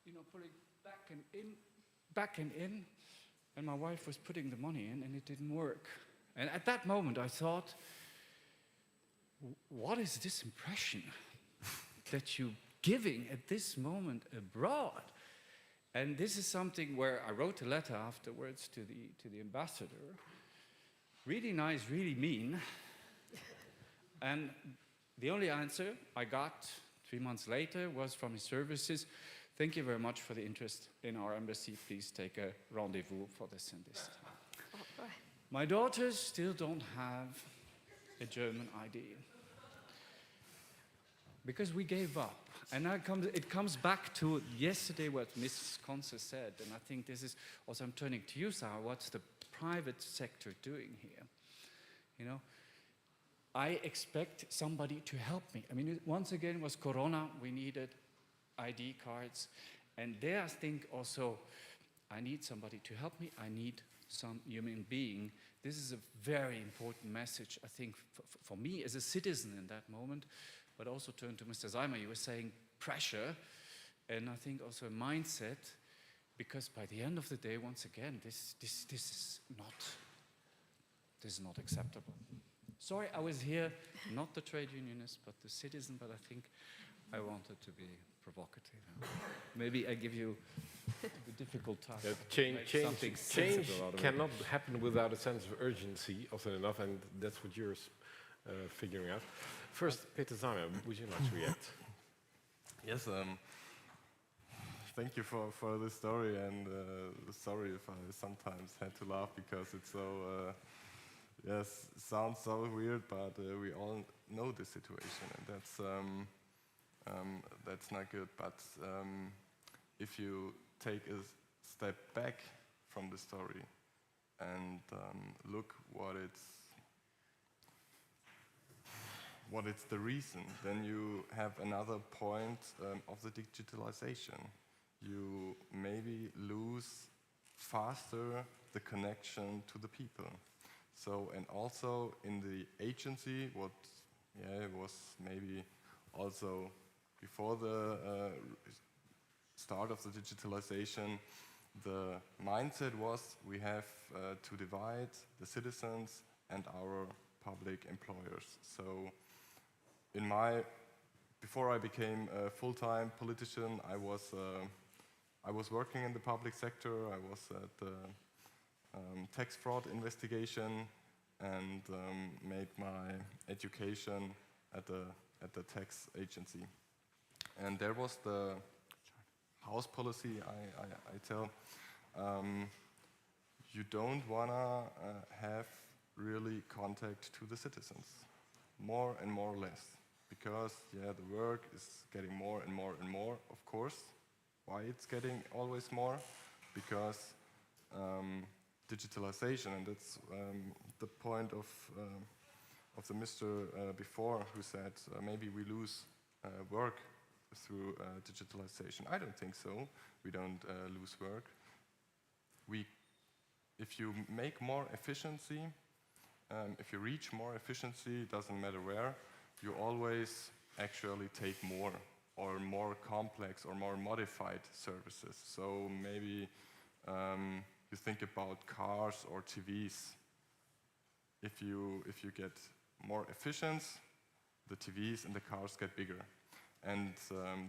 you know, pulling back and in, and my wife was putting the money in, and it didn't work. And at that moment, I thought, what is this impression that you're giving at this moment abroad? And this is something where I wrote a letter afterwards to the ambassador. Really nice, really mean. And the only answer I got 3 months later was from his services. Thank you very much for the interest in our embassy. Please take a rendezvous for this and this. My daughters still don't have a German ID. Because we gave up. And now it comes back to yesterday what Ms. Constance said, and I think this is also, I'm turning to you, Sarah, what's the private sector doing here? You know, I expect somebody to help me. I mean, once again, it was Corona, we needed ID cards, and there I think also, I need somebody to help me, I need some human being. This is a very important message, I think, for me as a citizen in that moment, but also turn to Mr. Zeimer. You were saying pressure, and I think also a mindset, because by the end of the day, once again, this is not acceptable. Sorry, I was here, not the trade unionist, but the citizen, but I think I wanted to be provocative. Maybe I give you a difficult task. Change cannot happen without a sense of urgency, often enough, and that's what you're figuring out. First, Peter Zeimer, would you like to react? Yes, thank you for the story, and sorry if I sometimes had to laugh because it's so, yes, sounds so weird, but we all know the situation, and that's not good. But if you take a step back from the story and look what it's the reason, then you have another point of the digitalization. You maybe lose faster the connection to the people. So, and also in the agency, what was maybe also before the start of the digitalization, the mindset was we have to divide the citizens and our public employers. So before I became a full-time politician, I was working in the public sector. I was at the tax fraud investigation and made my education at the tax agency. And there was the house policy, I tell, you don't wanna have really contact to the citizens, more and more or less, because the work is getting more and more and more, of course. Why it's getting always more? Because digitalization, and that's the point of the Mr. Before, who said maybe we lose work through digitalization. I don't think so. We don't lose work. If you make more efficiency, if you reach more efficiency, doesn't matter where, you always actually take more or more complex or more modified services. So maybe you think about cars or TVs. If you get more efficient, the TVs and the cars get bigger. And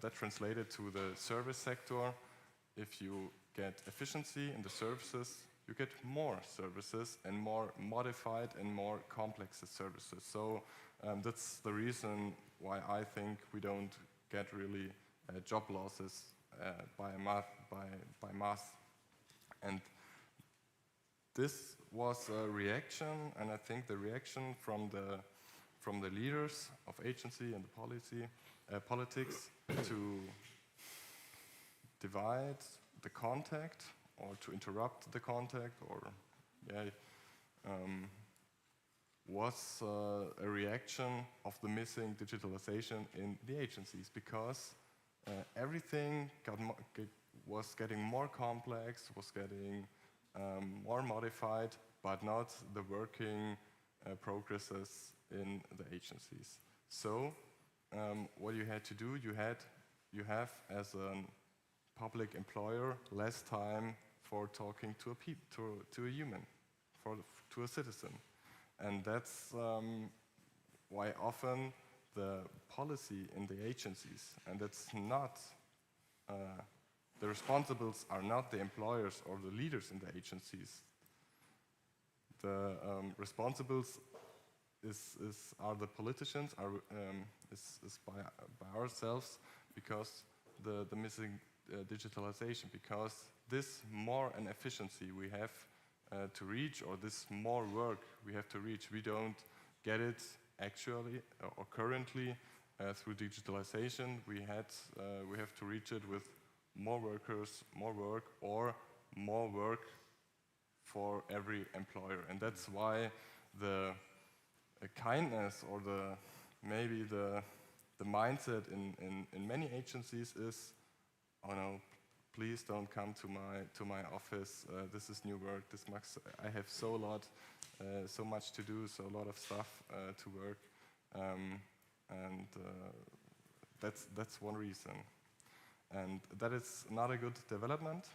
that translated to the service sector. If you get efficiency in the services, you get more services and more modified and more complex services. So that's the reason why I think we don't get really job losses by mass. And this was a reaction, and I think the reaction from the leaders of agency and the politics to divide the contact or to interrupt the contact, or was a reaction of the missing digitalization in the agencies, because everything was getting more complex, was getting more modified, but not the working progresses in the agencies. So what you had to do, you have as a public employer less time for talking to a human, to a citizen. And that's why often the policy in the agencies, and that's not, the responsibles are not the employers or the leaders in the agencies. The responsibles are the politicians, is by ourselves, because the missing digitalization, because this more an efficiency we have to reach, or this more work we have to reach, we don't get it actually or currently through digitalization. We have to reach it with more workers, more work, or more work for every employer. And that's why the kindness or maybe the mindset in many agencies is, oh no, please don't come to my office. This is new work. I have so much to do, so a lot of stuff to work, and that's one reason. And that is not a good development.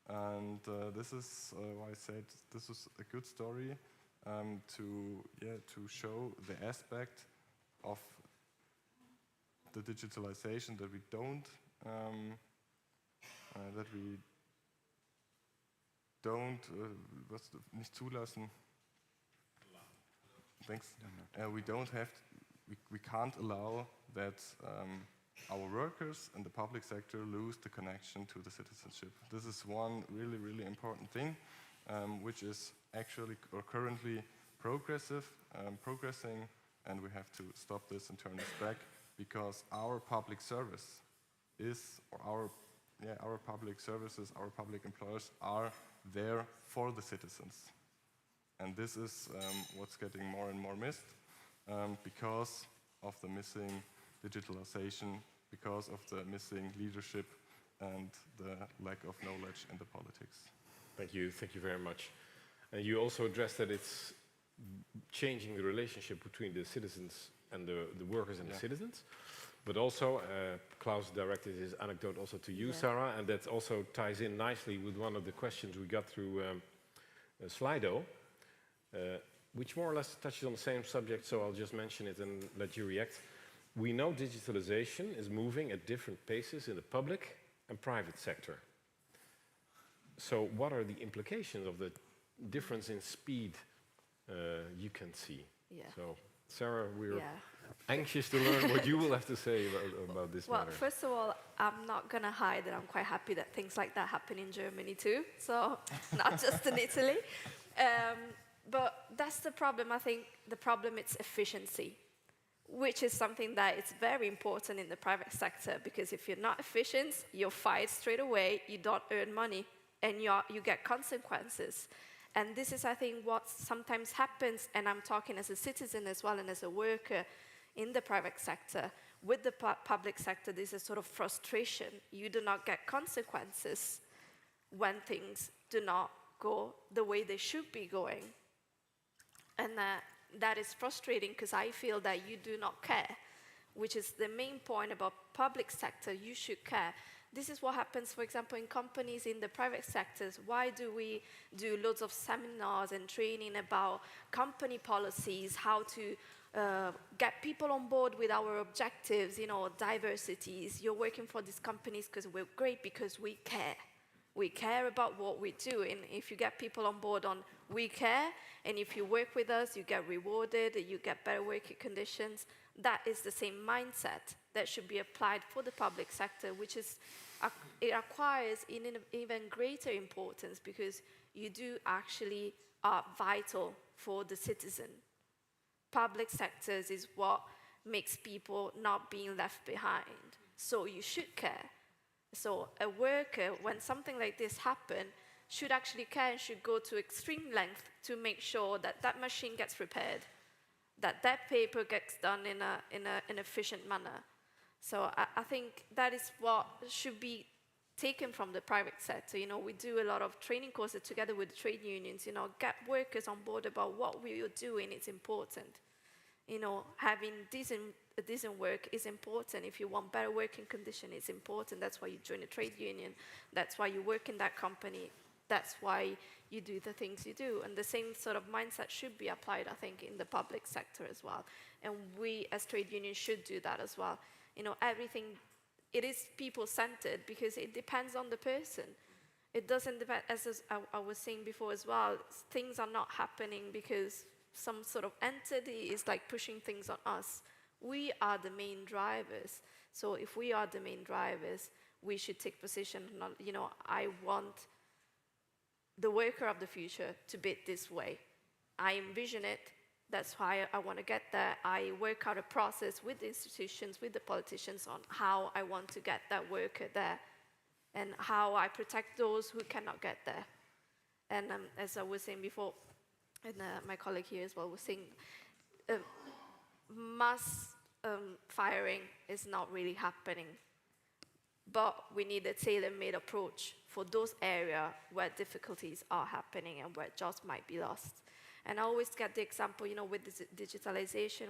And this is why I said this is a good story to show the aspect of the digitalization that we don't nicht zulassen. Thanks. We can't allow that our workers in the public sector lose the connection to the citizenship. This is one really, really important thing, which is actually or currently progressing, and we have to stop this and turn this back, because our public service is, or our public services, our public employers are there for the citizens. And this is what's getting more and more missed because of the missing digitalization, because of the missing leadership and the lack of knowledge in the politics. Thank you very much. And you also addressed that it's changing the relationship between the citizens and the workers and the citizens. But also, Klaus directed his anecdote also to you, Sarah, and that also ties in nicely with one of the questions we got through Slido, which more or less touches on the same subject, so I'll just mention it and let you react. We know digitalization is moving at different paces in the public and private sector. So what are the implications of the difference in speed you can see? Yeah. So, Sarah, we're anxious to learn what you will have to say about this matter. Well, first of all, I'm not going to hide that I'm quite happy that things like that happen in Germany too, so not just in Italy. But that's the problem. I think the problem is efficiency, which is something that is very important in the private sector, because if you're not efficient, you're fired straight away, you don't earn money, and you get consequences. And this is, I think, what sometimes happens, and I'm talking as a citizen as well and as a worker in the private sector. With the public sector, there's a sort of frustration. You do not get consequences when things do not go the way they should be going. And that is frustrating, because I feel that you do not care, which is the main point about public sector. You should care. This is what happens, for example, in companies in the private sectors. Why do we do loads of seminars and training about company policies, how to get people on board with our objectives, diversities? You're working for these companies because we're great, because we care. We care about what we do. And if you get people on board on we care, and if you work with us, you get rewarded, you get better working conditions, that is the same mindset that should be applied for the public sector, which is, it acquires even greater importance, because you do actually are vital for the citizen. Public sectors is what makes people not being left behind. So you should care. So a worker, when something like this happens, should actually care and should go to extreme length to make sure that that machine gets repaired, that that paper gets done in an efficient manner. So I think that is what should be taken from the private sector. We do a lot of training courses together with the trade unions, get workers on board about what we are doing. It's important. Having decent work is important. If you want better working conditions, it's important. That's why you join a trade union. That's why you work in that company. That's why you do the things you do. And the same sort of mindset should be applied, I think, in the public sector as well. And we as trade unions should do that as well. Everything, it is people-centered, because it depends on the person. It doesn't depend, as I was saying before as well, things are not happening because some sort of entity is like pushing things on us. We are the main drivers. So if we are the main drivers, we should take position. I want the worker of the future to be this way. I envision it. That's why I want to get there. I work out a process with the institutions, with the politicians, on how I want to get that worker there, and how I protect those who cannot get there. And as I was saying before, and my colleague here as well was saying, mass firing is not really happening. But we need a tailor-made approach for those areas where difficulties are happening and where jobs might be lost. And I always get the example, with digitalization,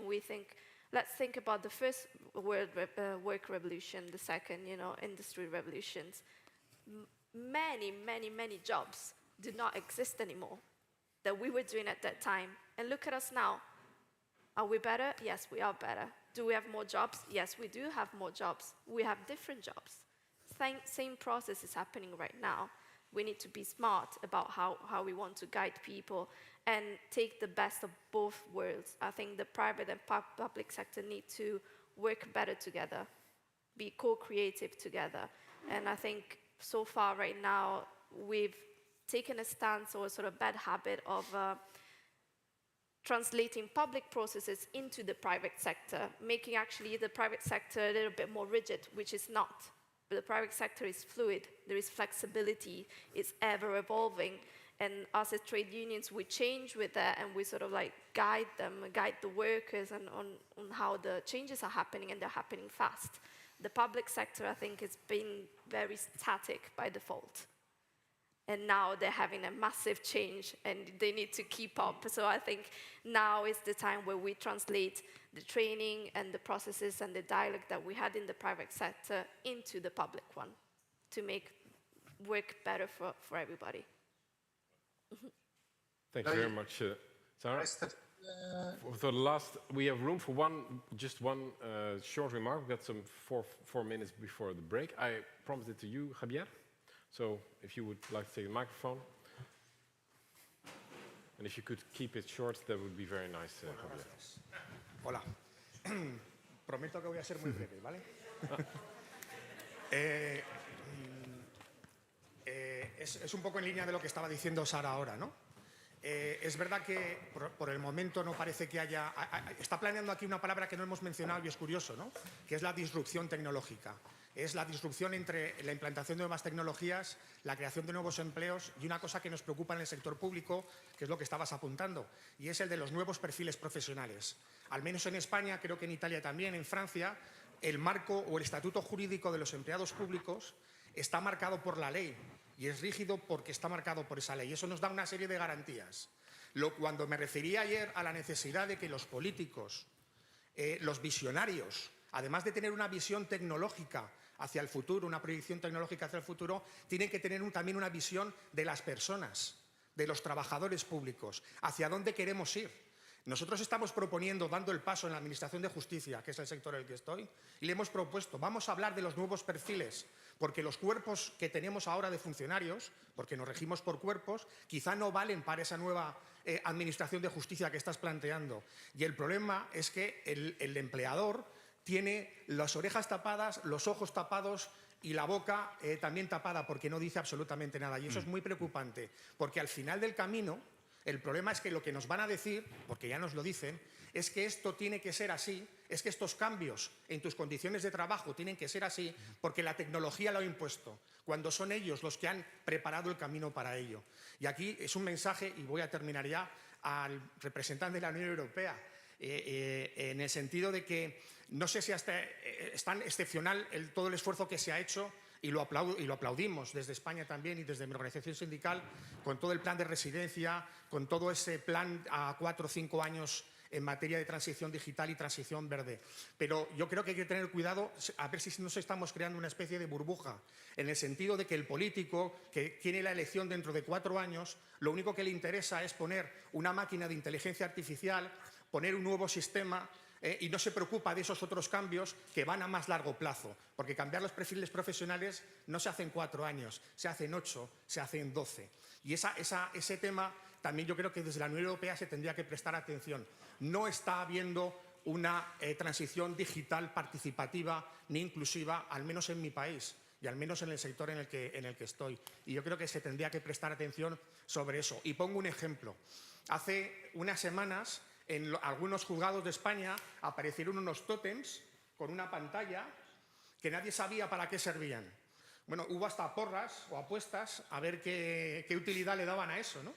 let's think about the first work revolution, the second, industry revolutions. Many jobs did not exist anymore that we were doing at that time. And look at us now. Are we better? Yes, we are better. Do we have more jobs? Yes, we do have more jobs. We have different jobs. Same process is happening right now. We need to be smart about how we want to guide people and take the best of both worlds. I think the private and public sector need to work better together, be co-creative together. And I think so far right now, we've taken a stance or a sort of bad habit of translating public processes into the private sector, making actually the private sector a little bit more rigid, which is not. But the private sector is fluid, there is flexibility, it's ever evolving. And us as trade unions, we change with that, and we sort of like guide them, guide the workers on how the changes are happening, and they're happening fast. The public sector, I think, has been very static by default. And now they're having a massive change and they need to keep up. So I think now is the time where we translate the training and the processes and the dialogue that we had in the private sector into the public one to make work better for everybody. Thank you very much, Sarah. For the last, we have room for just one short remark. We've got some four minutes before the break. I promised it to you, Javier. So if you would like to take the microphone. And if you could keep it short, that would be very nice, Javier. Hola. Prometo que voy a ser muy breve, ¿vale? Es un poco en línea de lo que estaba diciendo Sara ahora, ¿no? Es verdad que por el momento no parece que haya... Está planeando aquí una palabra que no hemos mencionado y es curioso, ¿no? Que es la disrupción tecnológica. Es la disrupción entre la implantación de nuevas tecnologías, la creación de nuevos empleos y una cosa que nos preocupa en el sector público, que es lo que estabas apuntando, y es el de los nuevos perfiles profesionales. Al menos en España, creo que en Italia también, en Francia, el marco o el estatuto jurídico de los empleados públicos está marcado por la ley y es rígido porque está marcado por esa ley. Eso nos da una serie de garantías. Cuando me refería ayer a la necesidad de que los políticos, los visionarios, además de tener una visión tecnológica hacia el futuro, una proyección tecnológica hacia el futuro, tienen que tener también una visión de las personas, de los trabajadores públicos, hacia dónde queremos ir. Nosotros estamos proponiendo, dando el paso en la Administración de Justicia, que es el sector en el que estoy, y le hemos propuesto, vamos a hablar de los nuevos perfiles, porque los cuerpos que tenemos ahora de funcionarios, porque nos regimos por cuerpos, quizá no valen para esa nueva Administración de Justicia que estás planteando. Y el problema es que el empleador tiene las orejas tapadas, los ojos tapados y la boca también tapada porque no dice absolutamente nada. Y eso es muy preocupante, porque al final del camino el problema es que lo que nos van a decir, porque ya nos lo dicen, es que esto tiene que ser así, es que estos cambios en tus condiciones de trabajo tienen que ser así porque la tecnología lo ha impuesto, cuando son ellos los que han preparado el camino para ello. Y aquí es un mensaje, y voy a terminar ya, al representante de la Unión Europea, en el sentido de que no sé si es tan excepcional todo el esfuerzo que se ha hecho, y lo aplaudimos desde España también y desde mi organización sindical, con todo el plan de residencia, con todo ese plan a 4 o 5 años en materia de transición digital y transición verde. Pero yo creo que hay que tener cuidado a ver si nos estamos creando una especie de burbuja, en el sentido de que el político que tiene la elección dentro de 4 años, lo único que le interesa es poner una máquina de inteligencia artificial, poner un nuevo sistema, y no se preocupa de esos otros cambios que van a más largo plazo, porque cambiar los perfiles profesionales no se hace en 4 años, se hace en 8, se hace en 12. Y ese tema también yo creo que desde la Unión Europea se tendría que prestar atención. No está habiendo una transición digital participativa ni inclusiva, al menos en mi país y al menos en el sector en el que estoy. Y yo creo que se tendría que prestar atención sobre eso. Y pongo un ejemplo. Hace unas semanas, en algunos juzgados de España aparecieron unos tótems con una pantalla que nadie sabía para qué servían. Bueno, hubo hasta porras o apuestas a ver qué utilidad le daban a eso, ¿no?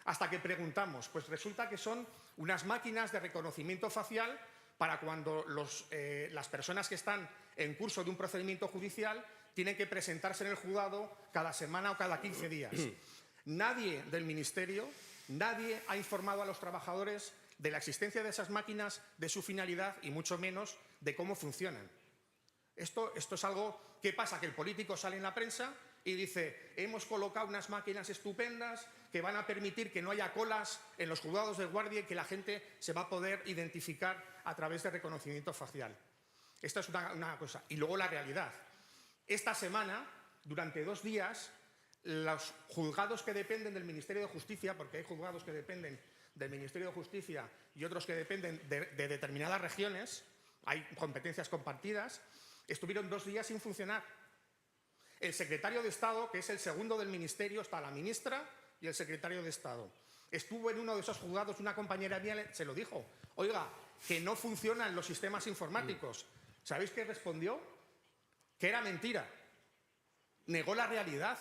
Hasta que preguntamos, pues resulta que son unas máquinas de reconocimiento facial para cuando las personas que están en curso de un procedimiento judicial tienen que presentarse en el juzgado cada semana o cada 15 días. Nadie del Ministerio, nadie ha informado a los trabajadores de la existencia de esas máquinas, de su finalidad y mucho menos de cómo funcionan. Esto es algo que pasa, que el político sale en la prensa y dice, hemos colocado unas máquinas estupendas que van a permitir que no haya colas en los juzgados de guardia y que la gente se va a poder identificar a través de reconocimiento facial. Esta es una cosa. Y luego la realidad. Esta semana, durante 2 días, los juzgados que dependen del Ministerio de Justicia, porque hay juzgados que dependen del Ministerio de Justicia y otros que dependen de determinadas regiones, hay competencias compartidas, estuvieron 2 días sin funcionar. El secretario de Estado, que es el segundo del Ministerio, está la ministra y el secretario de Estado. Estuvo en uno de esos juzgados, una compañera mía se lo dijo, oiga, que no funcionan los sistemas informáticos. ¿Sabéis qué respondió? Que era mentira. Negó la realidad.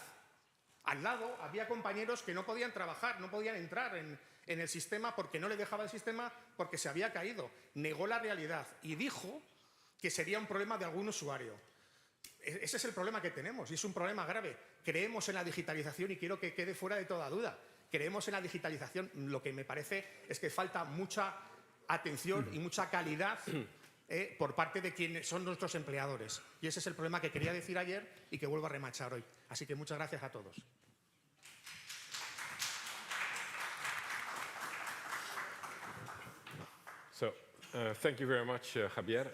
Al lado había compañeros que no podían trabajar, no podían entrar en el sistema porque no le dejaba el sistema porque se había caído. Negó la realidad y dijo que sería un problema de algún usuario. ese es el problema que tenemos y es un problema grave. Creemos en la digitalización y quiero que quede fuera de toda duda. Creemos en la digitalización. Lo que me parece es que falta mucha atención y mucha calidad por parte de quienes son nuestros empleadores. Y ese es el problema que quería decir ayer y que vuelvo a remachar hoy. Así que muchas gracias a todos. So, thank you very much, Javier.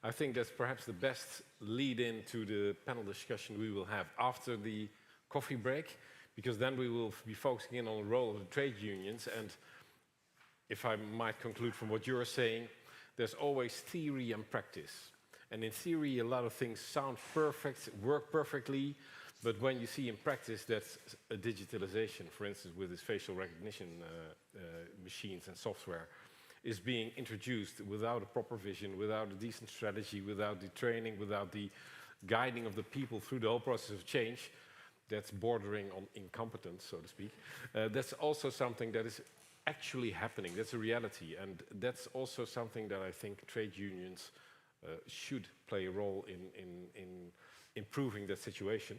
I think that's perhaps the best lead-in to the panel discussion we will have after the coffee break, because then we will be focusing in on the role of the trade unions. And if I might conclude from what you're saying, there's always theory and practice. And in theory, a lot of things sound perfect, work perfectly, but when you see in practice that a digitalization, for instance, with its facial recognition machines and software, is being introduced without a proper vision, without a decent strategy, without the training, without the guiding of the people through the whole process of change, that's bordering on incompetence, so to speak. That's also something that is actually happening. That's a reality. And that's also something that I think trade unions should play a role in improving that situation.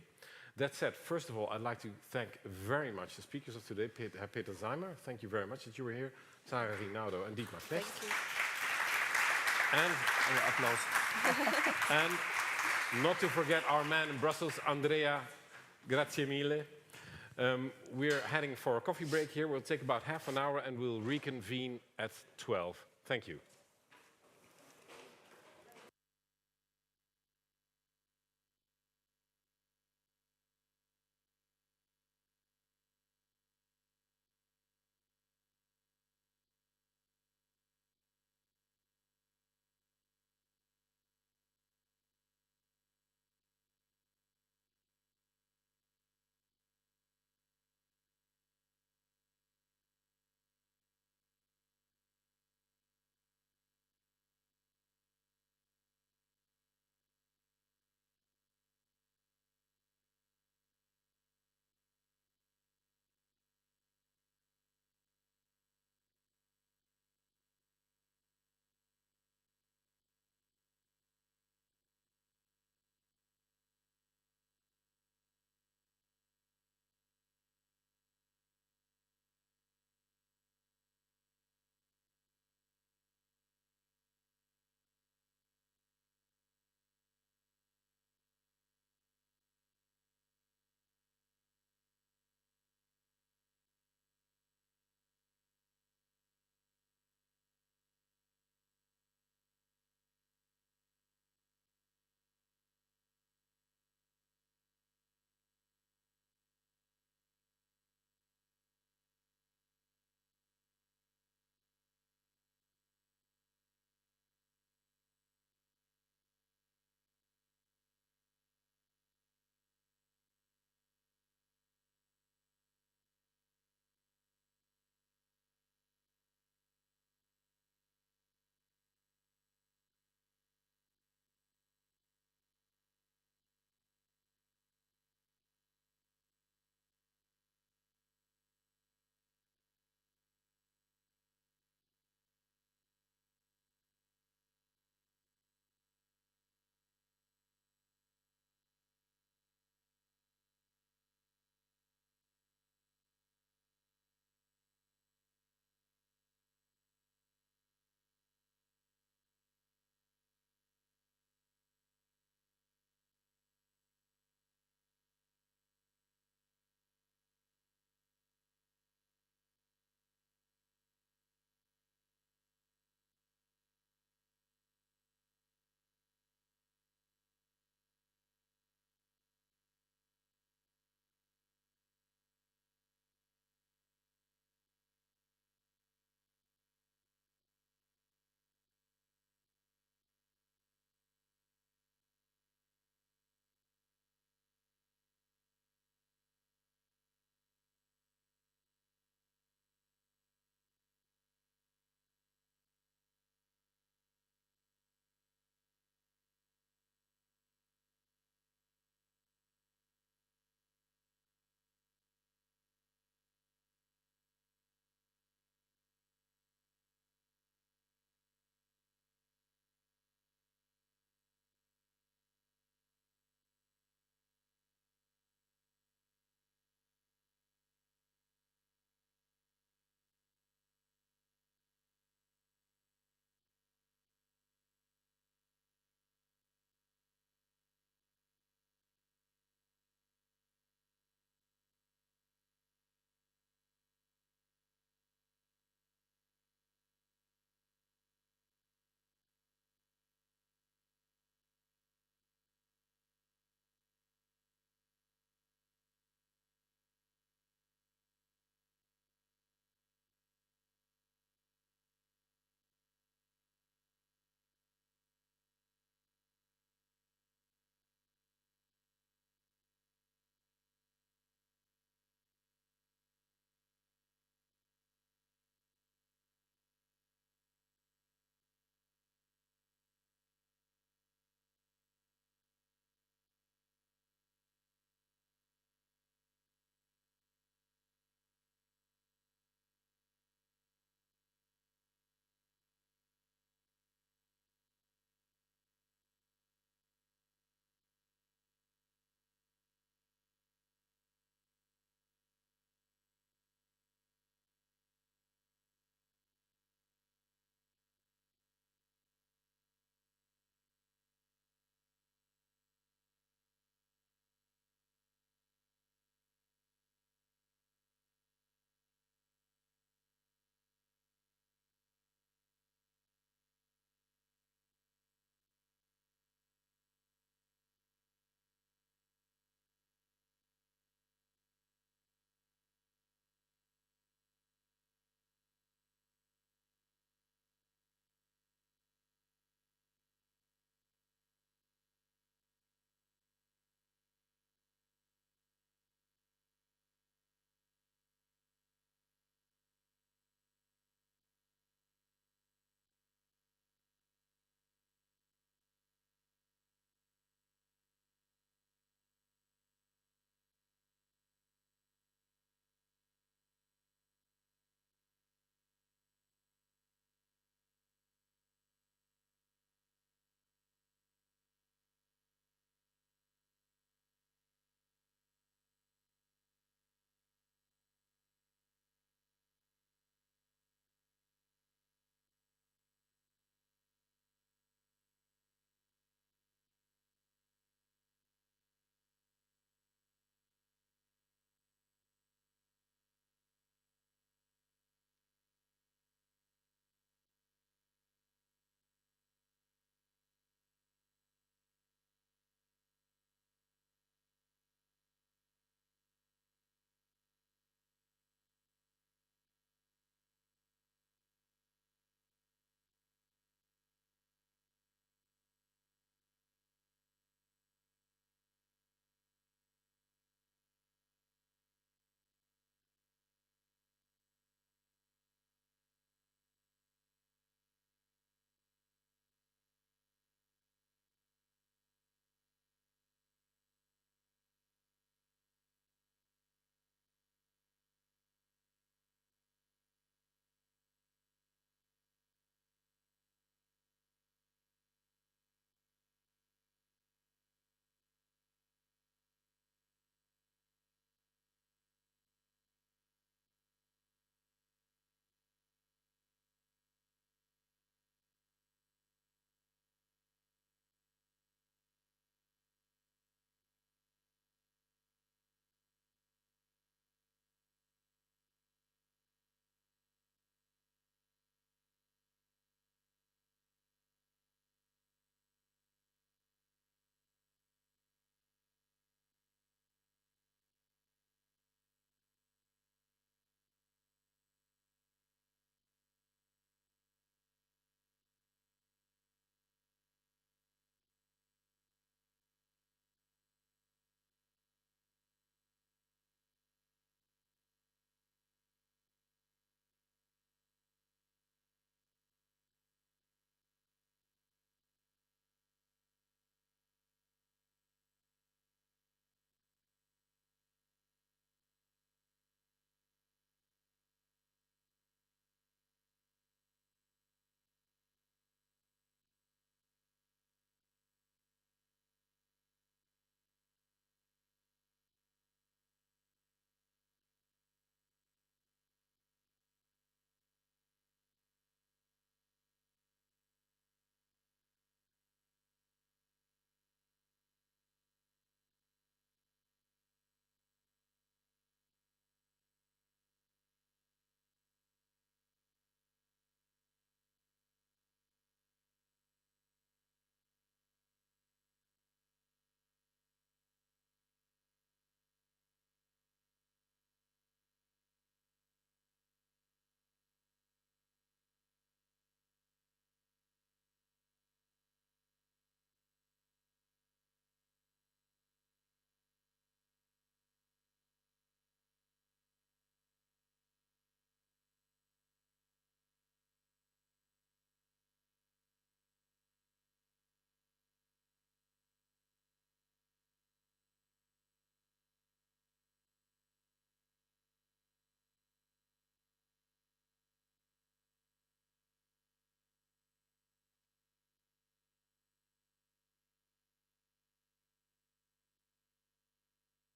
That said, first of all, I'd like to thank very much the speakers of today. Peter Zeimer, thank you very much that you were here. Sarah Rinaldo and Dietmar Knecht. Thank you. And, and not to forget our man in Brussels, Andrea, grazie mille. We're heading for a coffee break here. We'll take about half an hour and we'll reconvene at 12. Thank you.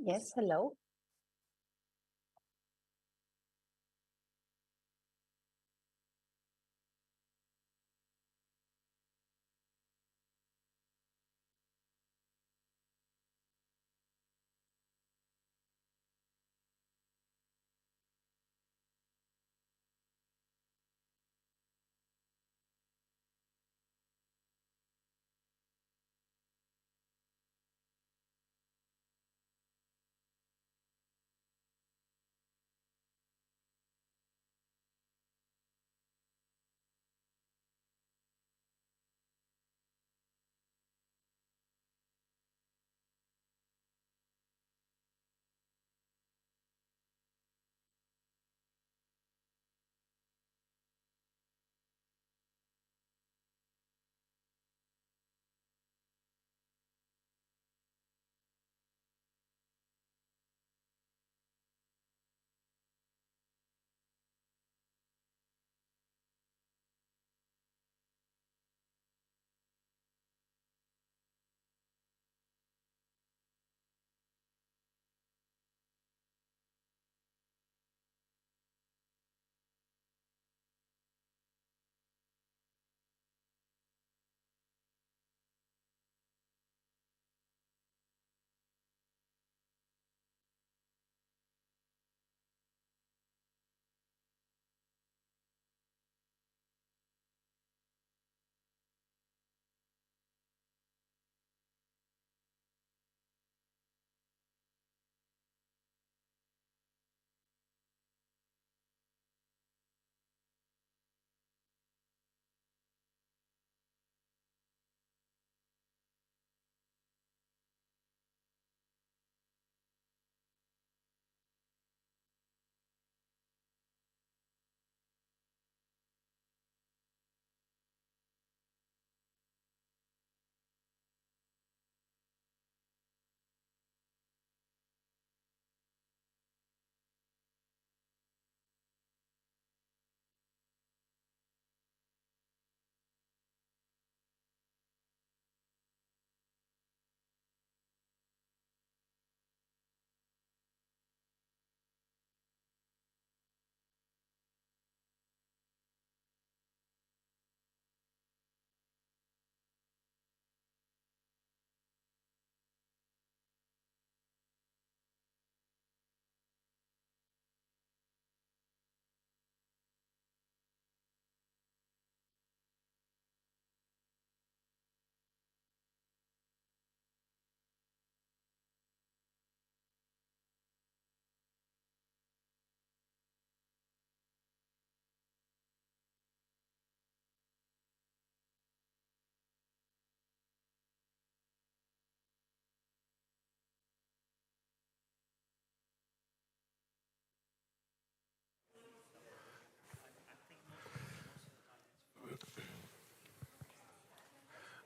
Yes, hello.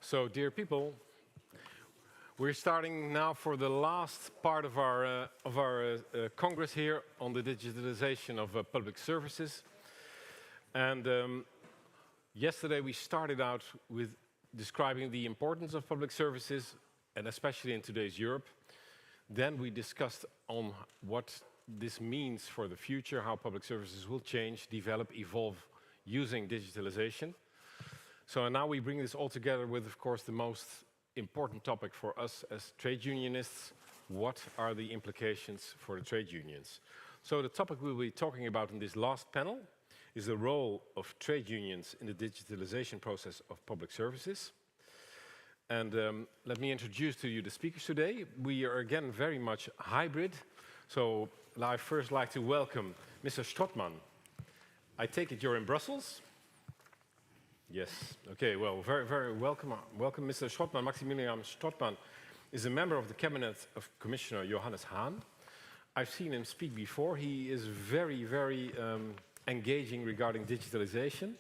So, dear people, we're starting now for the last part of our Congress here on the digitalization of public services. And yesterday we started out with describing the importance of public services, and especially in today's Europe. Then we discussed on what this means for the future, how public services will change, develop, evolve using digitalization. So now we bring this all together with, of course, the most important topic for us as trade unionists. What are the implications for the trade unions? So the topic we'll be talking about in this last panel is the role of trade unions in the digitalization process of public services. And let me introduce to you the speakers today. We are again very much hybrid. So I first like to welcome Mr. Strootman. I take it you're in Brussels? Yes. Okay. Well, very welcome. Welcome, Mr. Strootman. Maximilian Strootman is a member of the cabinet of Commissioner Johannes Hahn. I've seen him speak before. He is very engaging regarding digitalization.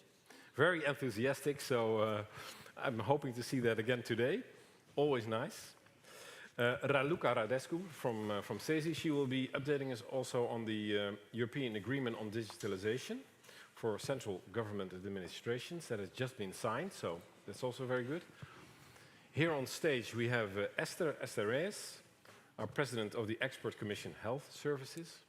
Very enthusiastic. So I'm hoping to see that again today. Always nice. Raluca Radescu from CESI. She will be updating us also on the European Agreement on Digitalization for central government administrations that has just been signed, so that's also very good. Here on stage we have Esther Reyes, our president of the Expert Commission Health Services.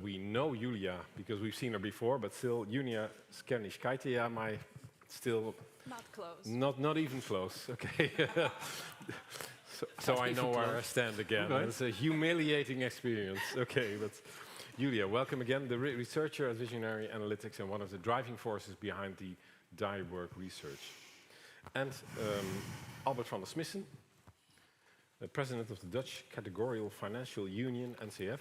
We know Julia because we've seen her before, but still, Julia Skerniškaitia, still Not close. not even close. Okay. so I know where I stand again. Okay. It's a humiliating experience. Okay, but Julia, welcome again. The researcher at Visionary Analytics and one of the driving forces behind the DAY work research. And Albert van der Smissen, the president of the Dutch Categorical Financial Union, NCF.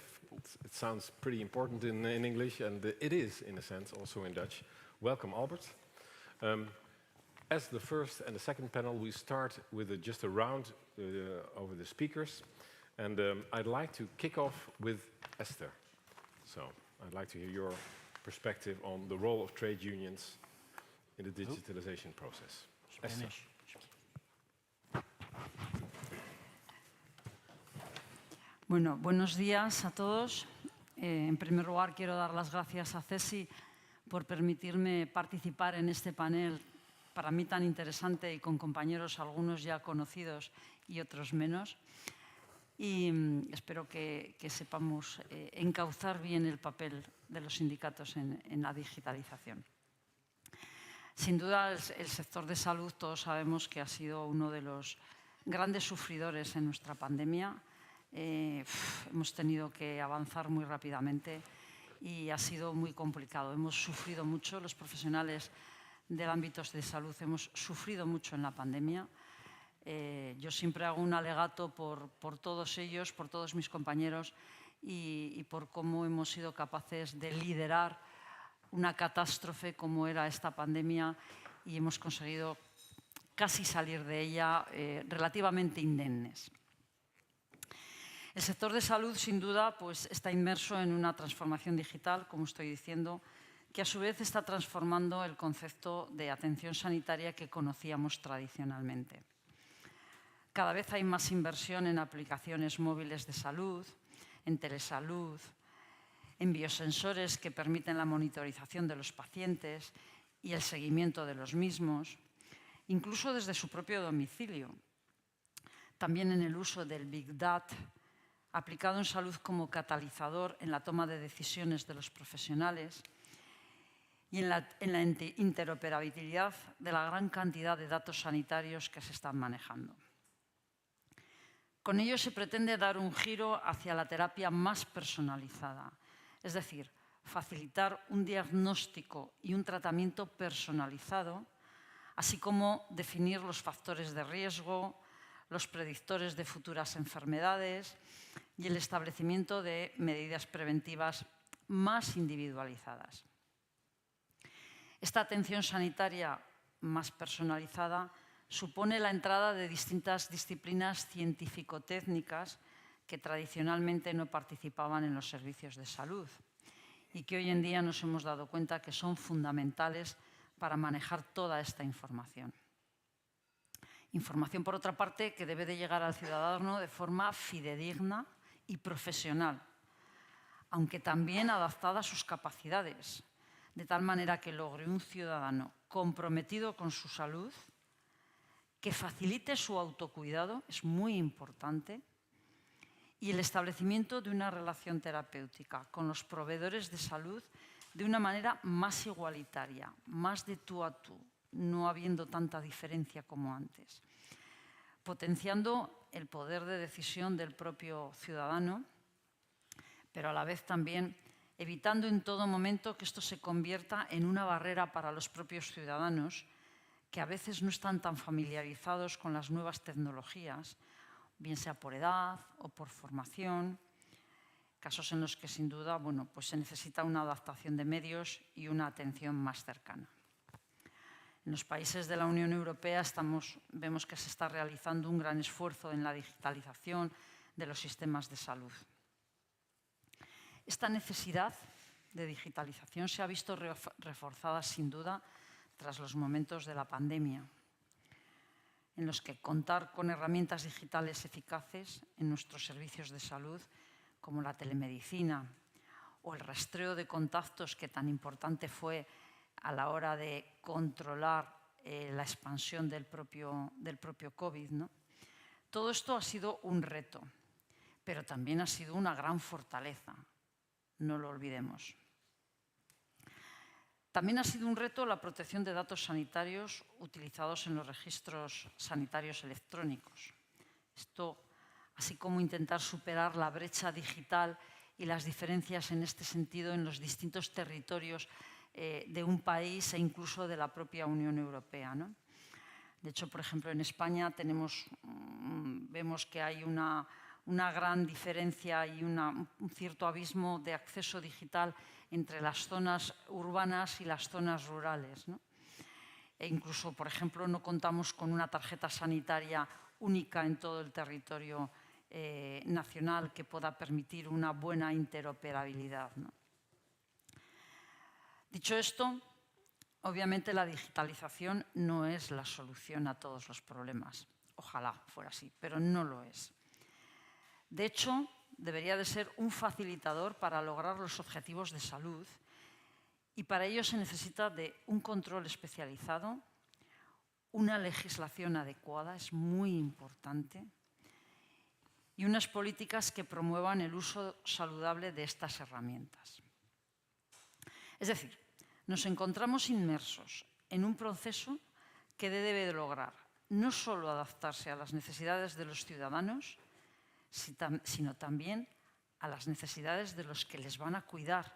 It sounds pretty important in English, and it is, in a sense, also in Dutch. Welcome, Albert. As the first and the second panel, we start with just a round over the speakers. And I'd like to kick off with Esther. So I'd like to hear your perspective on the role of trade unions in the digitalization process. Esther. Bueno, buenos días a todos. En primer lugar, quiero dar las gracias a CESI por permitirme participar en este panel para mí tan interesante y con compañeros, algunos ya conocidos y otros menos. Y espero que sepamos encauzar bien el papel de los sindicatos en la digitalización. Sin duda, el sector de salud, todos sabemos que ha sido uno de los grandes sufridores en nuestra pandemia. Hemos tenido que avanzar muy rápidamente y ha sido muy complicado. Hemos sufrido mucho, los profesionales del ámbito de salud hemos sufrido mucho en la pandemia. Yo siempre hago un alegato por todos ellos, por todos mis compañeros y por cómo hemos sido capaces de liderar una catástrofe como era esta pandemia y hemos conseguido casi salir de ella relativamente indemnes. El sector de salud, sin duda, pues, está inmerso en una transformación digital, como estoy diciendo, que a su vez está transformando el concepto de atención sanitaria que conocíamos tradicionalmente. Cada vez hay más inversión en aplicaciones móviles de salud, en telesalud, en biosensores que permiten la monitorización de los pacientes y el seguimiento de los mismos, incluso desde su propio domicilio. También en el uso del Big Data, aplicado en salud como catalizador en la toma de decisiones de los profesionales y en la interoperabilidad de la gran cantidad de datos sanitarios que se están manejando. Con ello se pretende dar un giro hacia la terapia más personalizada, es decir, facilitar un diagnóstico y un tratamiento personalizado, así como definir los factores de riesgo, los predictores de futuras enfermedades y el establecimiento de medidas preventivas más individualizadas. Esta atención sanitaria más personalizada supone la entrada de distintas disciplinas científico-técnicas que tradicionalmente no participaban en los servicios de salud y que hoy en día nos hemos dado cuenta que son fundamentales para manejar toda esta información. Información, por otra parte, que debe de llegar al ciudadano de forma fidedigna y profesional, aunque también adaptada a sus capacidades, de tal manera que logre un ciudadano comprometido con su salud, que facilite su autocuidado, es muy importante, y el establecimiento de una relación terapéutica con los proveedores de salud de una manera más igualitaria, más de tú a tú, no habiendo tanta diferencia como antes, potenciando el poder de decisión del propio ciudadano, pero a la vez también evitando en todo momento que esto se convierta en una barrera para los propios ciudadanos que a veces no están tan familiarizados con las nuevas tecnologías, bien sea por edad o por formación, casos en los que sin duda pues se necesita una adaptación de medios y una atención más cercana. En los países de la Unión Europea vemos que se está realizando un gran esfuerzo en la digitalización de los sistemas de salud. Esta necesidad de digitalización se ha visto reforzada sin duda tras los momentos de la pandemia, en los que contar con herramientas digitales eficaces en nuestros servicios de salud, como la telemedicina o el rastreo de contactos que tan importante fue a la hora de controlar la expansión del propio COVID, ¿no? Todo esto ha sido un reto, pero también ha sido una gran fortaleza, no lo olvidemos. También ha sido un reto la protección de datos sanitarios utilizados en los registros sanitarios electrónicos. Esto, así como intentar superar la brecha digital y las diferencias en este sentido en los distintos territorios de un país e incluso de la propia Unión Europea, ¿no? De hecho, por ejemplo, en España vemos que hay una gran diferencia y un cierto abismo de acceso digital entre las zonas urbanas y las zonas rurales, ¿no? E incluso, por ejemplo, no contamos con una tarjeta sanitaria única en todo el territorio nacional que pueda permitir una buena interoperabilidad, ¿no? Dicho esto, obviamente la digitalización no es la solución a todos los problemas. Ojalá fuera así, pero no lo es. De hecho, debería de ser un facilitador para lograr los objetivos de salud y para ello se necesita de un control especializado, una legislación adecuada, es muy importante, y unas políticas que promuevan el uso saludable de estas herramientas. Es decir, nos encontramos inmersos en un proceso que debe de lograr no solo adaptarse a las necesidades de los ciudadanos, sino también a las necesidades de los que les van a cuidar,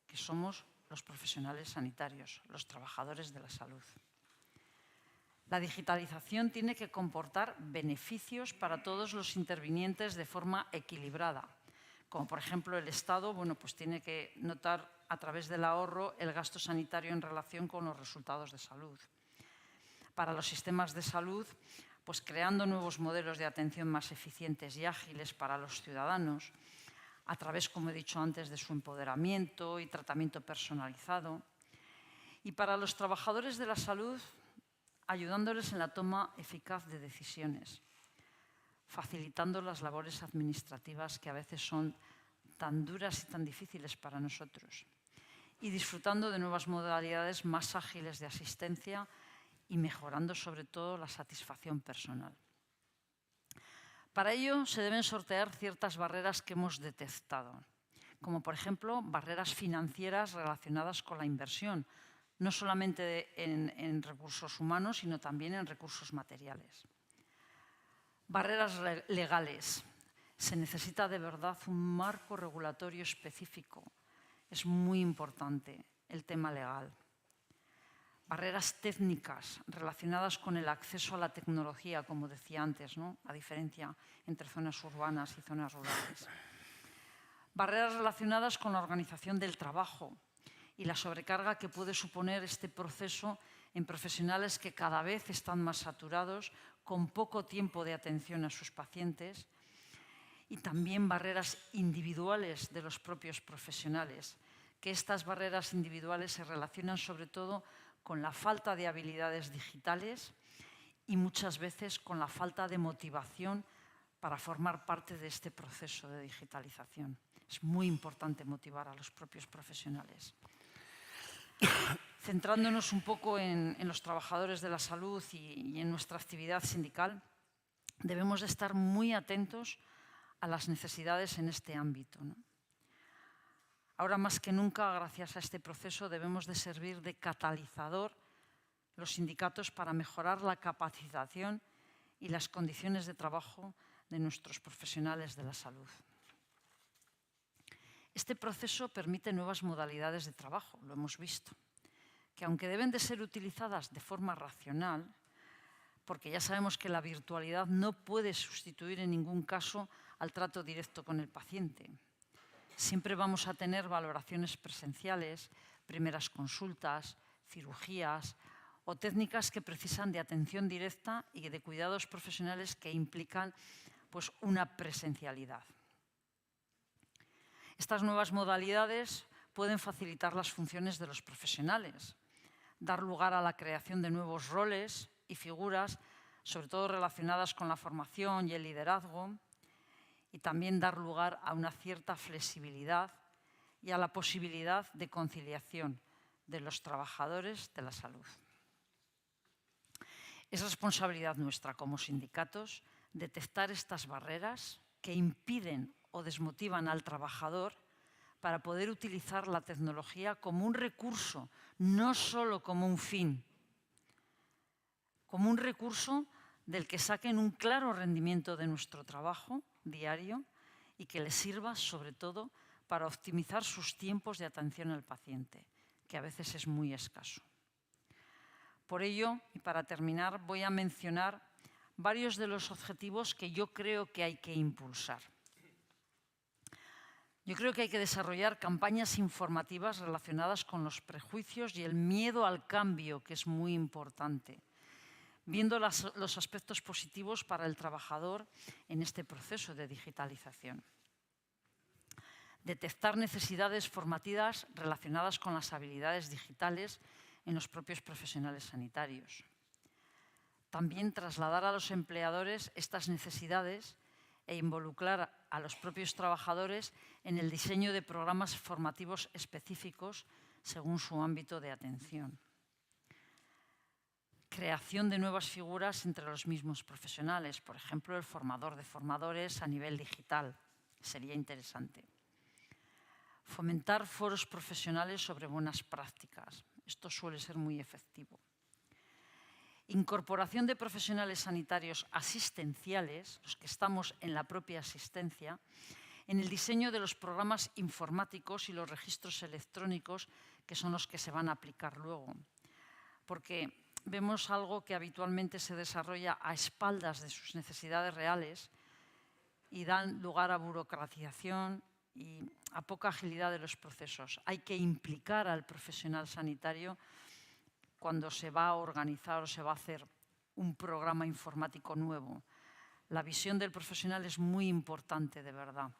que somos los profesionales sanitarios, los trabajadores de la salud. La digitalización tiene que comportar beneficios para todos los intervinientes de forma equilibrada, como por ejemplo el Estado, pues tiene que notar a través del ahorro el gasto sanitario en relación con los resultados de salud. Para los sistemas de salud, pues creando nuevos modelos de atención más eficientes y ágiles para los ciudadanos, a través, como he dicho antes, de su empoderamiento y tratamiento personalizado. Y para los trabajadores de la salud, ayudándoles en la toma eficaz de decisiones, facilitando las labores administrativas que a veces son tan duras y tan difíciles para nosotros, y disfrutando de nuevas modalidades más ágiles de asistencia y mejorando sobre todo la satisfacción personal. Para ello se deben sortear ciertas barreras que hemos detectado, como por ejemplo barreras financieras relacionadas con la inversión, no solamente en recursos humanos, sino también en recursos materiales. Barreras legales. Se necesita de verdad un marco regulatorio específico. Es muy importante el tema legal. Barreras técnicas relacionadas con el acceso a la tecnología, como decía antes, ¿no? A diferencia entre zonas urbanas y zonas rurales. Barreras relacionadas con la organización del trabajo y la sobrecarga que puede suponer este proceso en profesionales que cada vez están más saturados, con poco tiempo de atención a sus pacientes, y también barreras individuales de los propios profesionales, que estas barreras individuales se relacionan sobre todo con la falta de habilidades digitales y muchas veces con la falta de motivación para formar parte de este proceso de digitalización. Es muy importante motivar a los propios profesionales. Centrándonos un poco en los trabajadores de la salud y en nuestra actividad sindical, debemos de estar muy atentos a las necesidades en este ámbito, ¿no? Ahora más que nunca, gracias a este proceso, debemos de servir de catalizador los sindicatos para mejorar la capacitación y las condiciones de trabajo de nuestros profesionales de la salud. Este proceso permite nuevas modalidades de trabajo, lo hemos visto, que aunque deben de ser utilizadas de forma racional, porque ya sabemos que la virtualidad no puede sustituir en ningún caso al trato directo con el paciente. Siempre vamos a tener valoraciones presenciales, primeras consultas, cirugías o técnicas que precisan de atención directa y de cuidados profesionales que implican pues, una presencialidad. Estas nuevas modalidades pueden facilitar las funciones de los profesionales, dar lugar a la creación de nuevos roles y figuras, sobre todo relacionadas con la formación y el liderazgo, y también dar lugar a una cierta flexibilidad y a la posibilidad de conciliación de los trabajadores de la salud. Es responsabilidad nuestra como sindicatos detectar estas barreras que impiden o desmotivan al trabajador para poder utilizar la tecnología como un recurso, no solo como un fin, como un recurso del que saquen un claro rendimiento de nuestro trabajo diario y que les sirva sobre todo para optimizar sus tiempos de atención al paciente, que a veces es muy escaso. Por ello, y para terminar, voy a mencionar varios de los objetivos que yo creo que hay que impulsar. Yo creo que hay que desarrollar campañas informativas relacionadas con los prejuicios y el miedo al cambio, que es muy importante, viendo los aspectos positivos para el trabajador en este proceso de digitalización. Detectar necesidades formativas relacionadas con las habilidades digitales en los propios profesionales sanitarios. También trasladar a los empleadores estas necesidades e involucrar a los propios trabajadores en el diseño de programas formativos específicos según su ámbito de atención. Creación de nuevas figuras entre los mismos profesionales, por ejemplo, el formador de formadores a nivel digital, sería interesante. Fomentar foros profesionales sobre buenas prácticas, esto suele ser muy efectivo. Incorporación de profesionales sanitarios asistenciales, los que estamos en la propia asistencia, en el diseño de los programas informáticos y los registros electrónicos, que son los que se van a aplicar luego. Porque vemos algo que habitualmente se desarrolla a espaldas de sus necesidades reales y dan lugar a burocratización y a poca agilidad de los procesos. Hay que implicar al profesional sanitario cuando se va a organizar o se va a hacer un programa informático nuevo. La visión del profesional es muy importante, de verdad.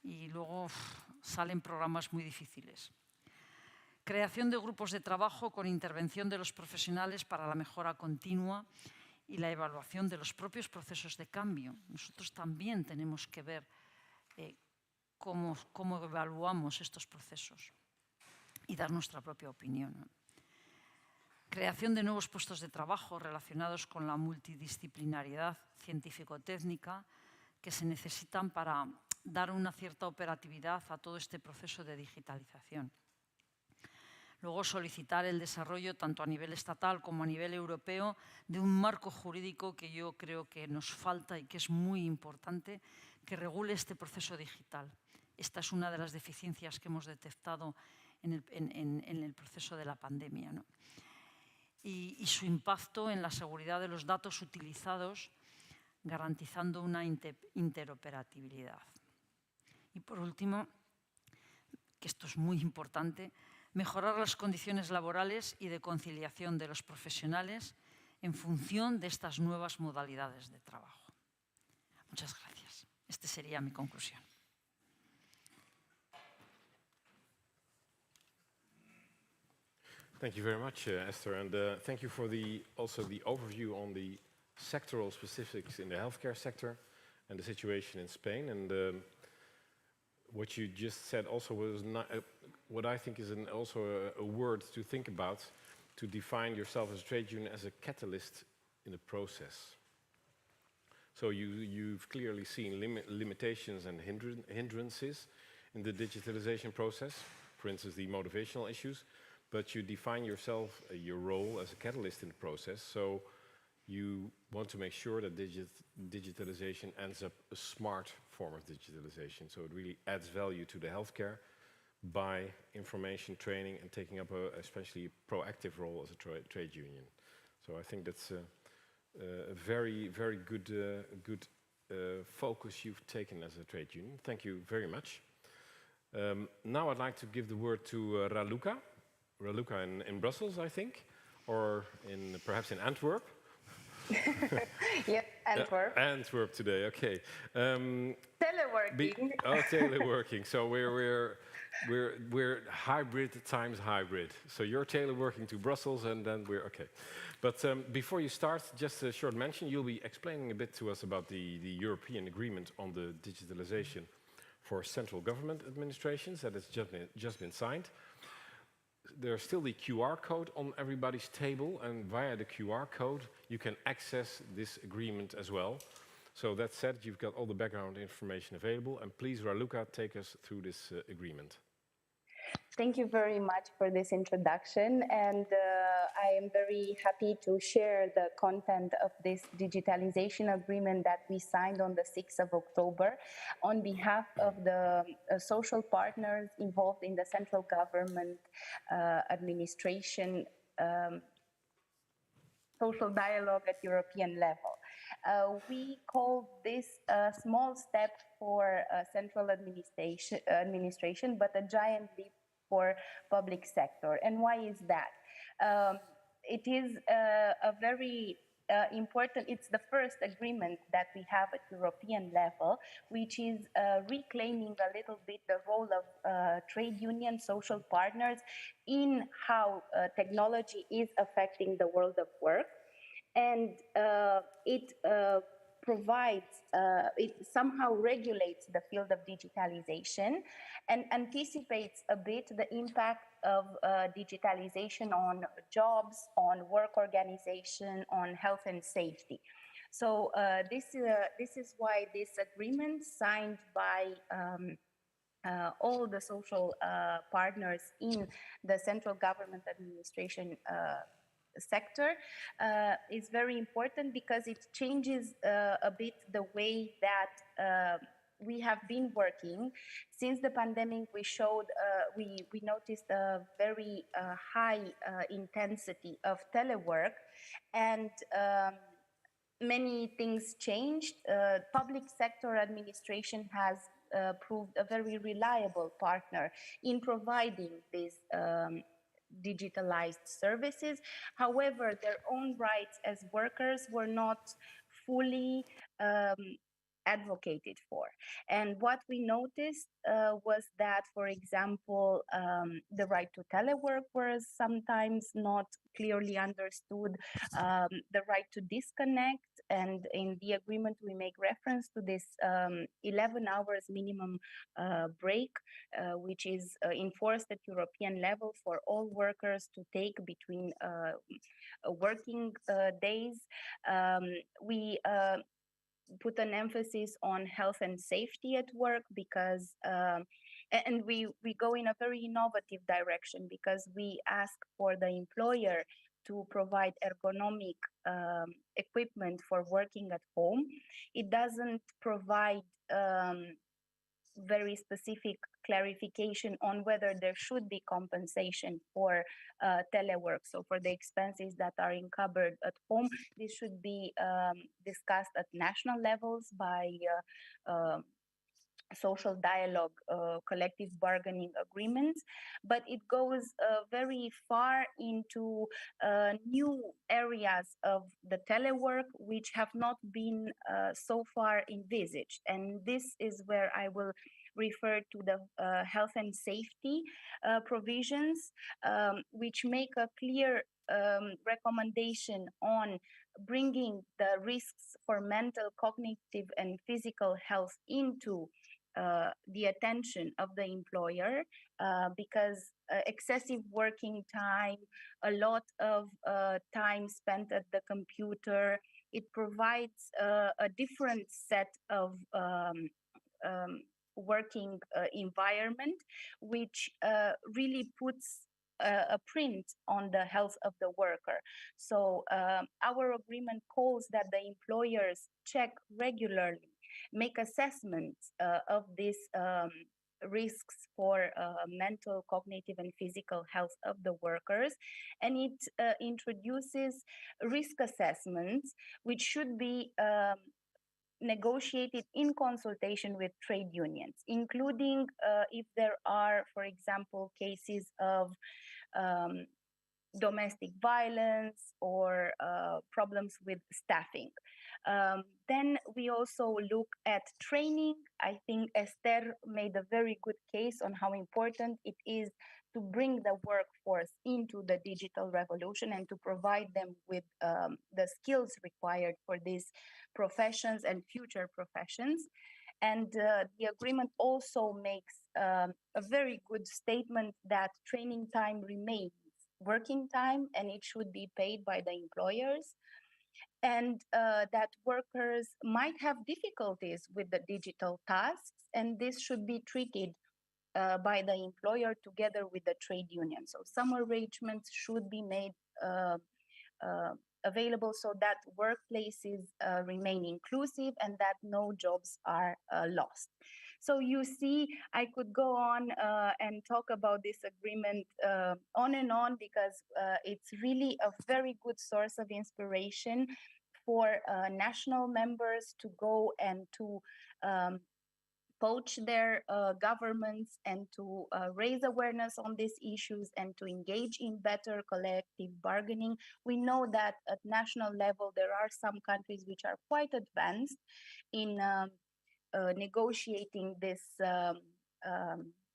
Y luego salen programas muy difíciles. Creación de grupos de trabajo con intervención de los profesionales para la mejora continua y la evaluación de los propios procesos de cambio. Nosotros también tenemos que ver cómo evaluamos estos procesos y dar nuestra propia opinión. Creación de nuevos puestos de trabajo relacionados con la multidisciplinariedad científico-técnica que se necesitan para dar una cierta operatividad a todo este proceso de digitalización. Luego, solicitar el desarrollo, tanto a nivel estatal como a nivel europeo, de un marco jurídico que yo creo que nos falta y que es muy importante, que regule este proceso digital. Esta es una de las deficiencias que hemos detectado en el proceso de la pandemia, ¿no? Y su impacto en la seguridad de los datos utilizados, garantizando una interoperabilidad. Y por último, que esto es muy importante, mejorar las condiciones laborales y de conciliación de los profesionales en función de estas nuevas modalidades de trabajo. Muchas gracias. Esta sería mi conclusión. Thank you very much, Esther, and thank you for also the overview on the sectoral specifics in the healthcare sector and the situation in Spain. And what you just said also was not, what I think is also a word to think about, to define yourself as a trade union as a catalyst in the process. So you've clearly seen limitations and hindrances in the digitalization process, for instance, the motivational issues. But you define yourself, your role as a catalyst in the process, so you want to make sure that digitalization ends up a smart form of digitalization, so it really adds value to the healthcare by information training and taking up especially a proactive role as a trade union. So I think that's a very, very good focus you've taken as a trade union. Thank you very much. Now I'd like to give the word to Raluca. Raluca in Brussels, I think, or perhaps in Antwerp. Yeah, Antwerp. Antwerp today, okay. Teleworking. Teleworking. So we're hybrid times hybrid. So you're teleworking to Brussels, and then we're okay. But before you start, just a short mention. You'll be explaining a bit to us about the European agreement on the digitalization for central government administrations that has just been signed. There's still the QR code on everybody's table, and via the QR code you can access this agreement as well. So that said, you've got all the background information available, and please, Raluca, take us through this agreement. Thank you very much for this introduction, and I am very happy to share the content of this digitalization agreement that we signed on the 6th of October on behalf of the social partners involved in the central government administration social dialogue at European level. We call this a small step for central administration, but a giant leap for public sector. And why is that? It is a very important, it's the first agreement that we have at European level, which is reclaiming a little bit the role of trade union, social partners in how technology is affecting the world of work. And it provides, it somehow regulates the field of digitalization and anticipates a bit the impact of digitalization on jobs, on work organization, on health and safety. So this is why this agreement signed by all the social partners in the central government administration sector is very important, because it changes a bit the way that we have been working. Since the pandemic, we noticed a very high intensity of telework, and many things changed. Public sector administration has proved a very reliable partner in providing these digitalized services. However, their own rights as workers were not fully advocated for. And what we noticed was that, for example, the right to telework was sometimes not clearly understood, the right to disconnect, and in the agreement we make reference to this 11 hours minimum break, which is enforced at European level for all workers to take between working days. We put an emphasis on health and safety at work, because and we go in a very innovative direction, because we ask for the employer to provide ergonomic equipment for working at home. It doesn't provide very specific clarification on whether there should be compensation for telework. So for the expenses that are incurred at home, this should be discussed at national levels by social dialogue, collective bargaining agreements, but it goes very far into new areas of the telework which have not been so far envisaged. And this is where I will refer to the health and safety provisions, which make a clear recommendation on bringing the risks for mental, cognitive, and physical health into the attention of the employer, because excessive working time, a lot of time spent at the computer, it provides a different set of working environment, which really puts a print on the health of the worker. So our agreement calls that the employers check regularly, make assessments of these risks for mental, cognitive, and physical health of the workers. And it introduces risk assessments, which should be negotiated in consultation with trade unions, including if there are, for example, cases of domestic violence or problems with staffing. Then we also look at training. I think Esther made a very good case on how important it is to bring the workforce into the digital revolution and to provide them with the skills required for these professions and future professions. And the agreement also makes a very good statement that training time remains working time and it should be paid by the employers. and that workers might have difficulties with the digital tasks, and this should be treated by the employer together with the trade union. So some arrangements should be made available so that workplaces remain inclusive and that no jobs are lost. So you see, I could go on and talk about this agreement on and on, because it's really a very good source of inspiration for national members to go and to coach their governments and to raise awareness on these issues and to engage in better collective bargaining. We know that at national level, there are some countries which are quite advanced in negotiating this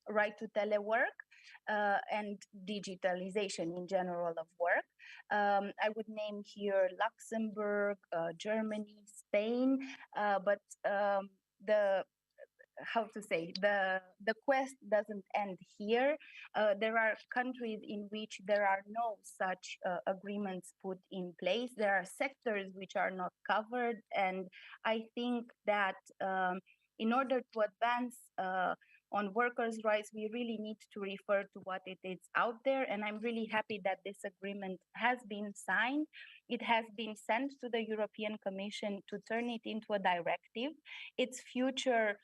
right to telework and digitalization in general of work. I would name here Luxembourg, Germany, Spain, but the quest doesn't end here. There are countries in which there are no such agreements put in place. There are sectors which are not covered, and I think that in order to advance on workers' rights, we really need to refer to what it is out there. And I'm really happy that this agreement has been signed. It has been sent to the European Commission to turn it into a directive. Its future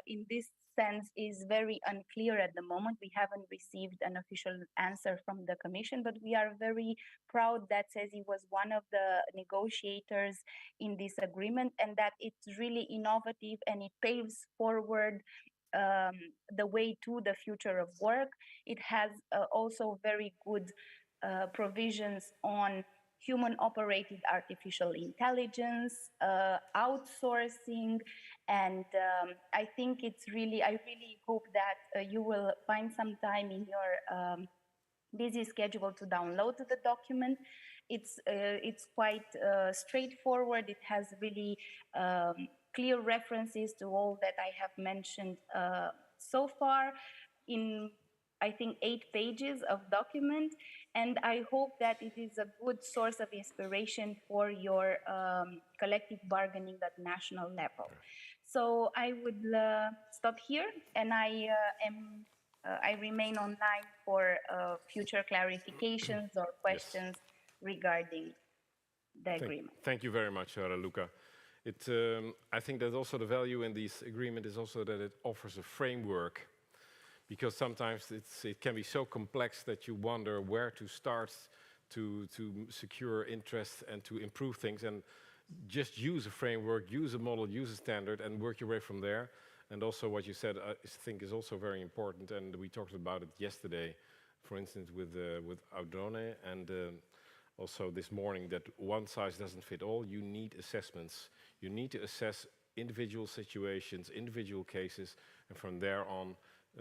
in this sense is very unclear at the moment. We haven't received an official answer from the Commission, but we are very proud that CESI was one of the negotiators in this agreement, and that it's really innovative and it paves forward the way to the future of work. It has also very good provisions on human-operated artificial intelligence, outsourcing, and I think I really hope that you will find some time in your busy schedule to download the document. It's quite straightforward. It has really clear references to all that I have mentioned so far in, I think, 8 pages of document. And I hope that it is a good source of inspiration for your collective bargaining at national level. So I would stop here, and I remain online for future clarifications or questions regarding the agreement. Thank you very much, Raluca. I think that also the value in this agreement is also that it offers a framework, because sometimes it can be so complex that you wonder where to start to secure interest and to improve things, and just use a framework, use a model, use a standard, and work your way from there. And also what you said, I think, is also very important, and we talked about it yesterday, for instance, with Audrone, and also this morning, that one size doesn't fit all. You need assessments. You need to assess individual situations, individual cases, and from there on,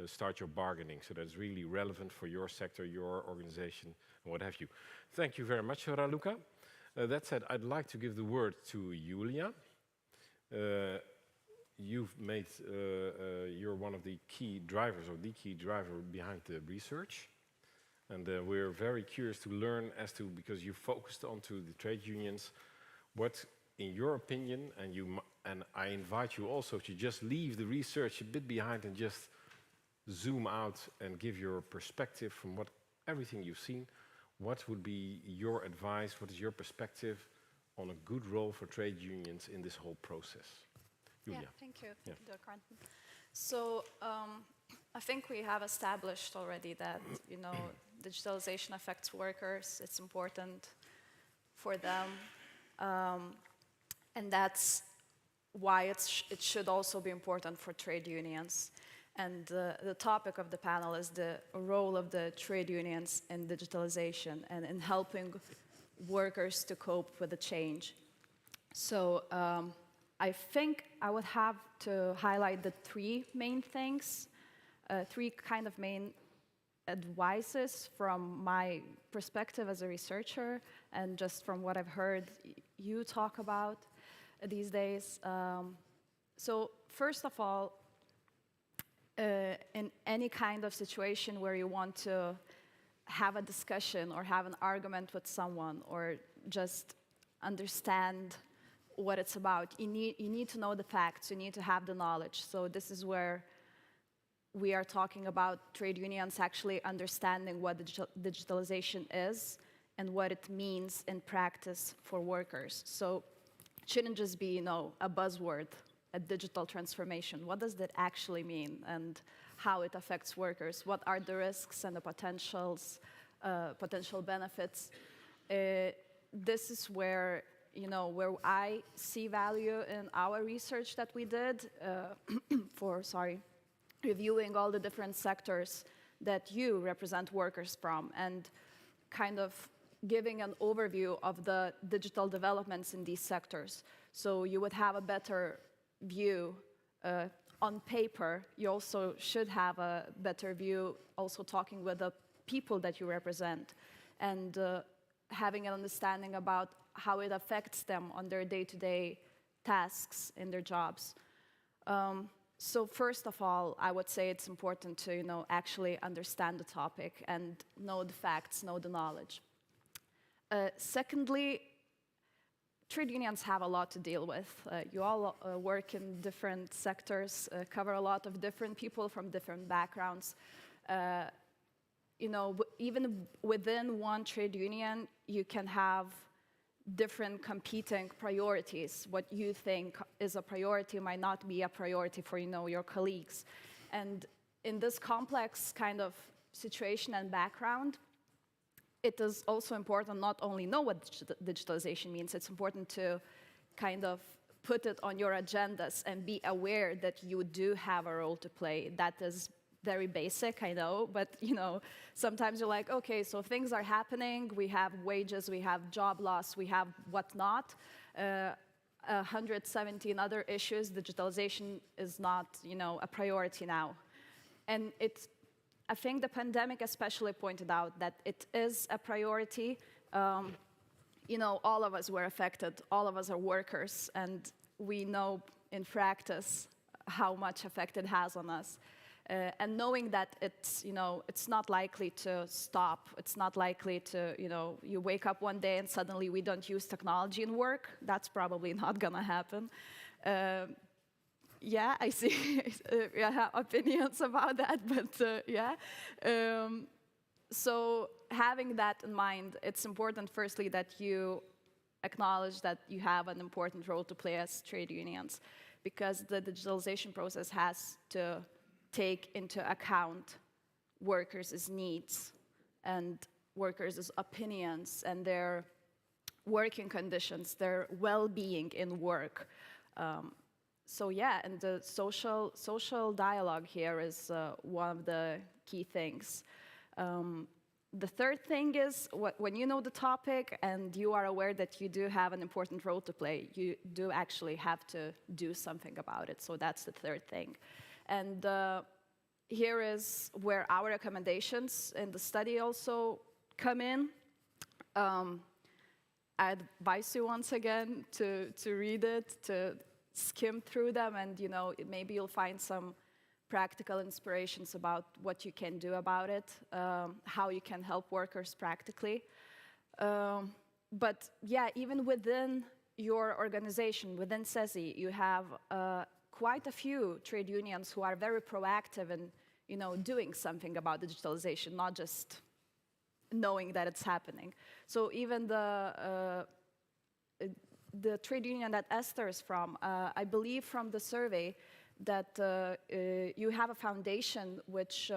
start your bargaining. So that's really relevant for your sector, your organization, and what have you. Thank you very much, Raluca. That said, I'd like to give the word to Julia. You've made, you're one of the key drivers, or the key driver behind the research. And we're very curious to learn as to, because you focused onto the trade unions, what, in your opinion, and I invite you also to just leave the research a bit behind and just zoom out and give your perspective from everything you've seen. What would be your advice? What is your perspective on a good role for trade unions in this whole process? Julia. Yeah, thank you, Dirk. So I think we have established already that, digitalization affects workers. It's important for them, and that's why it should also be important for trade unions. And the topic of the panel is the role of the trade unions in digitalization and in helping workers to cope with the change. So I think I would have to highlight the 3 main things, 3 kind of main advices from my perspective as a researcher and just from what I've heard you talk about these days. So first of all, in any kind of situation where you want to have a discussion or have an argument with someone or just understand what it's about. You need to know the facts, you need to have the knowledge. So this is where we are talking about trade unions actually understanding what digitalization is and what it means in practice for workers. So it shouldn't just be, a buzzword, a digital transformation. What does that actually mean and how it affects workers? What are the risks and the potential benefits? This is where, where I see value in our research that we did reviewing all the different sectors that you represent workers from and kind of giving an overview of the digital developments in these sectors. So you would have a better view on paper. You also should have a better view also talking with the people that you represent and having an understanding about how it affects them on their day-to-day tasks in their jobs. So first of all, I would say it's important to, actually understand the topic and know the facts, know the knowledge. Secondly, trade unions have a lot to deal with. You all work in different sectors, cover a lot of different people from different backgrounds. Even within one trade union, you can have different competing priorities. What you think is a priority might not be a priority for, your colleagues. And in this complex kind of situation and background, it is also important not only know what digitalization means, it's important to kind of put it on your agendas and be aware that you do have a role to play. That is very basic, I know, but sometimes you're like, okay, so things are happening, we have wages, we have job loss, we have whatnot, 117 other issues. Digitalization is not, a priority now. And I think the pandemic especially pointed out that it is a priority. All of us were affected, all of us are workers, and we know in practice how much effect it has on us. And knowing that it's not likely to stop, it's not likely to, you wake up one day and suddenly we don't use technology in work, that's probably not gonna happen. Yeah, I see opinions about that, but yeah. So having that in mind, it's important firstly that you acknowledge that you have an important role to play as trade unions, because the digitalization process has to take into account workers' needs and workers' opinions and their working conditions, their well-being in work. So yeah, and the social dialogue here is one of the key things. The third thing is when you know the topic and you are aware that you do have an important role to play, you do actually have to do something about it. So that's the third thing. And here is where our recommendations in the study also come in. I advise you once again to read it, to skim through them, and maybe you'll find some practical inspirations about what you can do about it, how you can help workers practically. But yeah, even within your organization, within CESI, you have quite a few trade unions who are very proactive in doing something about digitalization, not just knowing that it's happening. So even the trade union that Esther is from, I believe from the survey that you have a foundation which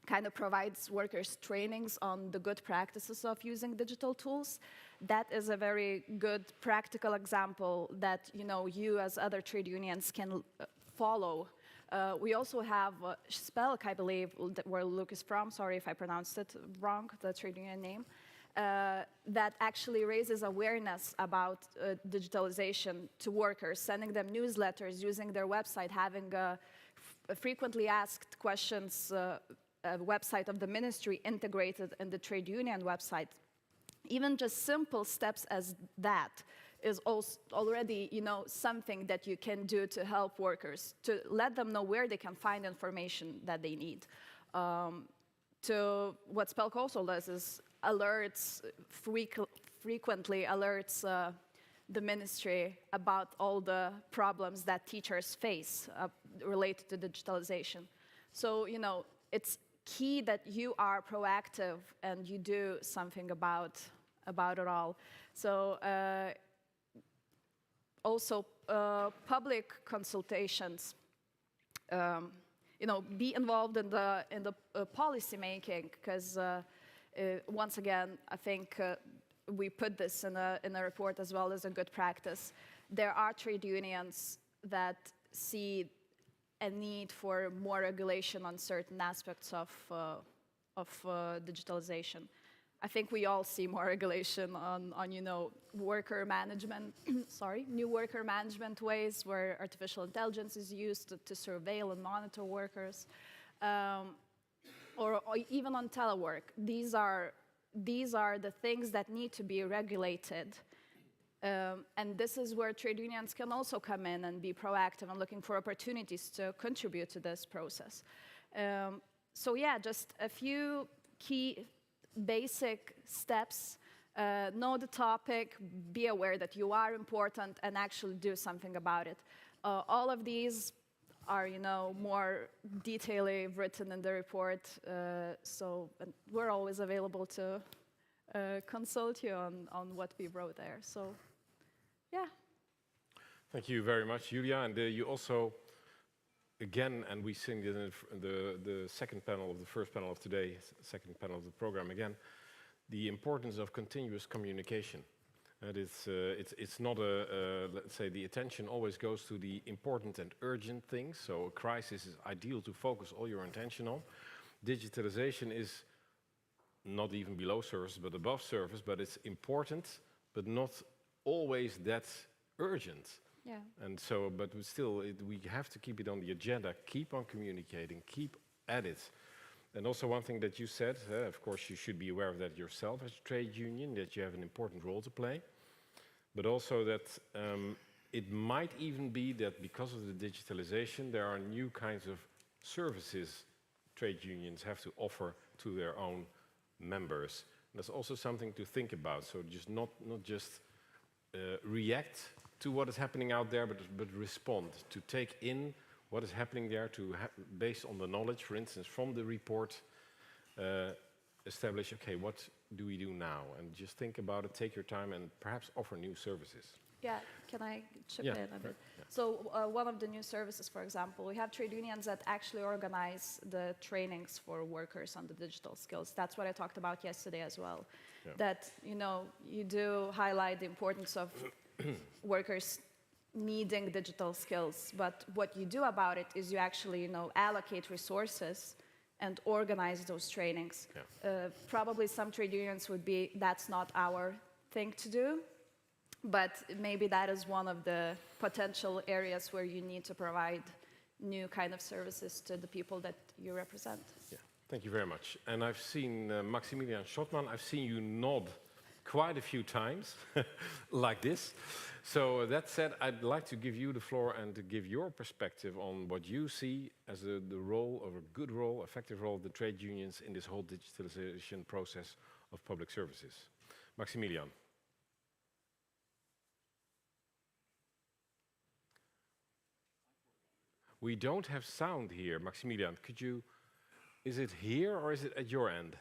kind of provides workers trainings on the good practices of using digital tools. That is a very good practical example that you as other trade unions can follow. We also have Spelk, I believe, where Luke is from, sorry if I pronounced it wrong, the trade union name, that actually raises awareness about digitalization to workers, sending them newsletters, using their website, having frequently asked questions website of the ministry integrated in the trade union website. Even just simple steps as that is also already, something that you can do to help workers, to let them know where they can find information that they need. To what Spelk also does is alerts frequently alerts the ministry about all the problems that teachers face related to digitalization. So, you know, it's key that you are proactive and you do something about it all. So, also public consultations. You know, be involved in the policy making, because once again, I think we put this in a report as well as a good practice. There are trade unions that see a need for more regulation on certain aspects of digitalization. I think we all see more regulation on you know, worker management, new worker management ways where artificial intelligence is used to surveil and monitor workers, or even on telework. These are the things that need to be regulated. And this is where trade unions can also come in and be proactive and looking for opportunities to contribute to this process. So yeah, just a few key basic steps. Know the topic, be aware that you are important, and actually do something about it. All of these are, you know, more detailedly written in the report, so we're always available to consult you on what we wrote there. So, yeah. Thank you very much, Julia. And you also, again, and we sing it in the second panel of the first panel of today, second panel of the program again, the importance of continuous communication. And it's not let's say, the attention always goes to the important and urgent things. So a crisis is ideal to focus all your attention on. Digitalization is not even below service, but above service, but it's important, but not always that urgent. Yeah. And so, but still, we have to keep it on the agenda, keep on communicating, keep at it. And also one thing that you said, of course you should be aware of that yourself as a trade union, that you have an important role to play. But also that it might even be that because of the digitalization, there are new kinds of services trade unions have to offer to their own members. And that's also something to think about. So just not just react to what is happening out there, but respond, to take in what is happening there, based on the knowledge, for instance, from the report, establish, okay, what do we do now? And just think about it, take your time, and perhaps offer new services. Yeah, can I chip in a bit? Yeah. So one of the new services, for example, we have trade unions that actually organize the trainings for workers on the digital skills. That's what I talked about yesterday as well. Yeah. That, you know, you do highlight the importance of workers needing digital skills, but what you do about it is you actually, you know, allocate resources and organize those trainings. Yeah. Probably some trade unions would be, that's not our thing to do, but maybe that is one of the potential areas where you need to provide new kind of services to the people that you represent. Yeah, thank you very much. And I've seen Maximilian Schottmann, I've seen you nod quite a few times, like this. So that said, I'd like to give you the floor and to give your perspective on what you see as the role, or a good role, effective role of the trade unions in this whole digitalization process of public services. Maximilian. We don't have sound here, Maximilian. Could you, is it here or is it at your end?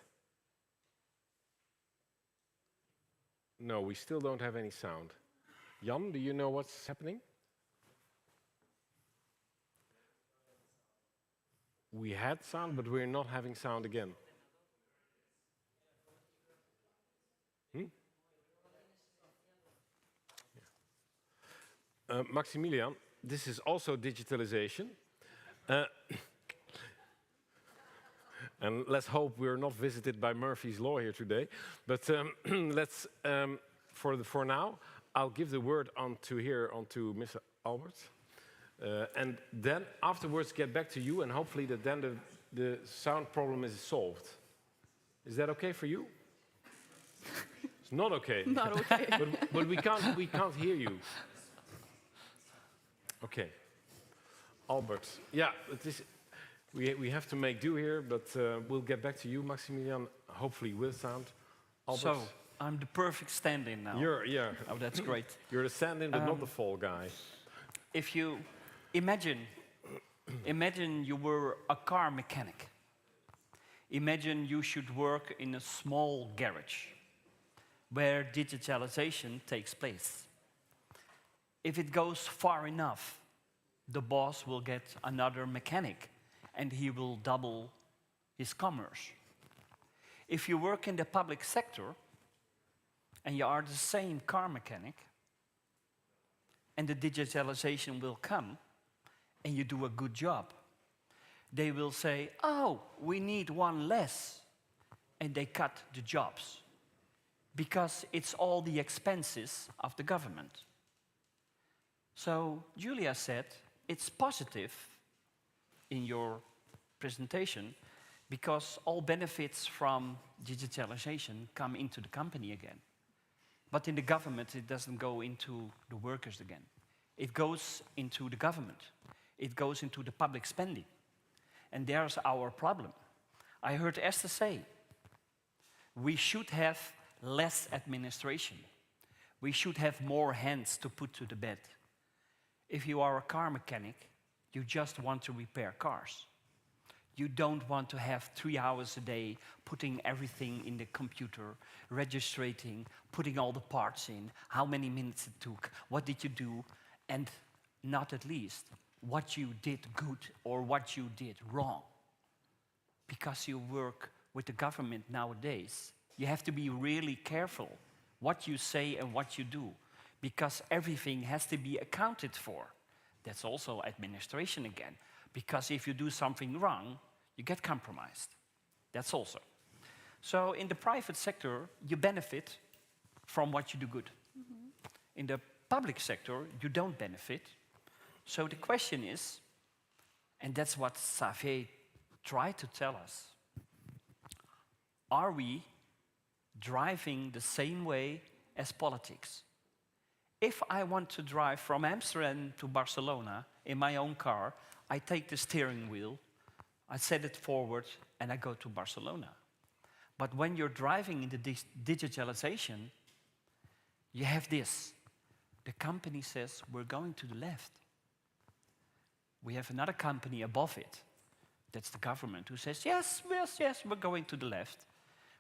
No, we still don't have any sound. Jan, do you know what's happening? We had sound, but we're not having sound again. Maximilian, this is also digitalization. And let's hope we're not visited by Murphy's Law here today. But let's, for now, I'll give the word onto Mr. Albert. And then afterwards get back to you, and hopefully that then the sound problem is solved. Is that okay for you? It's not okay. Not okay. but we can't hear you. Okay. Albert, yeah, we have to make do here, but we'll get back to you, Maximilian, hopefully with sound. Albert. So, I'm the perfect stand-in now. Yeah. Oh, that's great. You're the stand-in, but not the fall guy. If you imagine you were a car mechanic. Imagine you should work in a small garage where digitalization takes place. If it goes far enough, the boss will get another mechanic and he will double his commerce. If you work in the public sector and you are the same car mechanic and the digitalization will come and you do a good job, they will say, oh, we need one less, and they cut the jobs because it's all the expenses of the government. So Julia said, it's positive in your presentation because all benefits from digitalization come into the company again. But in the government, it doesn't go into the workers again. It goes into the government. It goes into the public spending. And there's our problem. I heard Esther say, we should have less administration. We should have more hands to put to the bed. If you are a car mechanic, you just want to repair cars. You don't want to have 3 hours a day putting everything in the computer, registering, putting all the parts in, how many minutes it took, what did you do, and not at least what you did good or what you did wrong. Because you work with the government nowadays, you have to be really careful what you say and what you do, because everything has to be accounted for. That's also administration again, because if you do something wrong, you get compromised. That's also. So in the private sector, you benefit from what you do good. In the public sector, you don't benefit. So the question is, and that's what Xavier tried to tell us, are we driving the same way as politics? If I want to drive from Amsterdam to Barcelona in my own car, I take the steering wheel, I set it forward, and I go to Barcelona. But when you're driving in the digitalization, you have this. The company says, we're going to the left. We have another company above it. That's the government who says, yes, we're going to the left.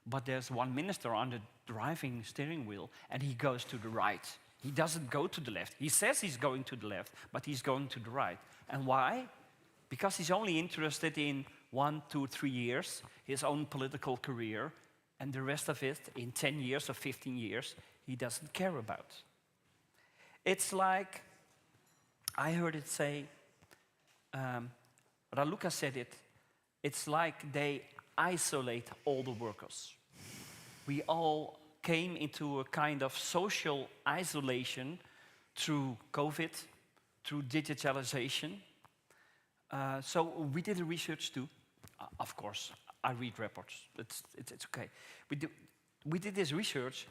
But there's one minister on the driving steering wheel, and he goes to the right. He doesn't go to the left. He says he's going to the left, but he's going to the right. And why? Because he's only interested in 1, 2, 3 years, his own political career, and the rest of it, in 10 years or 15 years, he doesn't care about. It's like, I heard it say, Raluca said it, it's like they isolate all the workers. We all came into a kind of social isolation through COVID, through digitalization. So we did a research too. Of course, I read reports. It's okay. We did this research,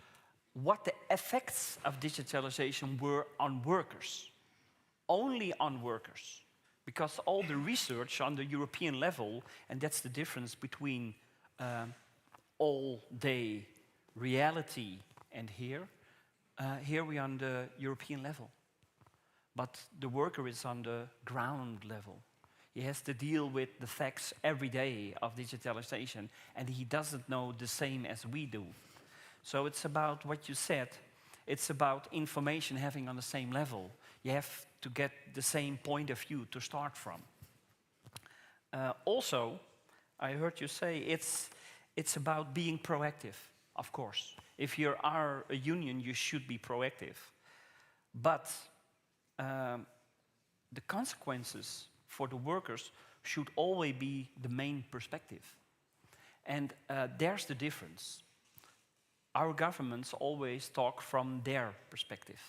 what the effects of digitalization were on workers. Only on workers. Because all the research on the European level, and that's the difference between all-day reality and here we are on the European level. But the worker is on the ground level. He has to deal with the facts every day of digitalization, and he doesn't know the same as we do. So it's about what you said. It's about information having on the same level. You have to get the same point of view to start from. Also, I heard you say it's about being proactive, of course. If you are a union, you should be proactive. But the consequences for the workers should always be the main perspective. And there's the difference. Our governments always talk from their perspective.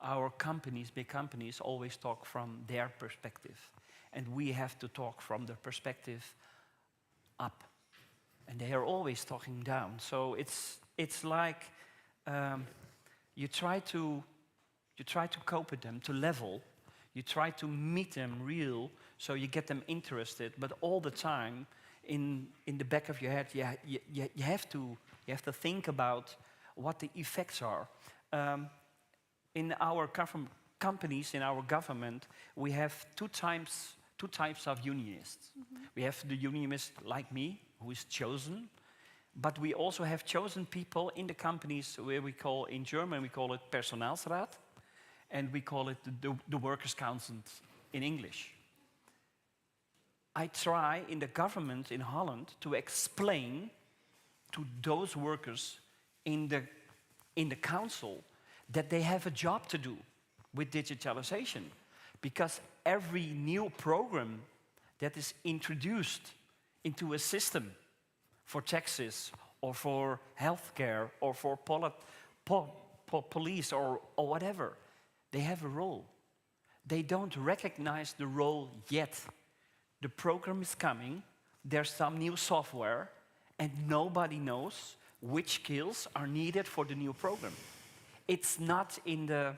Our companies, big companies, always talk from their perspective. And we have to talk from the perspective up. And they are always talking down. So it's like you try to cope with them, to level. You try to meet them real, so you get them interested. But all the time, in the back of your head, you have to think about what the effects are. In our companies, in our government, we have two types of unionists. We have the unionist like me, who is chosen, but we also have chosen people in the companies where we call, in German, we call it Personalsrat, and we call it the Workers' Council in English. I try in the government in Holland to explain to those workers in the council that they have a job to do with digitalization, because every new program that is introduced into a system for taxes or for healthcare or for police or whatever, they have a role. They don't recognize the role yet. The program is coming, there's some new software, and nobody knows which skills are needed for the new program. It's not in the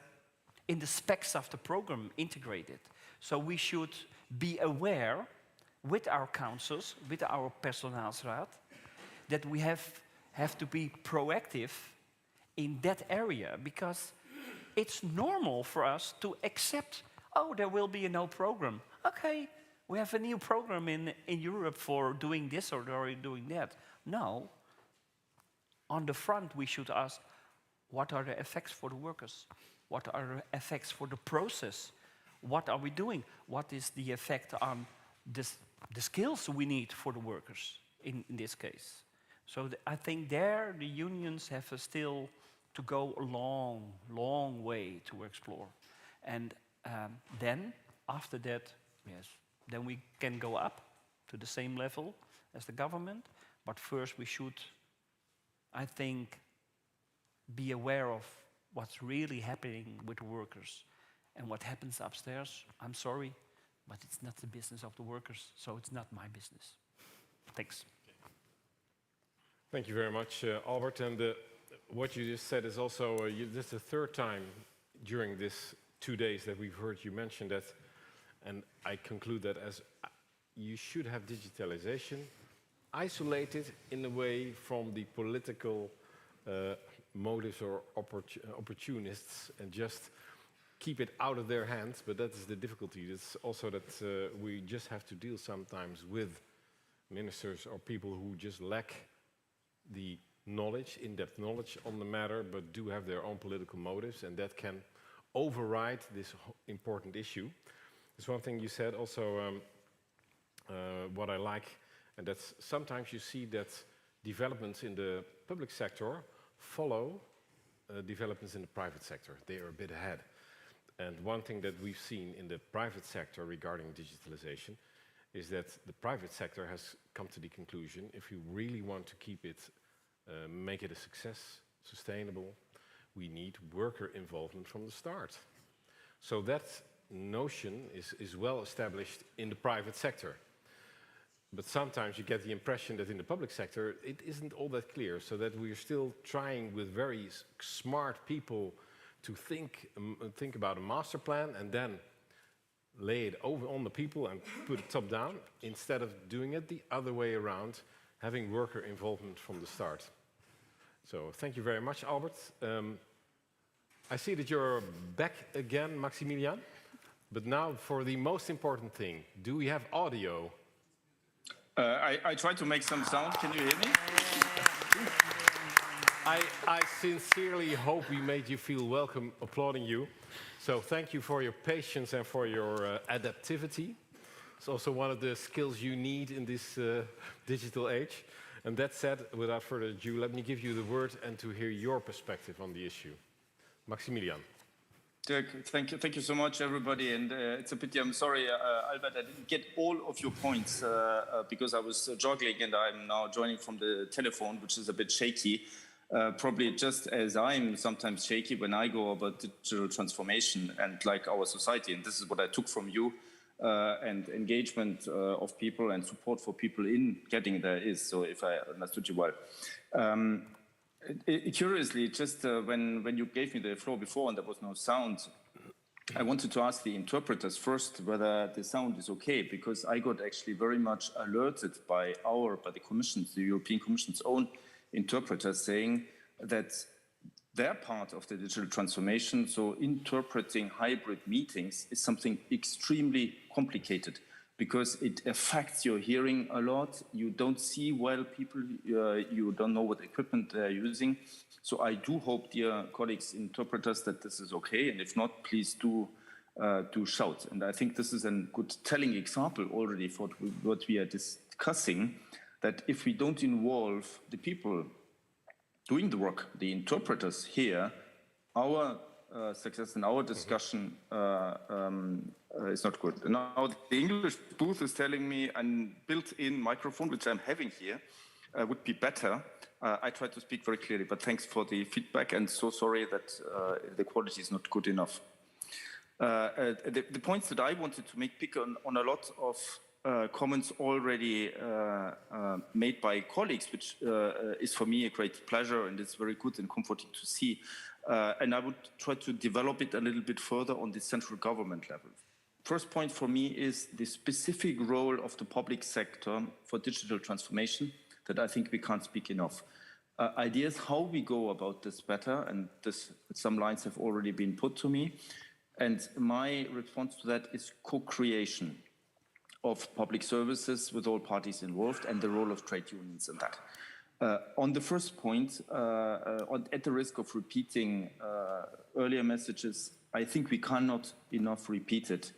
specs of the program integrated. So we should be aware with our councils, with our Personalsraad, that we have to be proactive in that area, because it's normal for us to accept, oh, there will be a no program. Okay, we have a new program in Europe for doing this or doing that. No. On the front, we should ask, what are the effects for the workers? What are the effects for the process? What are we doing? What is the effect on the skills we need for the workers in this case? So I think there the unions have still to go a long, long way to explore. And then, after that, yes, then we can go up to the same level as the government. But first we should, I think, be aware of what's really happening with the workers. And what happens upstairs, I'm sorry, but it's not the business of the workers, so it's not my business. Thanks. Thank you very much, Albert. And what you just said is also, this is the third time during this 2 days that we've heard you mention that, and I conclude that as you should have digitalization isolated in a way from the political motives or opportunists, and just keep it out of their hands. But that is the difficulty. It's also that we just have to deal sometimes with ministers or people who just lack the knowledge, in-depth knowledge on the matter, but do have their own political motives, and that can override this important issue. There's one thing you said also, what I like, and that's sometimes you see that developments in the public sector follow developments in the private sector. They are a bit ahead. And one thing that we've seen in the private sector regarding digitalization is that the private sector has come to the conclusion, if you really want to keep it, make it a success, sustainable, we need worker involvement from the start. So that notion is well established in the private sector. But sometimes you get the impression that in the public sector, it isn't all that clear, so that we're still trying with very smart people to think about a master plan and then lay it over on the people and put it top down, instead of doing it the other way around, having worker involvement from the start. So thank you very much, Albert. I see that you're back again, Maximilian. But now for the most important thing, do we have audio? I tried to make some sound. Can you hear me? I sincerely hope we made you feel welcome applauding you. So thank you for your patience and for your adaptivity. It's also one of the skills you need in this digital age. And that said, without further ado, let me give you the word and to hear your perspective on the issue. Maximilian. Dirk, thank you so much, everybody. And it's a pity, I'm sorry, Albert, I didn't get all of your points because I was juggling, and I'm now joining from the telephone, which is a bit shaky. Probably just as I'm sometimes shaky when I go about digital transformation and like our society. And this is what I took from you, and engagement of people and support for people in getting there is, so if I understood you well. Curiously, just when you gave me the floor before and there was no sound, I wanted to ask the interpreters first whether the sound is okay, because I got actually very much alerted by the Commission's, the European Commission's own interpreters, saying that their part of the digital transformation. So interpreting hybrid meetings is something extremely complicated because it affects your hearing a lot. You don't see well people, you don't know what equipment they're using. So I do hope, dear colleagues, interpreters, that this is okay. And if not, please do shout. And I think this is a good telling example already for what we are discussing, that if we don't involve the people doing the work, the interpreters here, our success in our discussion is not good. Now the English booth is telling me a built-in microphone, which I'm having here, would be better. I try to speak very clearly, but thanks for the feedback, and so sorry that the quality is not good enough. The points that I wanted to make pick on a lot of comments already made by colleagues, which is for me a great pleasure, and it's very good and comforting to see. And I would try to develop it a little bit further on the central government level. First point for me is the specific role of the public sector for digital transformation that I think we can't speak enough. Ideas how we go about this better, and some lines have already been put to me. And my response to that is co-creation of public services with all parties involved and the role of trade unions in that. On the first point, at the risk of repeating earlier messages, I think we cannot enough repeat it,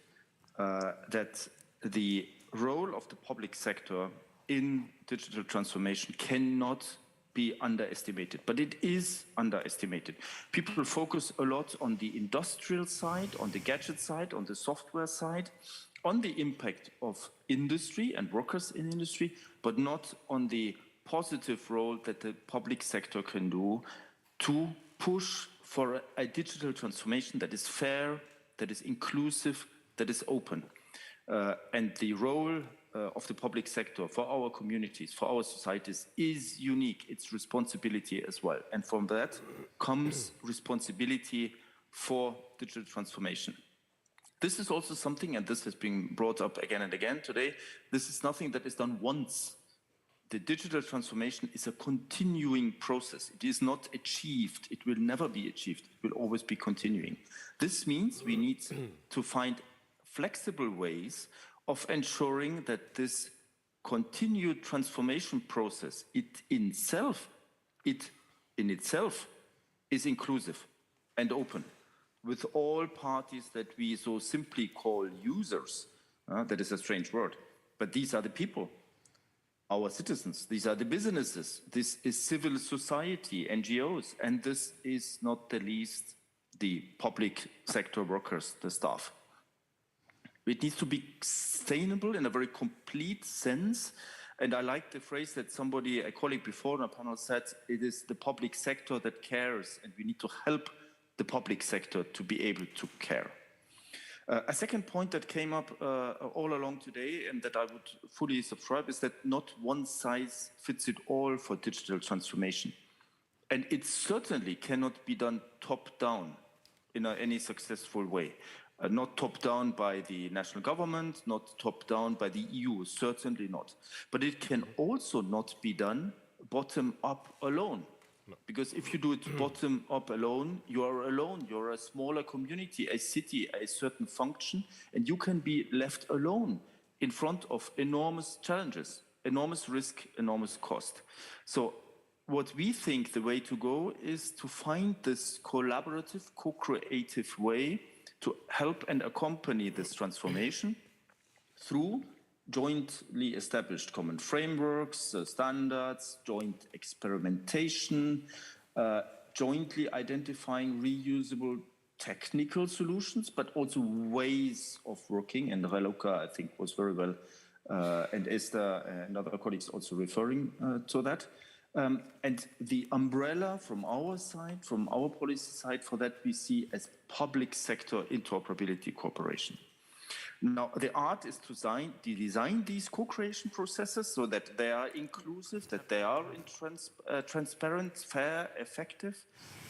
that the role of the public sector in digital transformation cannot be underestimated, but it is underestimated. People focus a lot on the industrial side, on the gadget side, on the software side, on the impact of industry and workers in industry, but not on the positive role that the public sector can do to push for a digital transformation that is fair, that is inclusive, that is open. And the role of the public sector for our communities, for our societies is unique. It's responsibility as well. And from that comes responsibility for digital transformation. This is also something, and this has been brought up again and again today, this is nothing that is done once. The digital transformation is a continuing process. It is not achieved. It will never be achieved. It will always be continuing. This means we need to find flexible ways of ensuring that this continued transformation process, it in itself is inclusive and open, with all parties that we so simply call users. That is a strange word, but these are the people, our citizens, these are the businesses, this is civil society, NGOs, and this is not the least the public sector workers, the staff. It needs to be sustainable in a very complete sense. And I like the phrase that a colleague before on a panel said, it is the public sector that cares, and we need to help the public sector to be able to care. A second point that came up all along today, and that I would fully subscribe, is that not one size fits it all for digital transformation. And it certainly cannot be done top-down in any successful way. Not top-down by the national government, not top-down by the EU, certainly not. But it can also not be done bottom-up alone. No. Because if you do it bottom-up alone, you are alone. You're a smaller community, a city, a certain function, and you can be left alone in front of enormous challenges, enormous risk, enormous cost. So what we think the way to go is to find this collaborative, co-creative way to help and accompany this transformation through jointly established common frameworks, standards, joint experimentation, jointly identifying reusable technical solutions, but also ways of working. And Reluka, I think, was very well, and Esther and other colleagues also referring to that. And the umbrella from our side, from our policy side, for that we see as public sector interoperability cooperation. Now, the art is to design these co-creation processes so that they are inclusive, that they are transparent, fair, effective,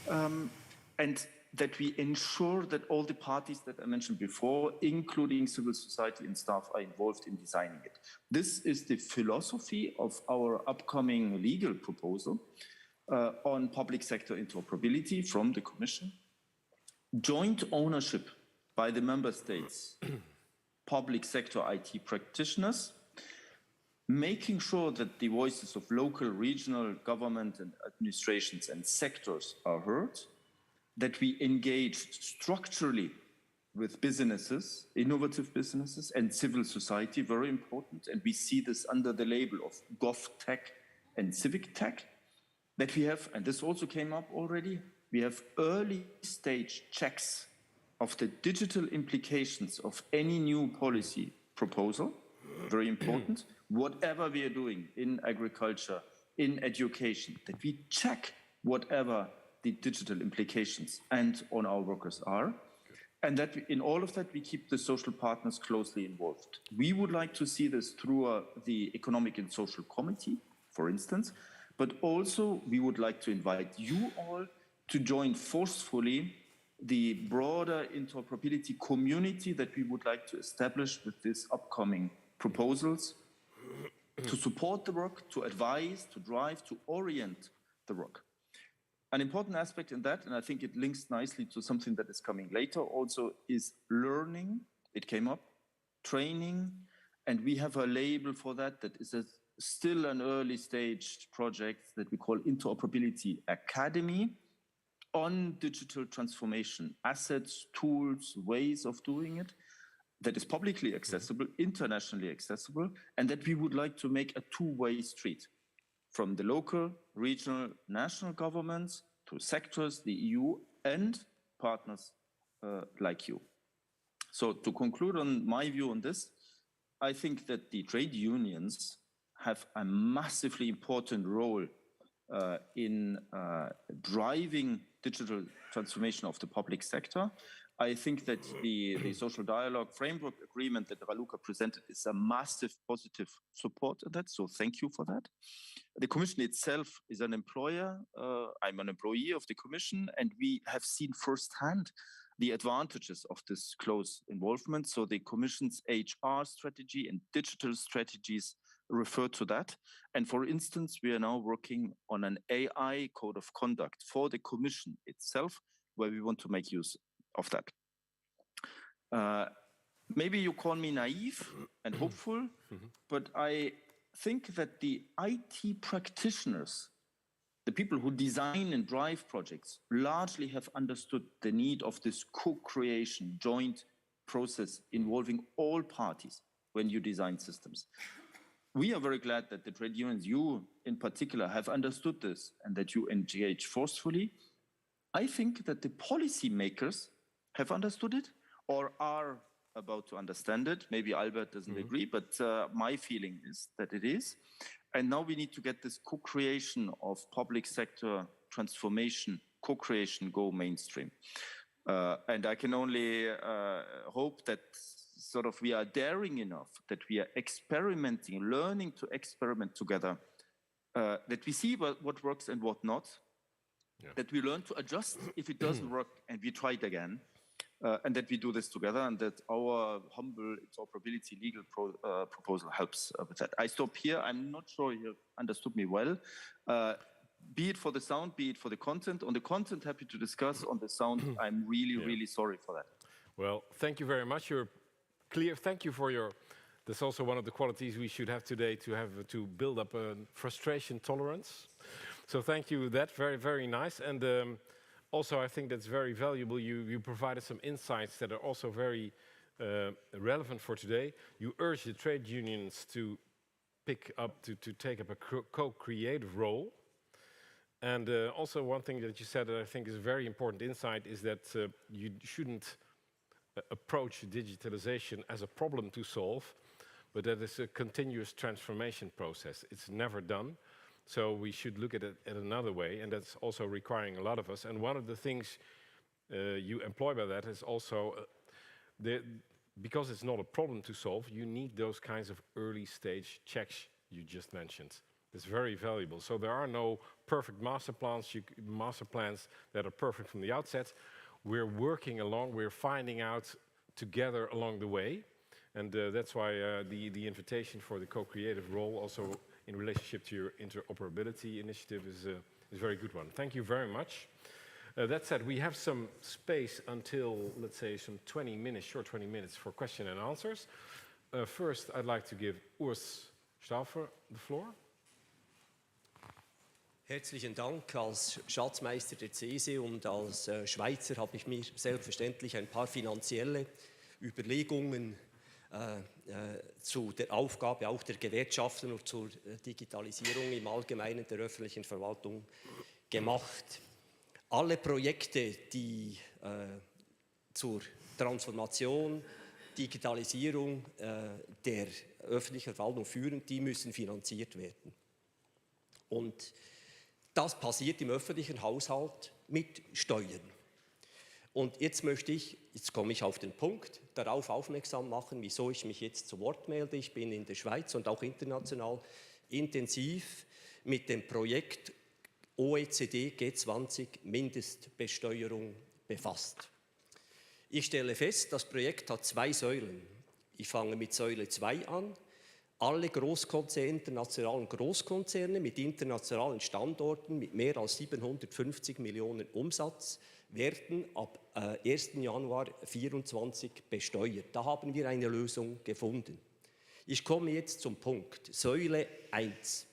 and that we ensure that all the parties that I mentioned before, including civil society and staff, are involved in designing it. This is the philosophy of our upcoming legal proposal. on public sector interoperability from the Commission, joint ownership by the member states, public sector IT practitioners, making sure that the voices of local, regional government and administrations and sectors are heard, that we engage structurally with businesses, innovative businesses and civil society, very important. And we see this under the label of GovTech and Civic Tech, that we have, and this also came up already, we have early stage checks of the digital implications of any new policy proposal, very important. Whatever we are doing in agriculture, in education, that we check whatever the digital implications and on our workers are. And that in all of that, we keep the social partners closely involved. We would like to see this through the Economic and Social Committee, for instance, but also we would like to invite you all to join forcefully the broader interoperability community that we would like to establish with these upcoming proposals to support the work, to advise, to drive, to orient the work. An important aspect in that, and I think it links nicely to something that is coming later also, is learning. It came up, training, and we have a label for that that is still an early stage project that we call Interoperability Academy on digital transformation, assets, tools, ways of doing it, that is publicly accessible, internationally accessible, and that we would like to make a two-way street from the local, regional, national governments to sectors, the EU, and partners like you. So to conclude on my view on this, I think that the trade unions have a massively important role in driving digital transformation of the public sector. I think that the social dialogue framework agreement that Raluca presented is a massive positive support of that, so thank you for that. The Commission itself is an employer. I'm an employee of the Commission, and we have seen firsthand the advantages of this close involvement. So the Commission's HR strategy and digital strategies refer to that. And for instance, we are now working on an AI code of conduct for the Commission itself, where we want to make use of that. Maybe you call me naive and hopeful, but I think that the IT practitioners, the people who design and drive projects, largely have understood the need of this co-creation, joint process involving all parties when you design systems. We are very glad that the trade unions, you in particular, have understood this and that you engage forcefully. I think that the policymakers have understood it or are about to understand it. Maybe Albert doesn't agree, but my feeling is that it is. And now we need to get this co-creation of public sector transformation, co-creation go mainstream. And I can only hope that sort of we are daring enough, that we are experimenting, learning to experiment together, that we see what works and what not, that we learn to adjust if it doesn't work and we try it again, and that we do this together, and that our humble interoperability legal proposal helps with that. I stop here. I'm not sure you understood me well. Be it for the sound, be it for the content. On the content, happy to discuss. On the sound, I'm really, really sorry for that. Well, thank you very much. You're clear. Thank you for your... That's also one of the qualities we should have today to build up a frustration tolerance. So thank you. That's very, very nice. And also, I think that's very valuable. You provided some insights that are also very relevant for today. You urge the trade unions to pick up, to take up a co-creative role. And also one thing that you said that I think is a very important insight is that you shouldn't approach digitalization as a problem to solve, but that it's a continuous transformation process. It's never done. So we should look at it in another way, and that's also requiring a lot of us. And one of the things you employ by that is also, because it's not a problem to solve, you need those kinds of early stage checks you just mentioned. It's very valuable. So there are no perfect master plans that are perfect from the outset. We're working along, we're finding out together along the way. And that's why the invitation for the co-creative role also in relationship to your interoperability initiative It's a very good one. Thank you very much. That said, we have some space until, let's say, some 20 minutes, short 20 minutes for question and answers. First, I'd like to give Urs Stauffer the floor. Herzlichen Dank. Als Schatzmeister der CESI und als Schweizer habe ich mir selbstverständlich ein paar finanzielle Überlegungen zu der Aufgabe auch der Gewerkschaften und zur Digitalisierung im Allgemeinen der öffentlichen Verwaltung gemacht. Alle Projekte, die zur Transformation, Digitalisierung der öffentlichen Verwaltung führen, die müssen finanziert werden. Und das passiert im öffentlichen Haushalt mit Steuern. Und jetzt komme ich auf den Punkt, darauf aufmerksam machen, wieso ich mich jetzt zu Wort melde. Ich bin in der Schweiz und auch international intensiv mit dem Projekt OECD G20 Mindestbesteuerung befasst. Ich stelle fest, das Projekt hat 2 Säulen. Ich fange mit Säule 2 an. Alle Großkonzerne, internationalen Großkonzerne mit internationalen Standorten mit mehr als 750 Millionen Umsatz werden ab 1. Januar 2024 besteuert. Da haben wir eine Lösung gefunden. Ich komme jetzt zum Punkt. Säule 1.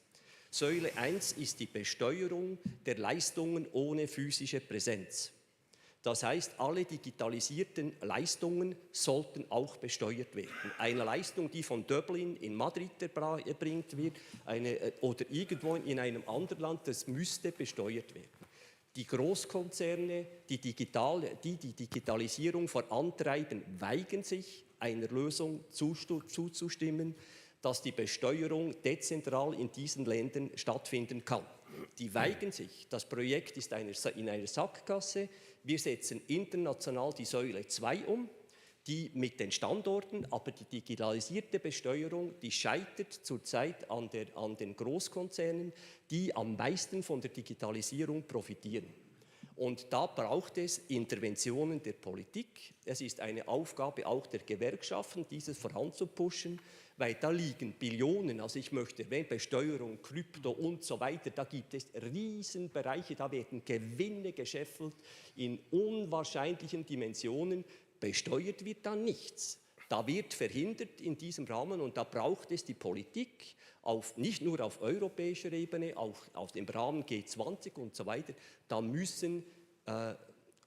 Säule 1 ist die Besteuerung der Leistungen ohne physische Präsenz. Das heißt, alle digitalisierten Leistungen sollten auch besteuert werden. Eine Leistung, die von Dublin in Madrid erbringt wird, oder irgendwo in einem anderen Land, das müsste besteuert werden. Die Großkonzerne, die Digitalisierung vorantreiben, weigern sich, einer Lösung zuzustimmen, dass die Besteuerung dezentral in diesen Ländern stattfinden kann. Die weigern sich. Das Projekt ist in einer Sackgasse. Wir setzen international die Säule 2 um, die mit den Standorten, aber die digitalisierte Besteuerung, die scheitert zurzeit an den Großkonzernen, die am meisten von der Digitalisierung profitieren. Und da braucht es Interventionen der Politik. Es ist eine Aufgabe auch der Gewerkschaften, dieses voranzupushen, weil da liegen Billionen, also ich möchte erwähnen, Besteuerung, Krypto und so weiter, da gibt es Riesenbereiche, da werden Gewinne gescheffelt in unwahrscheinlichen Dimensionen, besteuert wird da nichts. Da wird verhindert in diesem Rahmen und da braucht es die Politik, nicht nur auf europäischer Ebene, auch auf dem Rahmen G20 und so weiter, da müssen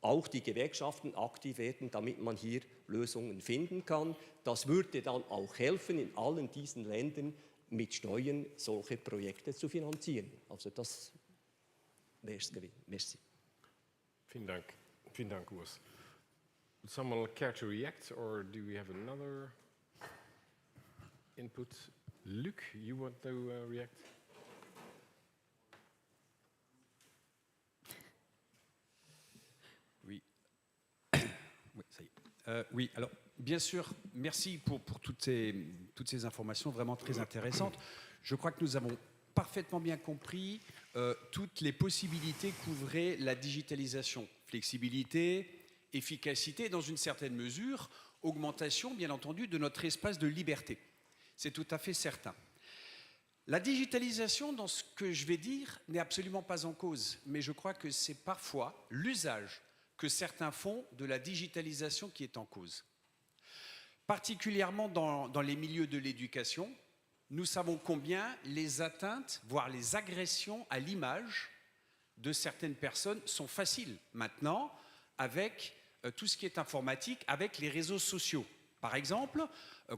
auch die Gewerkschaften aktiv werden, damit man hier Lösungen finden kann. Das würde dann auch helfen, in allen diesen Ländern mit Steuern solche Projekte zu finanzieren. Also das wäre es gewesen. Merci. Vielen Dank. Vielen Dank, Urs. Would someone care to react, or do we have another input? Luc, you want to react? Oui. Oui, ça y est. Oui, alors, bien sûr, merci pour toutes ces informations vraiment très intéressantes. Je crois que nous avons parfaitement bien compris toutes les possibilités qu'ouvrait la digitalisation. Flexibilité, efficacité, dans une certaine mesure, augmentation, bien entendu, de notre espace de liberté. C'est tout à fait certain. La digitalisation, dans ce que je vais dire, n'est absolument pas en cause, mais je crois que c'est parfois l'usage que certains font de la digitalisation qui est en cause. Particulièrement dans les milieux de l'éducation, nous savons combien les atteintes, voire les agressions à l'image de certaines personnes sont faciles maintenant avec tout ce qui est informatique, avec les réseaux sociaux. Par exemple,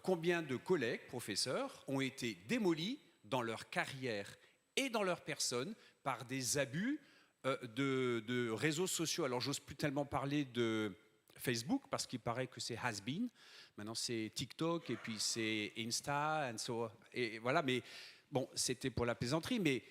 combien de collègues, professeurs, ont été démolis dans leur carrière et dans leur personne par des abus de réseaux sociaux. Alors, j'ose plus tellement parler de Facebook parce qu'il paraît que c'est has-been. Maintenant, c'est TikTok et puis c'est Insta et voilà. Mais bon, c'était pour la plaisanterie. Mais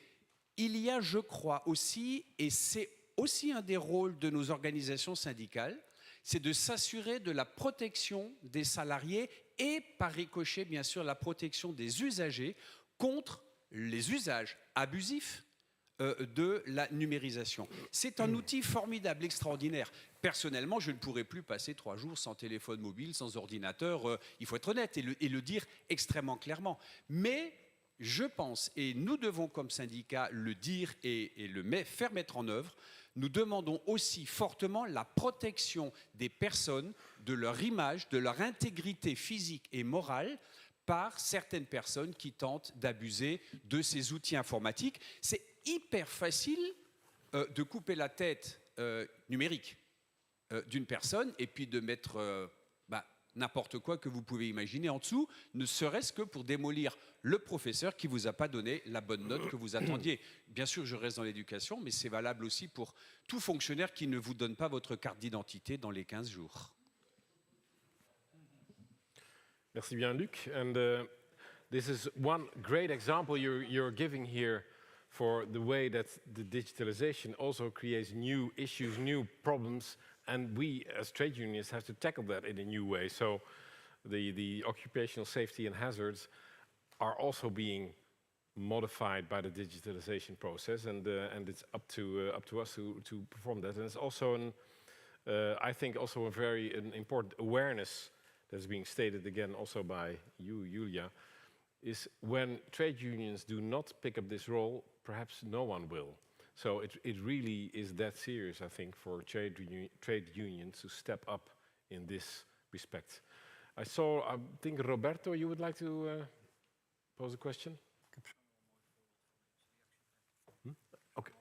il y a, je crois aussi, et c'est aussi un des rôles de nos organisations syndicales, c'est de s'assurer de la protection des salariés et, par ricochet, bien sûr, la protection des usagers contre les usages abusifs de la numérisation. C'est un outil formidable, extraordinaire. Personnellement, je ne pourrais plus passer 3 jours sans téléphone mobile, sans ordinateur. Il faut être honnête et le dire extrêmement clairement. Mais je pense, et nous devons comme syndicat le dire et faire mettre en œuvre, nous demandons aussi fortement la protection des personnes, de leur image, de leur intégrité physique et morale par certaines personnes qui tentent d'abuser de ces outils informatiques. C'est hyper facile de couper la tête numérique d'une personne et puis de mettre n'importe quoi que vous pouvez imaginer en dessous, ne serait-ce que pour démolir le professeur qui ne vous a pas donné la bonne note que vous attendiez. Bien sûr, je reste dans l'éducation, mais c'est valable aussi pour tout fonctionnaire qui ne vous donne pas votre carte d'identité dans les 15 jours. Merci bien, Luc. And this is one great example you're giving here for the way that the digitalization also creates new issues, new problems, and we as trade unions have to tackle that in a new way. So the occupational safety and hazards are also being modified by the digitalization process, and it's up to us to perform that. And it's also, I think, also an important awareness that's being stated again also by you, Julia, is when trade unions do not pick up this role, perhaps no one will. So it really is that serious, I think, for trade unions to step up in this respect. I think, Roberto, you would like to pose a question?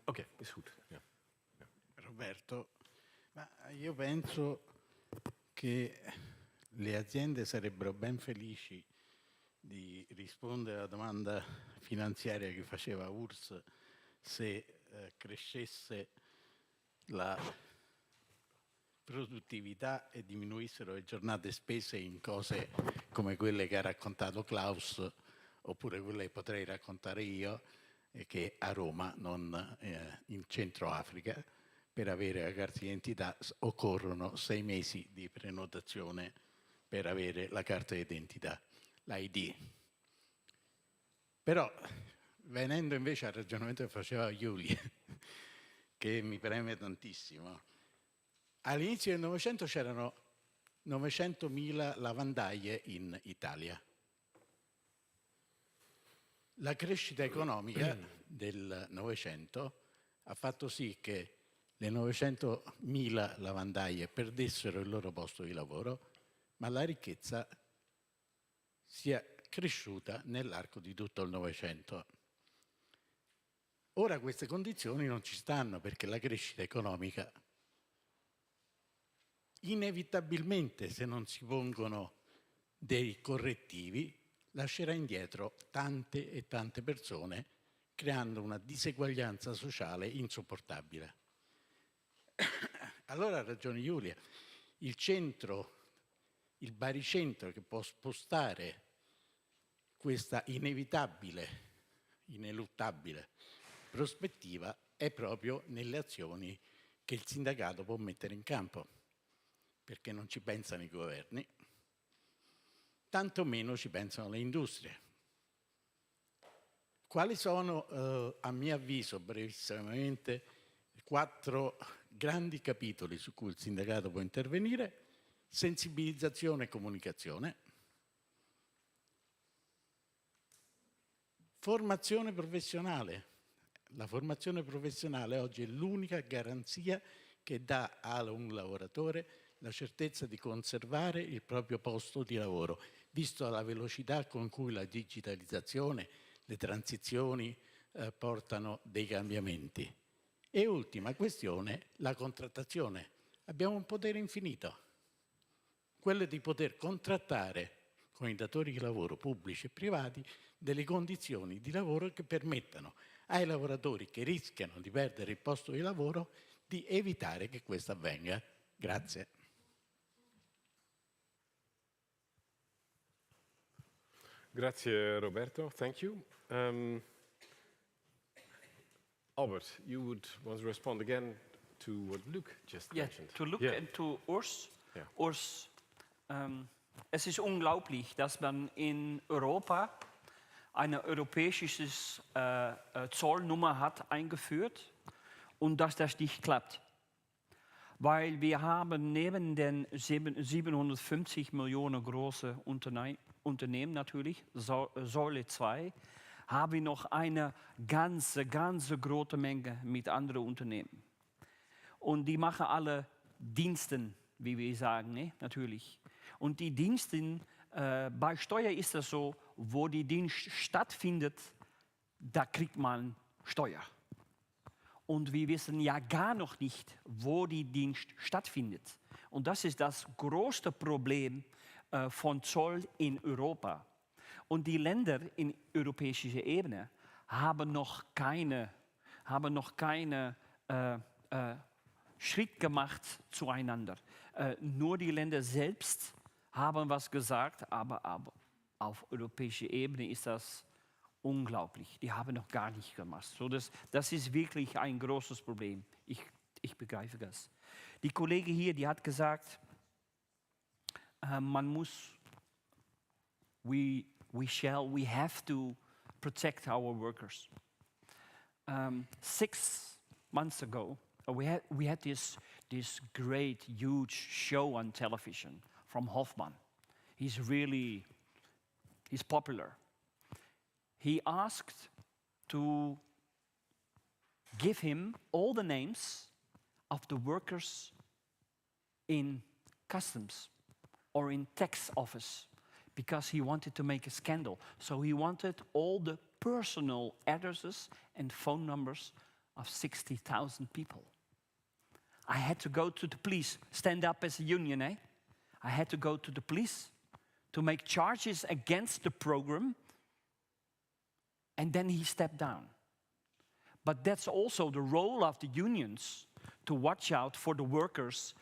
Okay, is goed. Yeah. Roberto, ma io penso che le aziende sarebbero ben felici di rispondere alla domanda finanziaria che faceva URSS se crescesse la produttività e diminuissero le giornate spese in cose come quelle che ha raccontato Klaus, oppure quelle che potrei raccontare io, che a Roma, non in Centro Africa, per avere la carta d'identità occorrono 6 mesi di prenotazione per avere la carta d'identità, l'ID. Però, venendo invece al ragionamento che faceva Giulia, che mi preme tantissimo, all'inizio del Novecento c'erano 900.000 lavandaie in Italia. La crescita economica del Novecento ha fatto sì che le 900.000 lavandaie perdessero il loro posto di lavoro, ma la ricchezza sia cresciuta nell'arco di tutto il Novecento. Ora queste condizioni non ci stanno perché la crescita economica inevitabilmente, se non si pongono dei correttivi, lascerà indietro tante e tante persone, creando una diseguaglianza sociale insopportabile. Allora ha ragione Giulia, il baricentro che può spostare questa inevitabile, ineluttabile prospettiva è proprio nelle azioni che il sindacato può mettere in campo, perché non ci pensano i governi, tanto meno ci pensano le industrie. Quali sono, a mio avviso, brevissimamente, 4 grandi capitoli su cui il sindacato può intervenire? Sensibilizzazione e comunicazione, formazione professionale. La formazione professionale oggi è l'unica garanzia che dà a un lavoratore la certezza di conservare il proprio posto di lavoro, visto la velocità con cui la digitalizzazione, le transizioni portano dei cambiamenti. E ultima questione, la contrattazione. Abbiamo un potere infinito, quello di poter contrattare con i datori di lavoro pubblici e privati delle condizioni di lavoro che permettano ai lavoratori che rischiano di perdere il posto di lavoro di evitare che questo avvenga. Grazie. Grazie Roberto, thank you. Albert, you would want to respond again to what Luc just mentioned. To Luc and to Urs. Yeah. Urs, es ist unglaublich, dass man in Europa eine europäische Zollnummer hat eingeführt und dass das nicht klappt. Weil wir haben neben den 750 Millionen große Unternehmen natürlich, Säule 2, haben wir noch eine ganze große Menge mit anderen Unternehmen. Und die machen alle Diensten, wie wir sagen, ne? Natürlich. Und die Dienste, bei Steuer ist das so, wo die Dienst stattfindet, da kriegt man Steuer. Und wir wissen ja gar noch nicht, wo die Dienst stattfindet. Und das ist das größte Problem von Zoll in Europa. Und die Länder in europäischer Ebene haben noch keine Schritt gemacht zueinander. Nur die Länder selbst haben was gesagt, aber auf europäischer Ebene ist das unglaublich. Die haben noch gar nicht gemacht. So, das ist wirklich ein großes Problem. Ich begreife das. Die Kollegin hier, die hat gesagt, man muss, we have to protect our workers. 6 months ago, we had this great, huge show on television from Hoffman. He's popular. He asked to give him all the names of the workers in customs or in tax office because he wanted to make a scandal. So he wanted all the personal addresses and phone numbers of 60,000 people. I had to go to the police, stand up as a union, eh? I had to go to the police to make charges against the program, and then he stepped down. But that's also the role of the unions, to watch out for the workers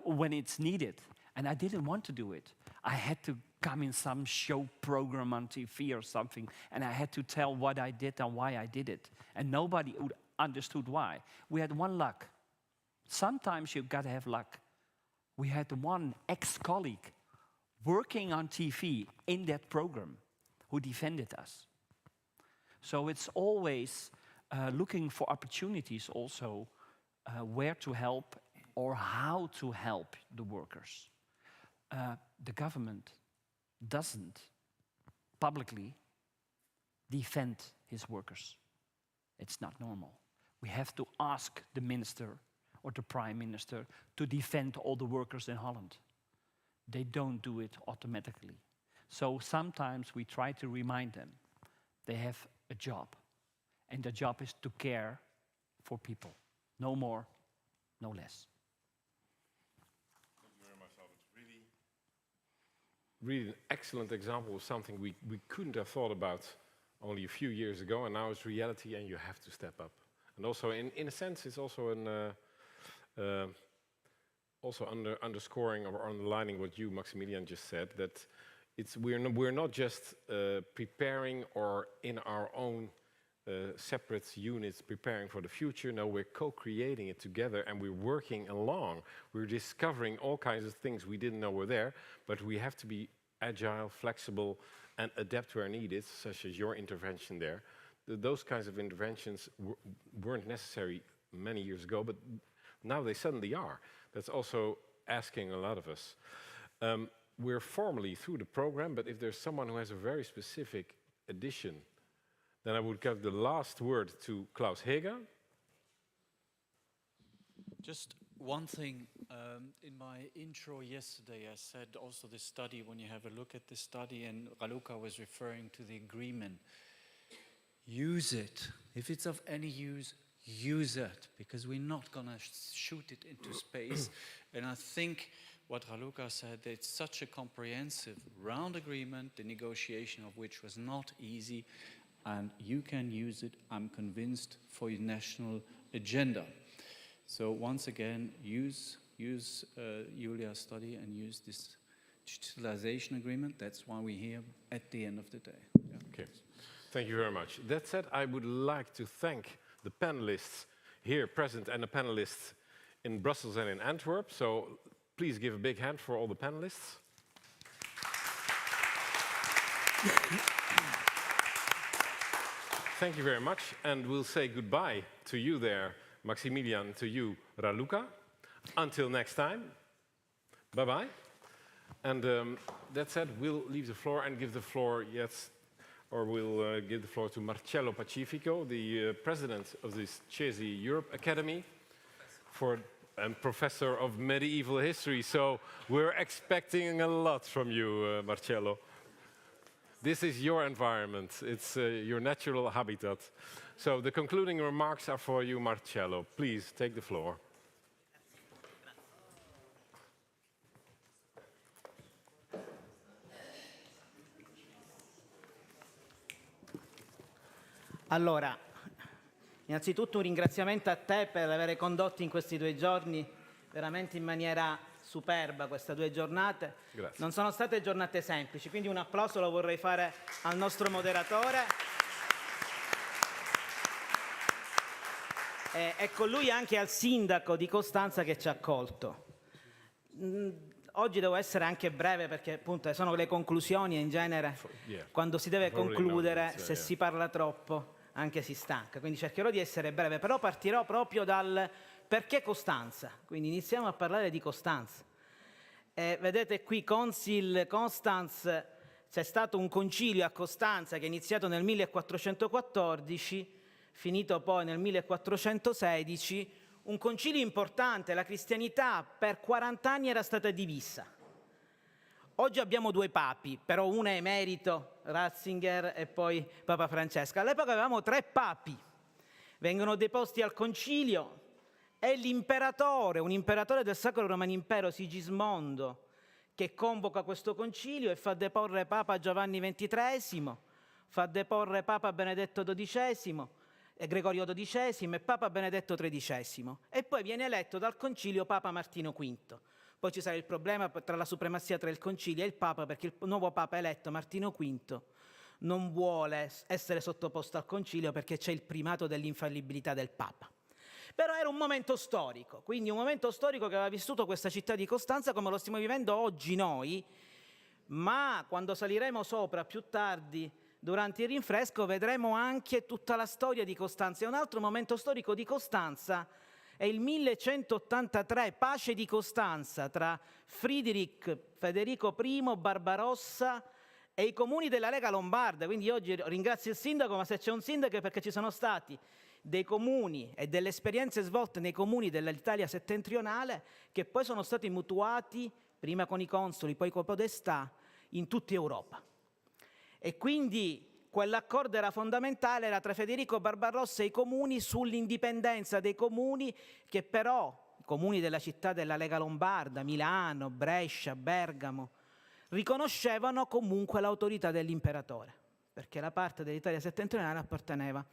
when it's needed. And I didn't want to do it. I had to come in some show program on TV or something, and I had to tell what I did and why I did it. And nobody understood why. We had one luck. Sometimes you've got to have luck. We had one ex-colleague working on TV in that program who defended us. So it's always looking for opportunities also where to help or how to help the workers. The government doesn't publicly defend his workers. It's not normal. We have to ask the minister or the prime minister to defend all the workers in Holland. They don't do it automatically. So sometimes we try to remind them they have a job, and the job is to care for people. No more, no less. Thank you very much, Albert. Really an excellent example of something we couldn't have thought about only a few years ago, and now it's reality, and you have to step up. And also, in a sense, it's also underscoring or underlining what you, Maximilian, just said, that we're not just preparing or in our own separate units preparing for the future. No, we're co-creating it together, and we're working along. We're discovering all kinds of things we didn't know were there, but we have to be agile, flexible, and adapt where needed, such as your intervention there. Those kinds of interventions weren't necessary many years ago, but now they suddenly are. That's also asking a lot of us. We're formally through the program, but if there's someone who has a very specific addition, then I would give the last word to Klaus Heger. Just one thing, in my intro yesterday I said also the study, when you have a look at the study, and Raluca was referring to the agreement, use it. If it's of any use, use it, because we're not going to shoot it into space. And I think what Raluca said, it's such a comprehensive round agreement, the negotiation of which was not easy, and you can use it, I'm convinced, for your national agenda. So once again, use Julia's study and use this digitalization agreement. That's why we're here at the end of the day. Yeah. Okay, thank you very much. That said, I would like to thank the panelists here present and the panelists in Brussels and in Antwerp. So please give a big hand for all the panelists. Thank you very much, and we'll say goodbye to you there, Maximilian, to you, Raluca. Until next time, bye-bye. And that said, we'll leave the floor and give the floor, yes, or we'll give the floor to Marcello Pacifico, the president of the CESI Europe Academy and professor of medieval history. So we're expecting a lot from you, Marcello. This is your environment. It's your natural habitat. So the concluding remarks are for you, Marcello. Please take the floor. Allora, innanzitutto un ringraziamento a te per aver condotto in questi 2 giorni veramente in maniera superba queste 2 giornate. Grazie. Non sono state giornate semplici, quindi un applauso lo vorrei fare al nostro moderatore e con lui anche al sindaco di Costanza che ci ha accolto. Oggi devo essere anche breve perché appunto sono le conclusioni e in genere quando si deve concludere se si parla troppo anche si stanca, quindi cercherò di essere breve, però partirò proprio dal perché Costanza, quindi iniziamo a parlare di Costanza. Vedete qui KONZIL, Constance, c'è stato un concilio a Costanza che è iniziato nel 1414, finito poi nel 1416, un concilio importante, la cristianità per 40 anni era stata divisa. Oggi abbiamo 2 papi, però uno è emerito, Ratzinger, e poi Papa Francesco. All'epoca avevamo 3 papi, vengono deposti al concilio e l'imperatore, un imperatore del Sacro Romano Impero, Sigismondo, che convoca questo concilio e fa deporre Papa Giovanni XXIII, fa deporre Papa Benedetto XII, Gregorio XII e Papa Benedetto XIII. E poi viene eletto dal concilio Papa Martino V. Poi ci sarà il problema tra la supremazia tra il concilio e il Papa, perché il nuovo Papa eletto, Martino V, non vuole essere sottoposto al concilio perché c'è il primato dell'infallibilità del Papa. Però era un momento storico, quindi un momento storico che aveva vissuto questa città di Costanza come lo stiamo vivendo oggi noi, ma quando saliremo sopra più tardi, durante il rinfresco, vedremo anche tutta la storia di Costanza. E un altro momento storico di Costanza è il 1183, pace di Costanza, tra Federico I, Barbarossa e i comuni della Lega Lombarda. Quindi oggi ringrazio il sindaco, ma se c'è un sindaco è perché ci sono stati dei comuni e delle esperienze svolte nei comuni dell'Italia settentrionale che poi sono stati mutuati, prima con i consoli, poi con i podestà, in tutta Europa. E quindi quell'accordo era fondamentale, era tra Federico Barbarossa e i comuni sull'indipendenza dei comuni che però, i comuni della città della Lega Lombarda, Milano, Brescia, Bergamo, riconoscevano comunque l'autorità dell'imperatore, perché la parte dell'Italia settentrionale apparteneva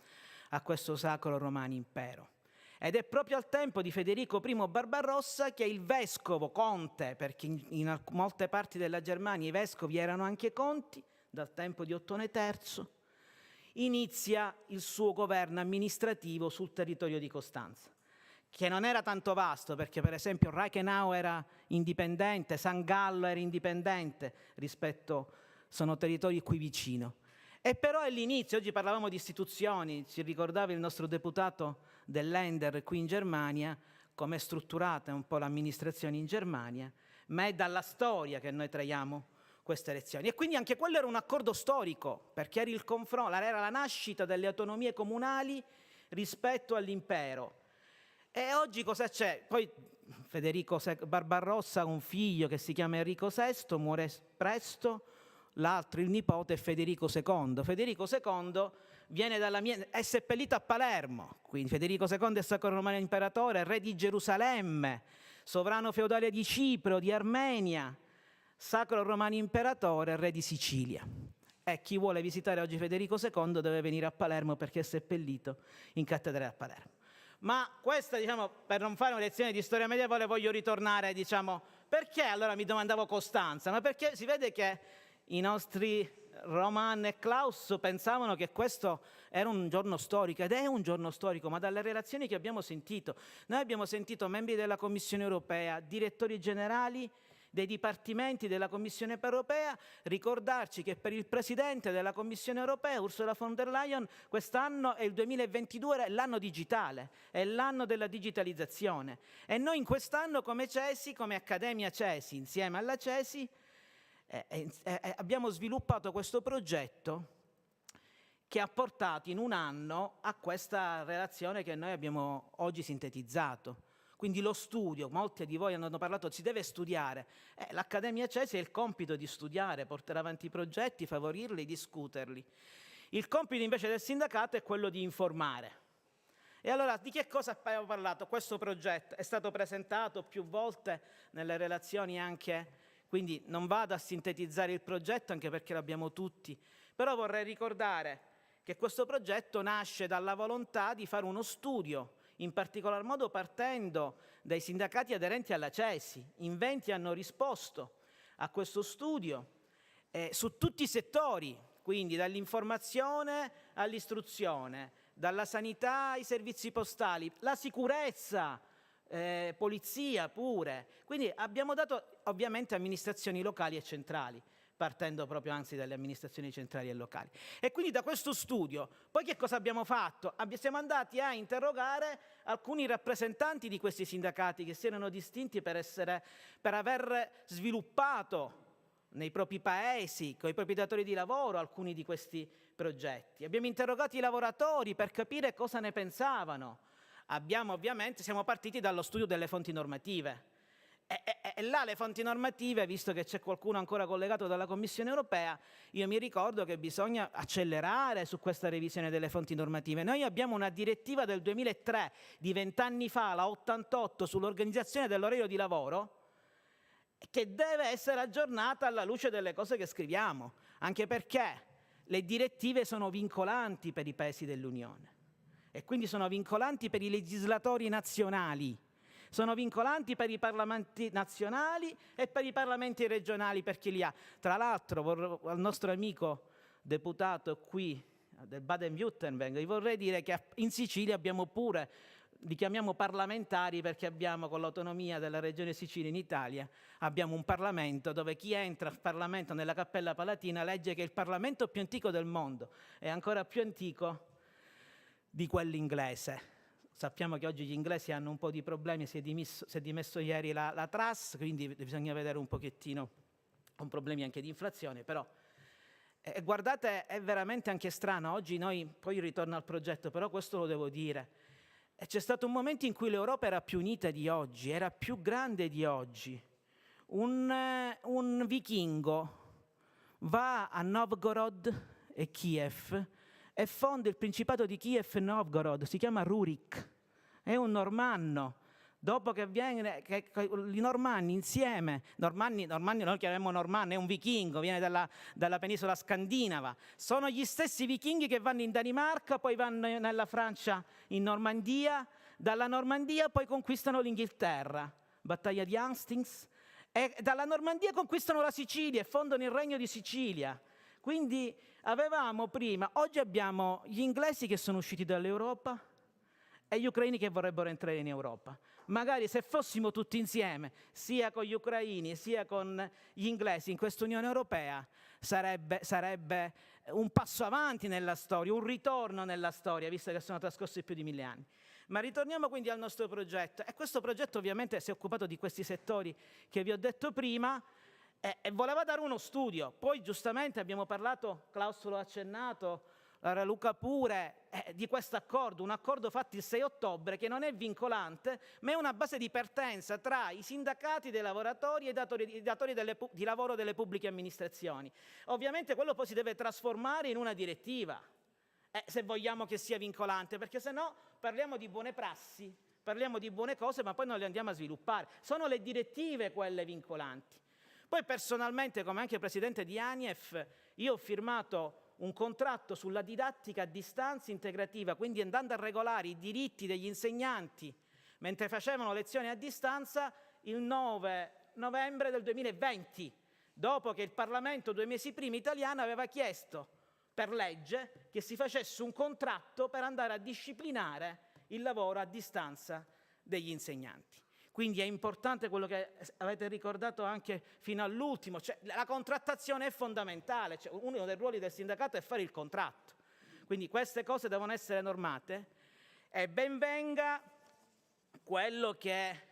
a questo Sacro Romano Impero. Ed è proprio al tempo di Federico I Barbarossa che il vescovo, conte, perché in molte parti della Germania i vescovi erano anche conti, dal tempo di Ottone III, inizia il suo governo amministrativo sul territorio di Costanza, che non era tanto vasto, perché per esempio Reichenau era indipendente, San Gallo era indipendente rispetto, sono territori qui vicino. E però è l'inizio, oggi parlavamo di istituzioni, ci ricordava il nostro deputato dell'Ender qui in Germania, come è strutturata un po' l'amministrazione in Germania, ma è dalla storia che noi traiamo queste elezioni. E quindi anche quello era un accordo storico, perché era il confronto, era la nascita delle autonomie comunali rispetto all'impero. E oggi cosa c'è? Poi Federico Barbarossa ha un figlio che si chiama Enrico VI, muore presto, l'altro, il nipote, è Federico II. Federico II è seppellito a Palermo, quindi Federico II è Sacro Romano Imperatore, re di Gerusalemme, sovrano feudale di Cipro, di Armenia, Sacro Romano Imperatore, re di Sicilia. E chi vuole visitare oggi Federico II deve venire a Palermo perché è seppellito in cattedrale a Palermo. Ma questa, per non fare una lezione di storia medievale, voglio ritornare, perché allora mi domandavo Costanza? Ma perché si vede che i nostri Roman e Klaus pensavano che questo era un giorno storico, ed è un giorno storico, ma dalle relazioni che abbiamo sentito, noi abbiamo sentito membri della Commissione europea, direttori generali dei dipartimenti della Commissione europea ricordarci che per il Presidente della Commissione europea, Ursula von der Leyen, quest'anno è il 2022, è l'anno digitale, è l'anno della digitalizzazione. E noi in quest'anno come CESI, come Accademia CESI, insieme alla CESI, abbiamo sviluppato questo progetto che ha portato in un anno a questa relazione che noi abbiamo oggi sintetizzato. Quindi lo studio, molti di voi hanno parlato, si deve studiare. L'Accademia CESI ha il compito di studiare, portare avanti i progetti, favorirli, discuterli. Il compito invece del sindacato è quello di informare. E allora di che cosa abbiamo parlato? Questo progetto è stato presentato più volte nelle relazioni anche, quindi non vado a sintetizzare il progetto anche perché l'abbiamo tutti, però vorrei ricordare che questo progetto nasce dalla volontà di fare uno studio, in particolar modo partendo dai sindacati aderenti alla CESI. In 20 hanno risposto a questo studio su tutti i settori, quindi dall'informazione all'istruzione, dalla sanità ai servizi postali, la sicurezza, polizia pure. Quindi abbiamo dato ovviamente amministrazioni locali e centrali, partendo proprio anzi dalle amministrazioni centrali e locali. E quindi da questo studio, poi che cosa abbiamo fatto? Siamo andati a interrogare alcuni rappresentanti di questi sindacati che si erano distinti per aver sviluppato nei propri paesi, con i propri datori di lavoro, alcuni di questi progetti. Abbiamo interrogato i lavoratori per capire cosa ne pensavano. Siamo partiti dallo studio delle fonti normative. E là le fonti normative, visto che c'è qualcuno ancora collegato dalla Commissione europea, io mi ricordo che bisogna accelerare su questa revisione delle fonti normative. Noi abbiamo una direttiva del 2003, di 20 anni fa, la 88, sull'organizzazione dell'orario di lavoro, che deve essere aggiornata alla luce delle cose che scriviamo, anche perché le direttive sono vincolanti per i paesi dell'Unione e quindi sono vincolanti per i legislatori nazionali, sono vincolanti per i parlamenti nazionali e per i parlamenti regionali, per chi li ha. Tra l'altro, al nostro amico deputato qui del Baden-Württemberg, gli vorrei dire che in Sicilia abbiamo pure, li chiamiamo parlamentari perché abbiamo, con l'autonomia della regione Sicilia in Italia, abbiamo un Parlamento dove chi entra al Parlamento nella Cappella Palatina legge che è il Parlamento più antico del mondo, è ancora più antico di quello inglese. Sappiamo che oggi gli inglesi hanno un po' di problemi, si è dimesso ieri la Truss, quindi bisogna vedere un pochettino, con problemi anche di inflazione, però guardate, è veramente anche strano, oggi noi, poi ritorno al progetto, però questo lo devo dire, c'è stato un momento in cui l'Europa era più unita di oggi, era più grande di oggi. Un vichingo va a Novgorod e Kiev e fonda il Principato di Kiev e Novgorod, si chiama Rurik, è un normanno. Dopo che avviene, che i normanni insieme, normanni noi chiamiamo normanni, è un vichingo, viene dalla penisola scandinava, sono gli stessi vichinghi che vanno in Danimarca, poi vanno nella Francia, in Normandia, dalla Normandia poi conquistano l'Inghilterra, battaglia di Hastings, e dalla Normandia conquistano la Sicilia e fondano il Regno di Sicilia. Quindi avevamo prima, oggi abbiamo gli inglesi che sono usciti dall'Europa e gli ucraini che vorrebbero entrare in Europa. Magari se fossimo tutti insieme, sia con gli ucraini sia con gli inglesi in questa Unione Europea, sarebbe un passo avanti nella storia, un ritorno nella storia, visto che sono trascorsi più di 1000 anni. Ma ritorniamo quindi al nostro progetto. E questo progetto ovviamente si è occupato di questi settori che vi ho detto prima, e voleva dare uno studio. Poi giustamente abbiamo parlato, Klaus lo ha accennato, Luca pure, di questo accordo, un accordo fatto il 6 ottobre che non è vincolante, ma è una base di partenza tra i sindacati dei lavoratori e i datori di lavoro delle pubbliche amministrazioni. Ovviamente quello poi si deve trasformare in una direttiva, se vogliamo che sia vincolante, perché se no parliamo di buone prassi, parliamo di buone cose, ma poi non le andiamo a sviluppare. Sono le direttive quelle vincolanti. Poi personalmente, come anche presidente di ANIEF, io ho firmato un contratto sulla didattica a distanza integrativa, quindi andando a regolare i diritti degli insegnanti mentre facevano lezioni a distanza il 9 novembre del 2020, dopo che il Parlamento 2 mesi prima italiano aveva chiesto per legge che si facesse un contratto per andare a disciplinare il lavoro a distanza degli insegnanti. Quindi è importante quello che avete ricordato anche fino all'ultimo, cioè la contrattazione è fondamentale, cioè uno dei ruoli del sindacato è fare il contratto. Quindi queste cose devono essere normate e ben venga quello che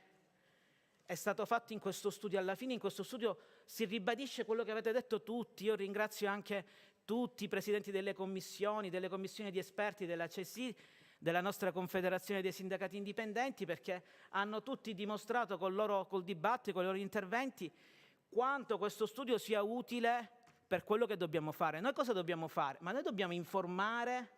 è stato fatto in questo studio. Alla fine in questo studio si ribadisce quello che avete detto tutti. Io ringrazio anche tutti i presidenti delle commissioni di esperti della CESI, della nostra Confederazione dei Sindacati Indipendenti, perché hanno tutti dimostrato col dibattito, con i loro interventi, quanto questo studio sia utile per quello che dobbiamo fare. Noi cosa dobbiamo fare? Ma noi dobbiamo informare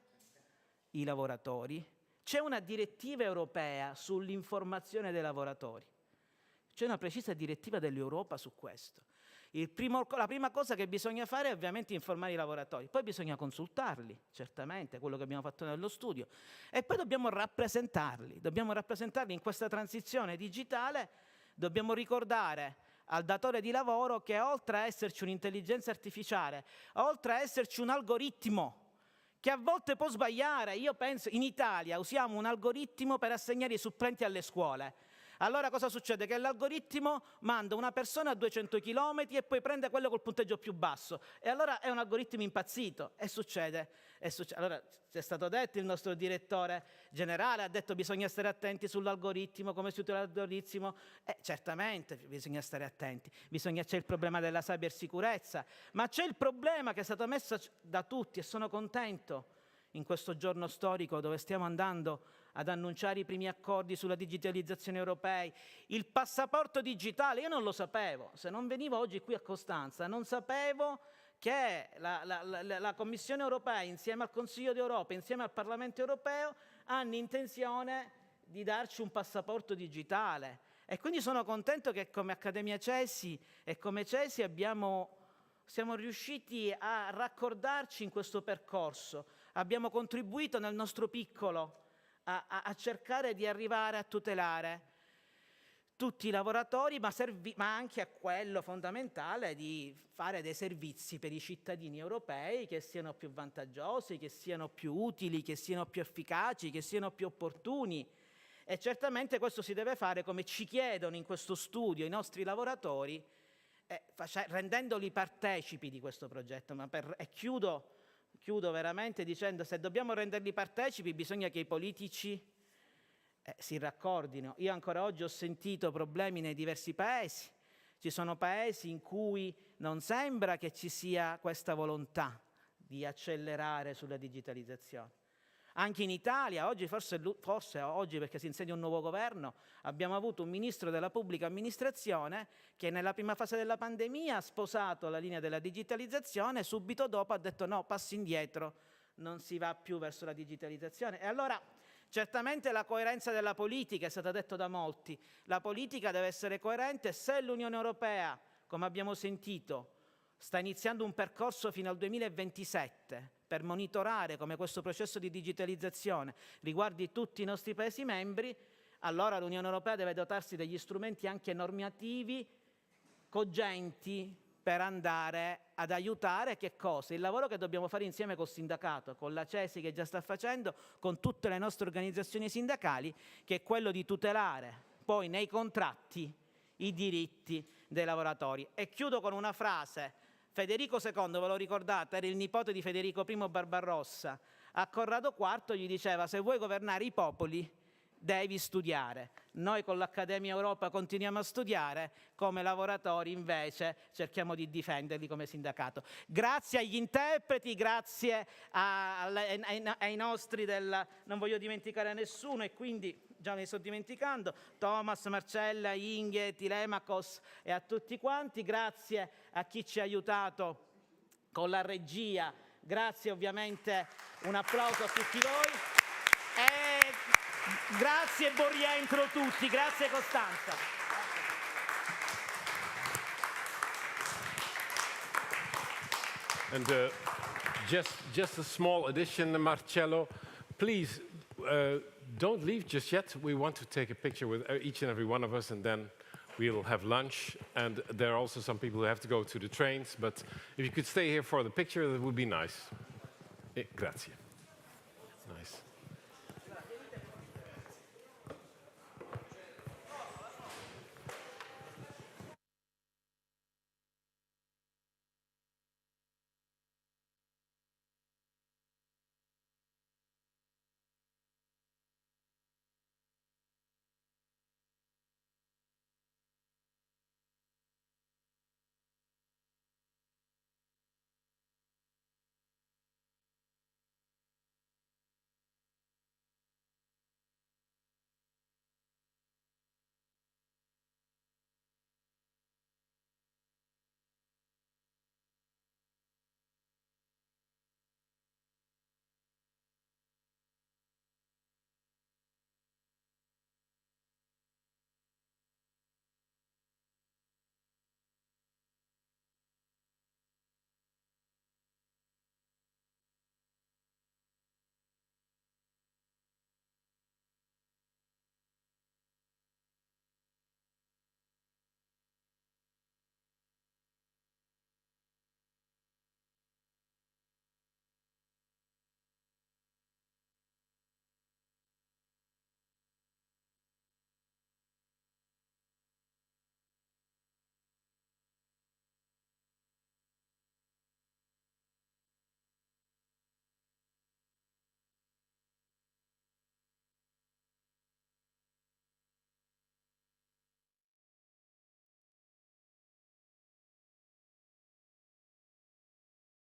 i lavoratori. C'è una direttiva europea sull'informazione dei lavoratori. C'è una precisa direttiva dell'Europa su questo. La prima cosa che bisogna fare è ovviamente informare i lavoratori, poi bisogna consultarli, certamente, quello che abbiamo fatto nello studio, e poi dobbiamo rappresentarli in questa transizione digitale. Dobbiamo ricordare al datore di lavoro che oltre a esserci un'intelligenza artificiale, oltre a esserci un algoritmo che a volte può sbagliare, io penso, in Italia usiamo un algoritmo per assegnare i supplenti alle scuole. Allora cosa succede? Che l'algoritmo manda una persona a 200 km e poi prende quello col punteggio più basso. E allora è un algoritmo impazzito. E succede. Allora c'è stato detto, il nostro direttore generale ha detto bisogna stare attenti sull'algoritmo, come si utilizza l'algoritmo. Certamente bisogna stare attenti. C'è il problema della cybersicurezza, ma c'è il problema che è stato messo da tutti, e sono contento in questo giorno storico dove stiamo andando ad annunciare i primi accordi sulla digitalizzazione europea, il passaporto digitale. Io non lo sapevo, se non venivo oggi qui a Costanza, non sapevo che la Commissione europea, insieme al Consiglio d'Europa, insieme al Parlamento europeo, hanno intenzione di darci un passaporto digitale. E quindi sono contento che come Accademia CESI e come CESI siamo riusciti a raccordarci in questo percorso. Abbiamo contribuito nel nostro piccolo a cercare di arrivare a tutelare tutti i lavoratori, ma anche a quello fondamentale di fare dei servizi per i cittadini europei che siano più vantaggiosi, che siano più utili, che siano più efficaci, che siano più opportuni. E certamente questo si deve fare, come ci chiedono in questo studio i nostri lavoratori, rendendoli partecipi di questo progetto. E chiudo veramente dicendo, se dobbiamo renderli partecipi bisogna che i politici si raccordino. Io ancora oggi ho sentito problemi nei diversi paesi. Ci sono paesi in cui non sembra che ci sia questa volontà di accelerare sulla digitalizzazione. Anche in Italia, oggi forse oggi perché si insegna un nuovo governo, abbiamo avuto un ministro della pubblica amministrazione che nella prima fase della pandemia ha sposato la linea della digitalizzazione e subito dopo ha detto no, passi indietro, non si va più verso la digitalizzazione. E allora certamente la coerenza della politica è stata detta da molti, la politica deve essere coerente. Se l'Unione Europea, come abbiamo sentito, sta iniziando un percorso fino al 2027 per monitorare come questo processo di digitalizzazione riguardi tutti i nostri Paesi membri, allora l'Unione Europea deve dotarsi degli strumenti anche normativi cogenti per andare ad aiutare che cosa? Il lavoro che dobbiamo fare insieme col sindacato, con la CESI che già sta facendo, con tutte le nostre organizzazioni sindacali, che è quello di tutelare poi nei contratti i diritti dei lavoratori. E chiudo con una frase. Federico II, ve lo ricordate, era il nipote di Federico I Barbarossa. A Corrado IV gli diceva: se vuoi governare i popoli devi studiare. Noi con l'Accademia Europa continuiamo a studiare, come lavoratori invece cerchiamo di difenderli come sindacato. Grazie agli interpreti, grazie ai nostri non voglio dimenticare nessuno e quindi già mi sto dimenticando, Thomas, Marcella, Inge, Tilemakos e a tutti quanti, grazie a chi ci ha aiutato con la regia, grazie ovviamente, un applauso a tutti voi e grazie e buon rientro tutti, grazie Costanza. And just a small addition, Marcello, please don't leave just yet. We want to take a picture with each and every one of us, and then we'll have lunch. And there are also some people who have to go to the trains, but if you could stay here for the picture, that would be nice. Grazie. Nice.